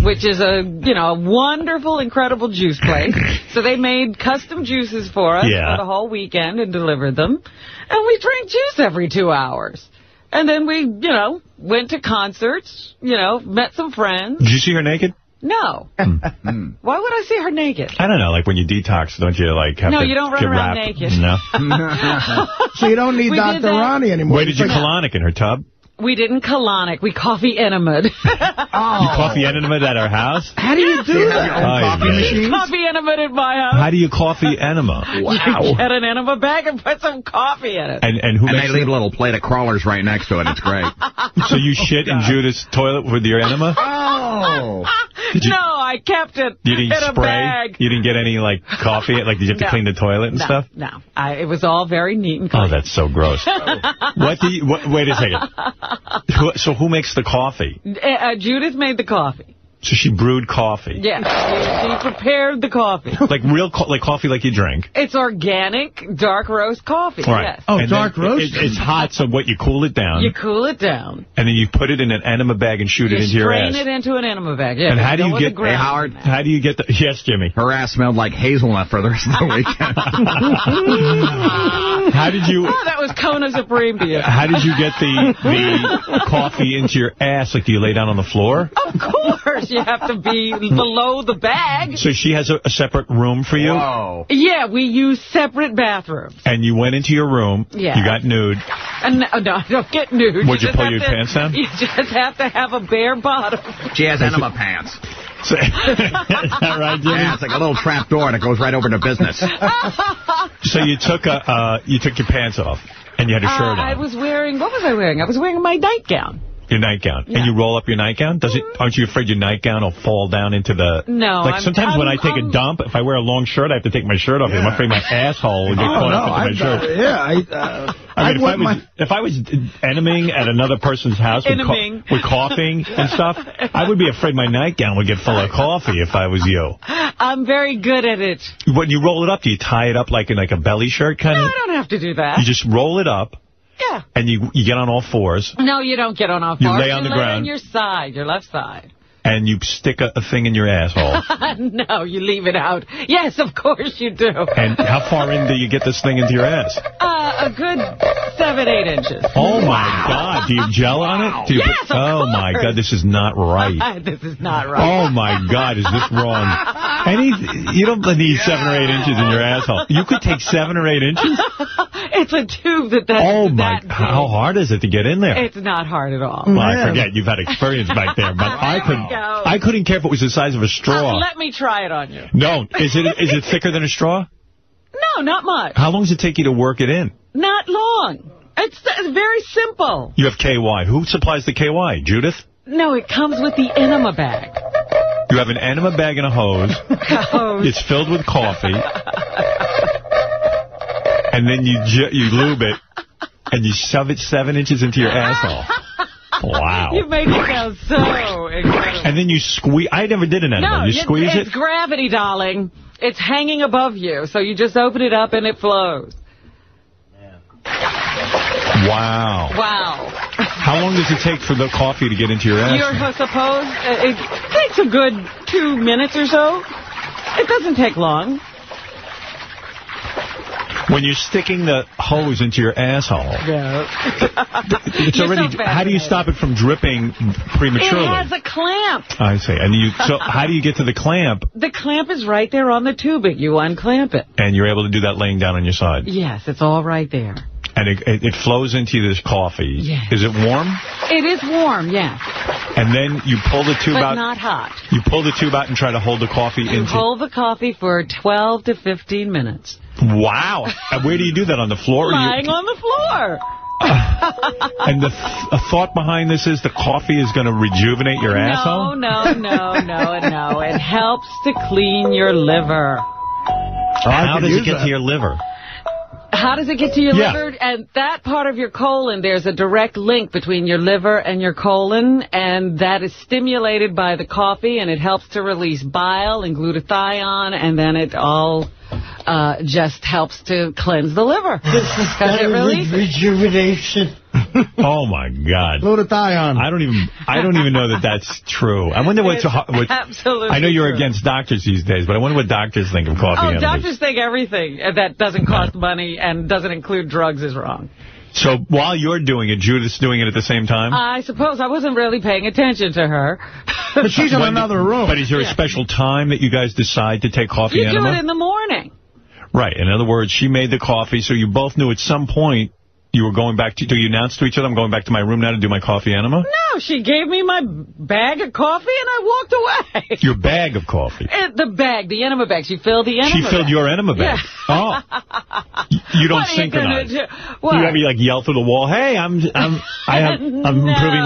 which is a wonderful, incredible juice place. So they made custom juices for us for the whole weekend and delivered them. And we drank juice every 2 hours. And then we, went to concerts, met some friends. Did you see her naked? No. Why would I see her naked? I don't know. Like when you detox, don't you have to No, you don't run around wrapped? naked. No. So you don't need Dr. Ronnie anymore. Where did you colonic? In her tub? We didn't colonic. We coffee enemaed. You coffee enemaed at our house? How do you do that? Your own coffee machine? Coffee enemaed at my house. How do you coffee enema? Wow. You get an enema bag and put some coffee in it. And they leave a little plate of crawlers right next to it. It's great. So you shit in Judith's toilet with your enema? Oh. No, I kept it in a bag. You didn't get any, coffee? Did you have to clean the toilet and stuff? No. It was all very neat and clean. Oh, that's so gross. Wait a second. So who makes the coffee? Judith made the coffee. So she brewed coffee? Yes, she prepared the coffee. Like coffee like you drink? It's organic, dark roast coffee, right. Yes. Oh, and dark roast? It's hot, so you cool it down? You cool it down. And then you put it in an enema bag and shoot it into your ass? Strain it into an enema bag, yeah. And how do you get... Hey, Howard. How do you get the... Yes, Jimmy. Her ass smelled like hazelnut for the rest of the weekend. How did you... Oh, that was Kona Supreme to you. How did you get the coffee into your ass? Do you lay down on the floor? Of course. You have to be below the bag. So she has a separate room for you? Whoa. Yeah, we use separate bathrooms. And you went into your room. Yeah. You got nude. No, I don't get nude. Would you pull your pants down? You just have to have a bare bottom. She has enema pants. Is that right, Jimmy? Yeah, it's like a little trap door that goes right over to business. So you took your pants off and you had a shirt on. What was I wearing? I was wearing my nightgown. Your nightgown. Yeah. And you roll up your nightgown? Aren't you afraid your nightgown will fall down into the... No. Like, sometimes when I take a dump, if I wear a long shirt, I have to take my shirt off. Yeah. I'm afraid my asshole will get caught up into my shirt. I mean, if I was enaming at another person's house with coughing and stuff, I would be afraid my nightgown would get full of coffee if I was you. I'm very good at it. When you roll it up, do you tie it up like in like a belly shirt kind of? No, I don't have to do that. You just roll it up. Yeah. And you get on all fours. No, you don't get on all fours. You lay on the ground. On your side, your left side. And you stick a thing in your asshole. No, you leave it out. Yes, of course you do. And how far in do you get this thing into your ass? A good 7-8 inches. Oh, my God. Do you gel on it? Yes, of course. Oh, my God, this is not right. This is not right. Oh, my God, is this wrong? You don't need 7 or 8 inches in your asshole. You could take 7 or 8 inches? It's a tube that's oh, my, how hard is it to get in there? It's not hard at all. Well, I forget. You've had experience back there, but I couldn't care if it was the size of a straw. Let me try it on you. No. Is it thicker than a straw? No, not much. How long does it take you to work it in? Not long. It's very simple. You have KY. Who supplies the KY? Judith? No, it comes with the enema bag. You have an enema bag and a hose. It's filled with coffee. And then you lube it, and you shove it 7 inches into your asshole. Wow. You make it sound so incredible. And then you squeeze. I never did an enema. You squeeze it? It's gravity, darling. It's hanging above you, so you just open it up and it flows. Wow. Wow. How long does it take for the coffee to get into your ass? You're supposed... it takes a good 2 minutes or so. It doesn't take long. When you're sticking the hose into your asshole, it's already. So how do you stop it from dripping prematurely? It has a clamp. I see. And so how do you get to the clamp? The clamp is right there on the tubing. You unclamp it. And you're able to do that laying down on your side? Yes, it's all right there. And it flows into this coffee. Yes. Is it warm? It is warm, yes. And then you pull the tube out. But not hot. You pull the tube out and try to hold the coffee into... Hold the coffee for 12 to 15 minutes. Wow. And where do you do that, on the floor? Lying on the floor. And the thought behind this is the coffee is going to rejuvenate your asshole? No. It helps to clean your liver. How does it get to your liver? How does it get to your liver? And that part of your colon, there's a direct link between your liver and your colon, and that is stimulated by the coffee, and it helps to release bile and glutathione, and then it all just helps to cleanse the liver. This is rejuvenation. Oh, my God. Glutathione. I don't even know that that's true. I wonder what's absolutely I know you're true. Against doctors these days, but I wonder what doctors think of coffee enemas. Doctors think everything that doesn't cost money and doesn't include drugs is wrong. So while you're doing it, Judith's doing it at the same time? I suppose. I wasn't really paying attention to her. But she's in another room. But is there a special time that you guys decide to take coffee enema? You do it in the morning. Right. In other words, she made the coffee, so you both knew at some point you were going back to... Do you announce to each other, I'm going back to my room now to do my coffee enema? No, she gave me my bag of coffee and I walked away. Your bag of coffee? The enema bag. She filled the enema bag. She filled your enema bag? Yeah. Oh. You don't synchronize. You have you yell through the wall, hey, I'm improving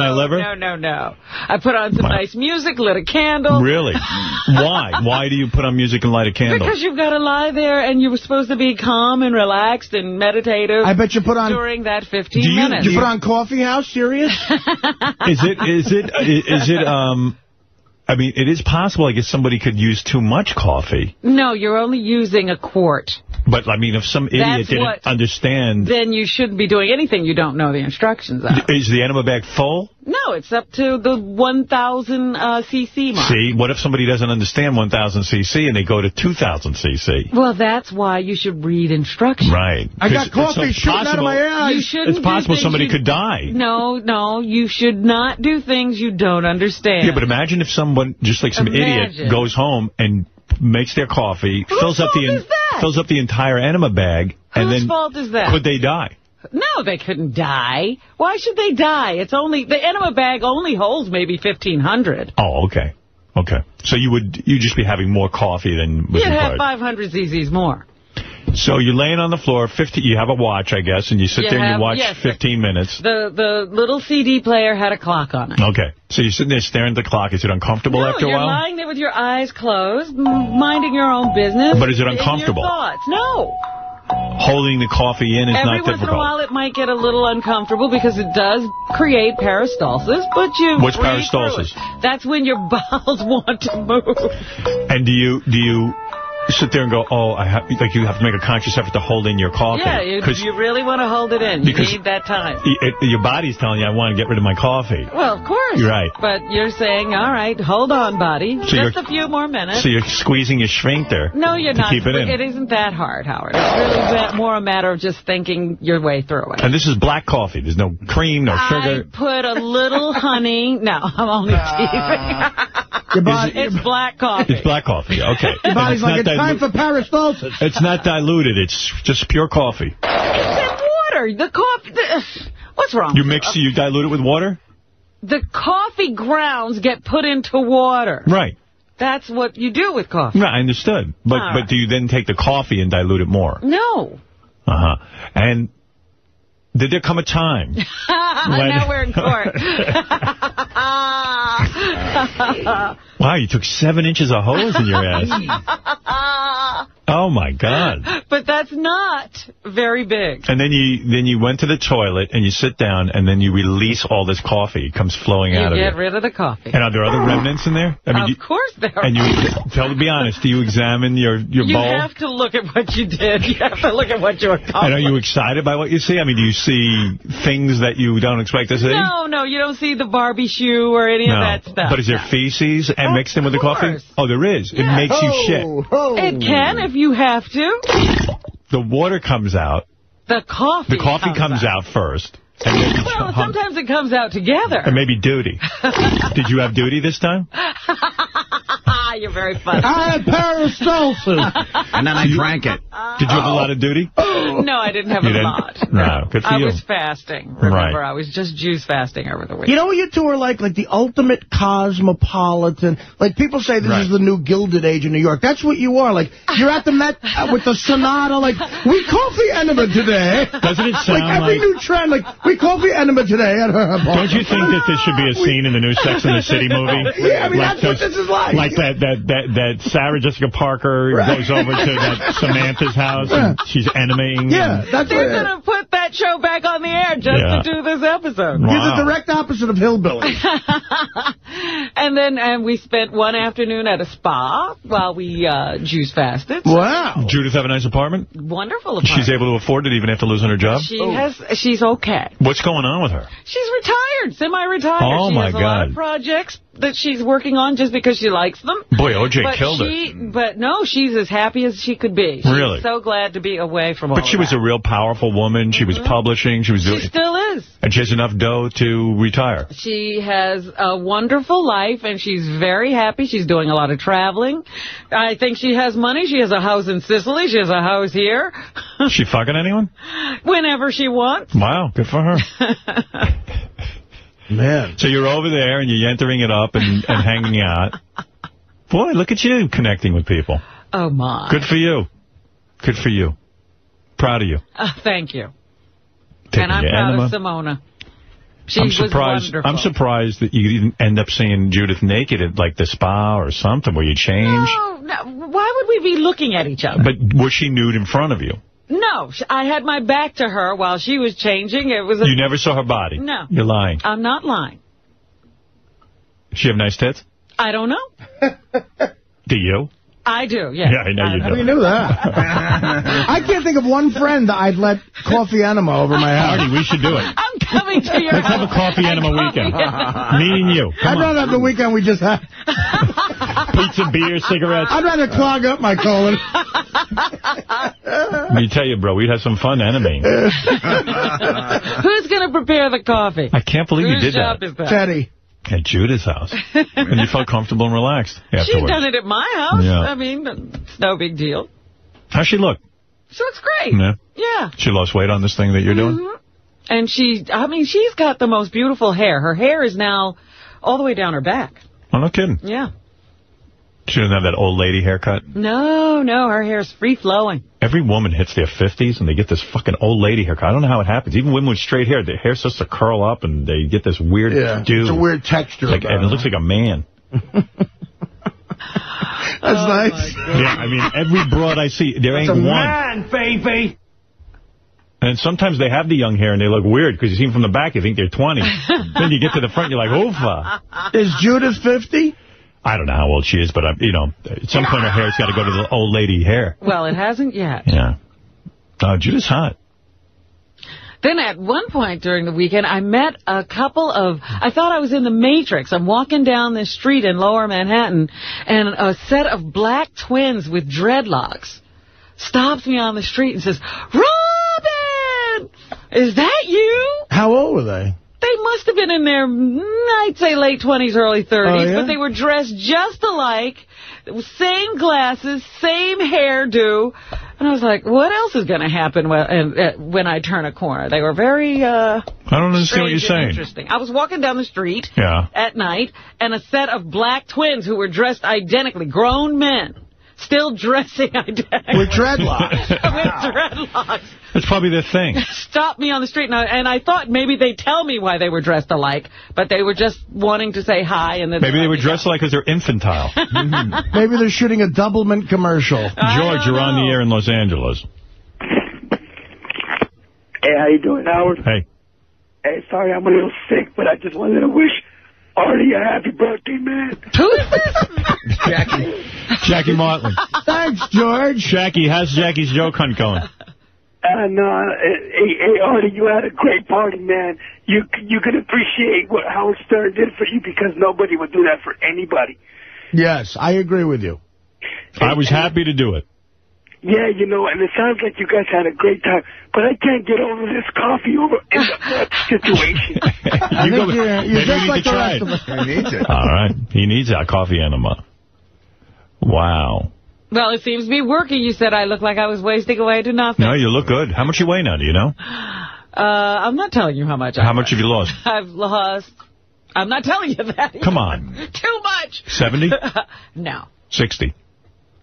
my liver? No. I put on some nice music, lit a candle. Really? Why? Why do you put on music and light a candle? Because you've got to lie there and you're supposed to be calm and relaxed and meditative. I bet you put on... During that 15 minutes. You put on Coffee House? Serious? Is it, I mean, it is possible, I guess, somebody could use too much coffee. No, you're only using a quart. But, I mean, if some idiot didn't understand... Then you shouldn't be doing anything you don't know the instructions of. Is the enema bag full? No, it's up to the 1,000 cc mark. See, what if somebody doesn't understand 1,000 cc and they go to 2,000 cc? Well, that's why you should read instructions. Right. I got coffee shooting out of my eyes. It's possible somebody could die. No, you should not do things you don't understand. Yeah, but imagine if someone, just like some idiot, goes home and makes their coffee, fills up the entire enema bag, and then... Whose fault is that? Could they die? No, they couldn't die. Why should they die? It's only the enema bag only holds maybe 1,500. Oh, okay. Okay. So you'd just be having more coffee than was required. You'd have 500 cc's more. So you're laying on the floor, you have a watch, I guess, and you sit there and you watch 15 minutes. The little CD player had a clock on it. Okay. So you're sitting there staring at the clock. Is it uncomfortable after a while? You're lying there with your eyes closed, minding your own business. But is it uncomfortable? Your thoughts. No. Holding the coffee in is not difficult. Every once in a while it might get a little uncomfortable because it does create peristalsis, but you What's peristalsis? That's when your bowels want to move. And do you sit there and go, you have to make a conscious effort to hold in your coffee? Yeah, you really want to hold it in. You need that time. Your body's telling you, I want to get rid of my coffee. Well, of course. You're right. But you're saying, all right, hold on, body. So just a few more minutes. So you're squeezing your sphincter. No, you're not. Keep it in. It isn't that hard, Howard. It's really more a matter of just thinking your way through it. And this is black coffee. There's no cream, no sugar. I put a little honey. No, I'm only teasing. It's black coffee. It's black coffee, okay. Your body's like, it's time for peristalsis. It's not diluted. It's just pure coffee. It's in water. The coffee... What's wrong? You dilute it with water? The coffee grounds get put into water. Right. That's what you do with coffee. Right, I understood. But do you then take the coffee and dilute it more? No. Uh-huh. And did there come a time? Now we're in court. Wow, you took 7 inches of hose in your ass. Oh, my God. But that's not very big. And then you went to the toilet, and you sit down, and then you release all this coffee. It comes flowing out of you. You get rid of the coffee. And are there other remnants in there? I mean, of course there are. And be honest, do you examine your bowl? You have to look at what you did. You have to look at what you accomplished. And are you excited by what you see? I mean, do you see things that you don't expect to see? No, you don't see the Barbie shoe or any of that stuff. But is there feces and mixed in with the coffee? Oh, there is. Yeah. It makes you shit. It can if you have to. The water comes out. The coffee comes out first. And then sometimes it comes out together. And maybe duty. Did you have duty this time? You're very funny. I had peristalsis. And then I drank it. Did you have a lot of duty? No, I didn't have a lot. No, good for you. I was fasting. Remember, I was just juice fasting over the week. You know what you two are like the ultimate cosmopolitan. Like, people say this is the new Gilded Age in New York. That's what you are. Like, you're at the Met with the Sonata, like, we coffee enema today. Doesn't it sound like... every new trend, like, we coffee enema today at her apartment. Don't you think that this should be a scene in the new Sex and the City movie? Yeah, I mean, that's what this is like. Like that Sarah Jessica Parker goes over to that Samantha's house and she's enemaing. Yeah, that's they're going to put that show back on the air just to do this episode. Wow. You're the direct opposite of Hillbilly. And then we spent one afternoon at a spa while we juice fasted. Wow. Judith have a nice apartment? Wonderful apartment. She's able to afford it even after losing her job? She's okay. What's going on with her? She's retired, semi-retired. Oh, my God. She has a lot of projects that she's working on just because she likes them. Boy, O.J. killed her. But no, she's as happy as she could be. Really? She's so glad to be away from all But she was a real powerful woman. She was publishing. She still is. And she has enough dough to retire. She has a wonderful life, and she's very happy. She's doing a lot of traveling. I think she has money. She has a house in Sicily. She has a house here. Is she fucking anyone? Whenever she wants. Wow, good for her. Man. So you're over there, and you're entering it up and hanging out. Boy, look at you connecting with people. Oh, my. Good for you. Good for you. Proud of you. Thank you. Taking and I'm proud of Simona. She was wonderful. I'm surprised that you didn't end up seeing Judith naked at, like, the spa or something where you changed. No. Why would we be looking at each other? But was she nude in front of you? No, I had my back to her while she was changing. You never saw her body? No. You're lying. I'm not lying. Does she have nice tits? I don't know. Do you? I do, yeah. Yeah, I know you do. How do you know that? I can't think of one friend that I'd let coffee enema over my house. Artie, we should do it. I'm coming to your Let's have a coffee enema weekend. Me and you. I'd rather have the weekend we just had. Pizza, beer, cigarettes. I'd rather clog up my colon. Let me tell you, bro, we'd have some fun enemaing. Who's going to prepare the coffee? I can't believe you did that. Whose job is that? Teddy. At Judith's house. And you felt comfortable and relaxed afterwards. She's done it at my house. Yeah. I mean, it's no big deal. How's she look? She looks great. Yeah. She lost weight on this thing that you're doing? And she's got the most beautiful hair. Her hair is now all the way down her back. Oh, no kidding. Yeah. She doesn't have that old lady haircut? No, her hair's free-flowing. Every woman hits their 50s and they get this fucking old lady haircut. I don't know how it happens. Even women with straight hair, their hair starts to curl up and they get this weird do. It's a weird texture. And it looks like a man. That's nice. Yeah, I mean, every broad I see, there ain't one. Man, baby. And sometimes they have the young hair and they look weird because you see them from the back, you think they're 20. Then you get to the front, you're like, oofa. Is Judith 50? I don't know how old she is, but, at some point her hair's got to go to the old lady hair. Well, it hasn't yet. Yeah. Judith's hot. Then at one point during the weekend, I met a couple of, I thought I was in the Matrix. I'm walking down this street in Lower Manhattan, and a set of black twins with dreadlocks stops me on the street and says, Robin! Is that you? How old were they? They must have been in their, I'd say, late 20s, early 30s, but they were dressed just alike, same glasses, same hairdo. And I was like, what else is going to happen when I turn a corner? They were very I don't understand what you're saying. Interesting. I was walking down the street at night, and a set of black twins who were dressed identically, grown men, still dressing identically. With dreadlocks. With dreadlocks. That's probably their thing. Stopped me on the street, and I thought maybe they'd tell me why they were dressed alike, but they were just wanting to say hi. And then maybe they were dressed alike because they're infantile. Maybe they're shooting a Doublemint commercial. George, you're on the air in Los Angeles. Hey, how you doing, Howard? Hey. Hey, sorry I'm a little sick, but I just wanted to wish Artie a happy birthday, man. Who is this? Jackie Martling. Thanks, George. Jackie, how's Jackie's joke hunt going? No, hey, Artie, you had a great party, man. You can appreciate what Howard Stern did for you because nobody would do that for anybody. Yes, I agree with you. I was happy to do it. Yeah, and it sounds like you guys had a great time, but I can't get over this coffee in the situation. You're just like the rest of us. He needs it. All right. He needs our coffee enema. Wow. Well, it seems to be working. You said I look like I was wasting away to nothing. No, you look good. How much you weigh now, do you know? I'm not telling you how much How much have you lost? I've lost... I'm not telling you that. Come on. Too much. 70? No. 60?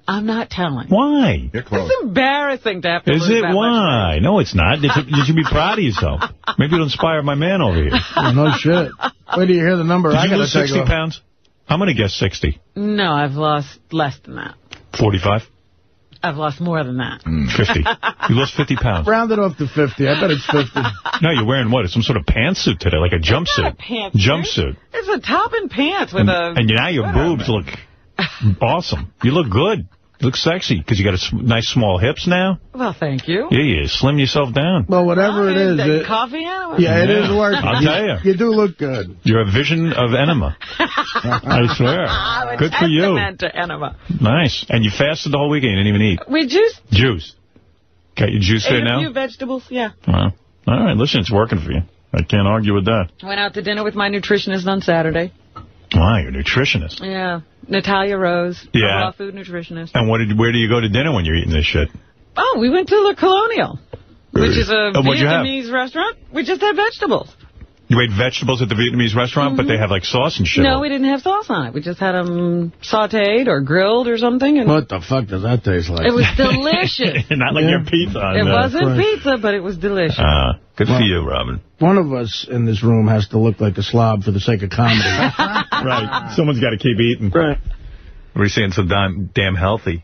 I'm not telling. Why? You're close. It's embarrassing to have to Is lose it? that Why? much. No, it's not. You should be proud of yourself. Maybe it'll inspire my man over here. Oh, no shit. Wait till you hear the number. Did I you lose 60 pounds? I'm going to guess 60. No, I've lost less than that. 45? I've lost more than that. 50. You lost 50 pounds. Round it off to 50. I bet it's 50. No, you're wearing what? It's some sort of pantsuit today, like a jumpsuit. It's not a pantsuit. Jumpsuit. It's a top and pants with And now your boobs look awesome. You look good. You look sexy because you got nice small hips now. Well, thank you. Yeah, you slim yourself down. Well, whatever it is. Coffee enema? Yeah, it is working. I'll tell you. You do look good. You're a vision of enema. I swear. Good for you. To enema. Nice. And you fasted the whole weekend. You didn't even eat. We juiced. Juice. Got your juice there now? A few vegetables, yeah. Well, all right, listen, it's working for you. I can't argue with that. Went out to dinner with my nutritionist on Saturday. Wow, you're a nutritionist. Yeah. Natalia Rose, raw food nutritionist. And where do you go to dinner when you're eating this shit? Oh, we went to Le Colonial, which is a Vietnamese restaurant. We just had vegetables. You ate vegetables at the Vietnamese restaurant, but they have like sauce and shit? No, we didn't have sauce on it. We just had them sautéed or grilled or something. And what the fuck does that taste like? It was delicious. Not like your pizza. It wasn't pizza, but it was delicious. Good for you, Robin. One of us in this room has to look like a slob for the sake of comedy. Right. Someone's got to keep eating. Right. We're saying so damn healthy.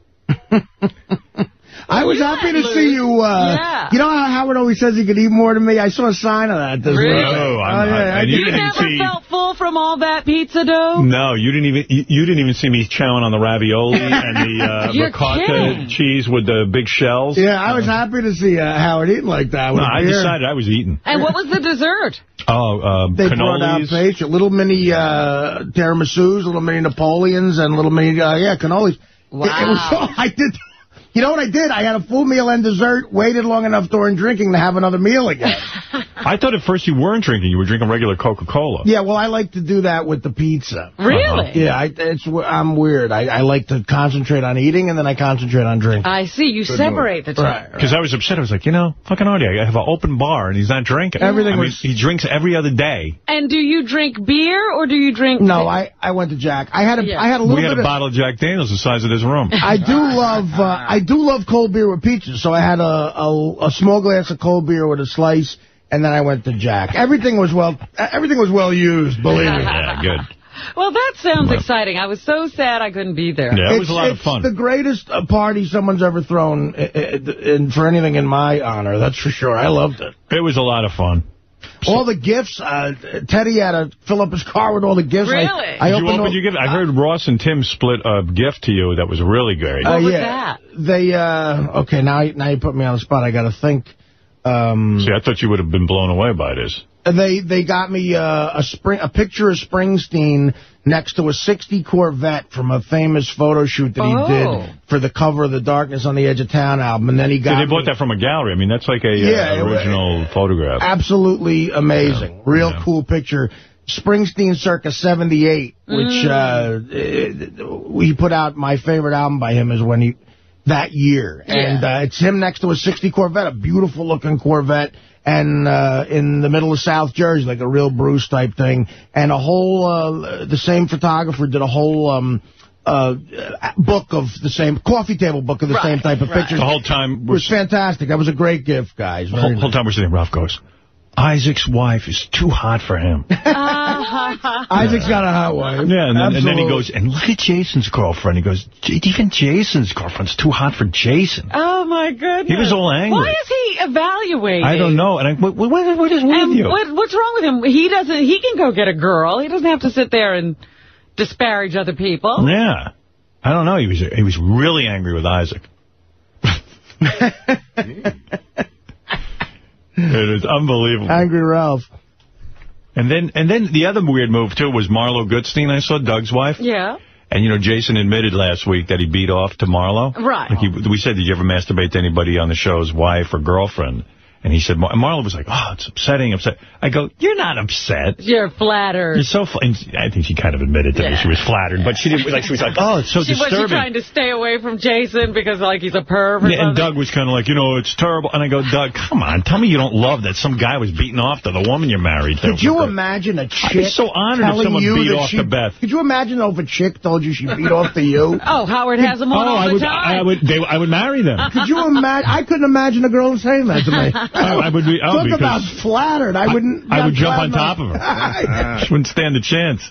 I was happy to see you. You know how Howard always says he could eat more than me? I saw a sign of that this week. You never felt full from all that pizza dough? No, you didn't even see me chowing on the ravioli and the ricotta cheese with the big shells. Yeah, I was happy to see Howard eating like that. No, I decided I was eating. And what was the dessert? They brought out little mini tiramisus, little mini Napoleons, and little mini cannolis. Wow. It was so, I did. You know what I did? I had a full meal and dessert, waited long enough during drinking to have another meal again. I thought at first you weren't drinking. You were drinking regular Coca-Cola. Yeah, well, I like to do that with the pizza. Really? Yeah, I'm weird. I like to concentrate on eating, and then I concentrate on drinking. I see. You separate the two. Because I was upset. I was like, fucking Artie, I have an open bar, and he's not drinking. He drinks every other day. And do you drink beer, or do you drink... No, I went to Jack. I had a little We had a bottle of Jack Daniels the size of this room. I do love cold beer with pizza, so I had a small glass of cold beer with a slice, and then I went to Jack. Everything was well used, believe me. Yeah, good. Well, that sounds exciting. I was so sad I couldn't be there. Yeah, it was a lot of fun. It's the greatest party someone's ever thrown for anything in my honor, that's for sure. I loved it. It was a lot of fun. All the gifts, Teddy had to fill up his car with all the gifts. Really? Did you open your gift? I heard Ross and Tim split a gift to you that was really great. What was that? They, okay, now you put me on the spot. I got to think. See, I thought you would have been blown away by this. They got me a picture of Springsteen next to a '60 Corvette from a famous photo shoot that he did for the cover of the Darkness on the Edge of Town album, and then he got. They bought that from a gallery. I mean, that's like a original photograph. Absolutely amazing, real cool picture. Springsteen circa '78, which he put out. My favorite album by him is when that year, and it's him next to a '60 Corvette, a beautiful looking Corvette. And in the middle of South Jersey, like a real Bruce type thing. And a whole, the same photographer did a whole book of the same, coffee table book of the same type of pictures. The whole time. It was fantastic. That was a great gift, guys. The whole time we're sitting, Ralph goes, Isaac's wife is too hot for him. Isaac's got a hot wife. Yeah, and then he goes, and look at Jason's girlfriend. He goes, even Jason's girlfriend's too hot for Jason. Oh, my goodness. He was all angry. Why is he evaluating? I don't know. And what is with you? What's wrong with him? He can go get a girl. He doesn't have to sit there and disparage other people. Yeah. I don't know. He was really angry with Isaac. It is unbelievable. Angry Ralph. And then the other weird move, too, was Marlo Goodstein. I saw Doug's wife. Yeah. And, Jason admitted last week that he beat off to Marlo. Right. Like we said, did you ever masturbate to anybody on the show's wife or girlfriend? And he said, Marlo was like, oh, it's upsetting. I go, you're not upset. You're flattered. You're so I think she kind of admitted to me she was flattered, but she didn't. She was like, oh, it's so disturbing. Was she trying to stay away from Jason because, he's a perv or something? And Doug was kind of like, it's terrible. And I go, Doug, come on, tell me you don't love that some guy was beating off to the woman you're married to. Could you imagine a chick? I'd be so honored if someone beat off to Beth. Could you imagine if a chick told you she beat off to you? Oh, Howard has them on all the time. I would marry them. Could you imagine? I couldn't imagine a girl saying that to me. I would be. Talk about flattered. I would jump on top of her. She wouldn't stand a chance.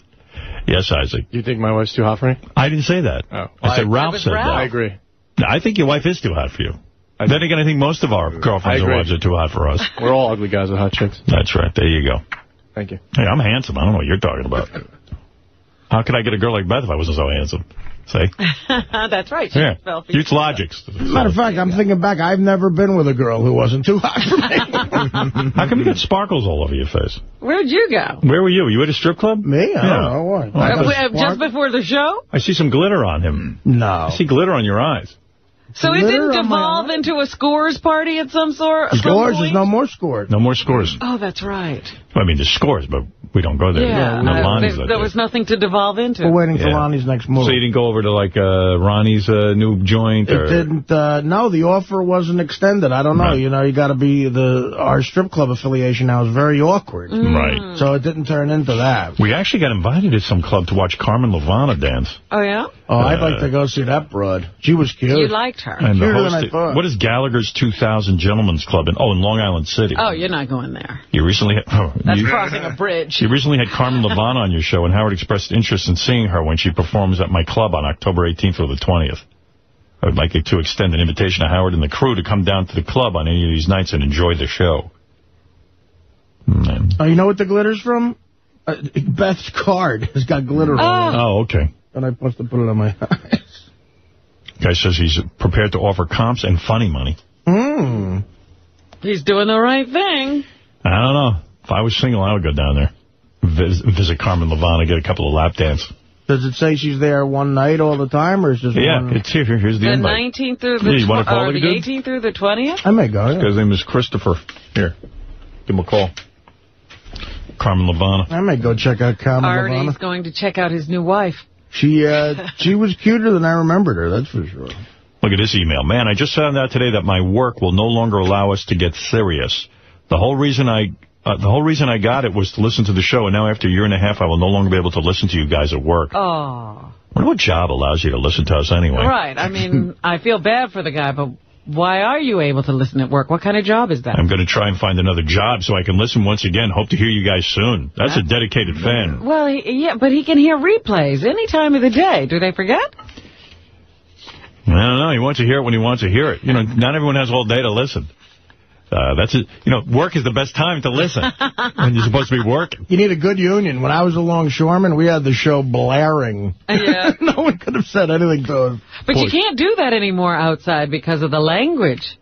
Yes, Isaac. You think my wife's too hot for me? I didn't say that. Oh. I said Ralph said that. I agree. I think your wife is too hot for you. Then again, I think most of our girlfriends and wives are too hot for us. We're all ugly guys with hot chicks. That's right. There you go. Thank you. Hey, I'm handsome. I don't know what you're talking about. How could I get a girl like Beth if I wasn't so handsome? Say. That's right. Use logics. Matter of fact, I'm thinking back. I've never been with a girl who wasn't too hot for me. How come you got sparkles all over your face? Where'd you go? Where were you? You at a strip club? Me? I don't know. What? Just before the show? I see some glitter on him. No. I see glitter on your eyes. So it didn't devolve into a scores party at some sort? Scores? There's no more scores. No more scores. Oh, that's right. Well, I mean, there's scores, but we don't go there. Yeah, there was nothing to devolve into. We're waiting for Lonnie's next move. So you didn't go over to, Ronnie's new joint? It didn't. No, the offer wasn't extended. I don't know. Right. You got to be our strip club affiliation now is very awkward. Right. So it didn't turn into that. We actually got invited to some club to watch Carmen Luvana dance. Oh, yeah? Oh, I'd like to go see that broad. She was cute. You liked her. And the host, what is Gallagher's 2000 Gentlemen's Club in Long Island City? Oh, you're not going there. You recently That's crossing a bridge. You recently had Carmen Luvana on your show, and Howard expressed interest in seeing her when she performs at my club on October 18th or the 20th. I would like to extend an invitation to Howard and the crew to come down to the club on any of these nights and enjoy the show. Oh, you know what the glitter's from? Beth's card has got glitter on it. Oh, okay. And I must have put it on my eyes. Guy says he's prepared to offer comps and funny money. He's doing the right thing. I don't know. If I was single, I would go down there. Visit Carmen Luvana, get a couple of lap dance. Does it say she's there one night all the time, or is it just one? It's here. Here's the invite. 19th through the 18th through the 20th? I may go, His name is Christopher. Here, give him a call. Carmen Levana. I might go check out Carmen Levana. Artie's going to check out his new wife. She was cuter than I remembered her, that's for sure. Look at this email. Man, I just found out today that my work will no longer allow us to get serious. The whole reason I got it was to listen to the show, and now after a year and a half, I will no longer be able to listen to you guys at work. Oh. I wonder what job allows you to listen to us anyway. Right. I mean, I feel bad for the guy, but why are you able to listen at work? What kind of job is that? I'm going to try and find another job so I can listen once again. Hope to hear you guys soon. That's a dedicated fan. Well, yeah, but he can hear replays any time of the day. Do they forget? I don't know. He wants to hear it when he wants to hear it. You know, not everyone has all day to listen. That's it. You know, work is the best time to listen when you're supposed to be working. You need a good union. When I was a longshoreman, we had the show blaring. Yeah. No one could have said anything to us. But you can't do that anymore outside because of the language.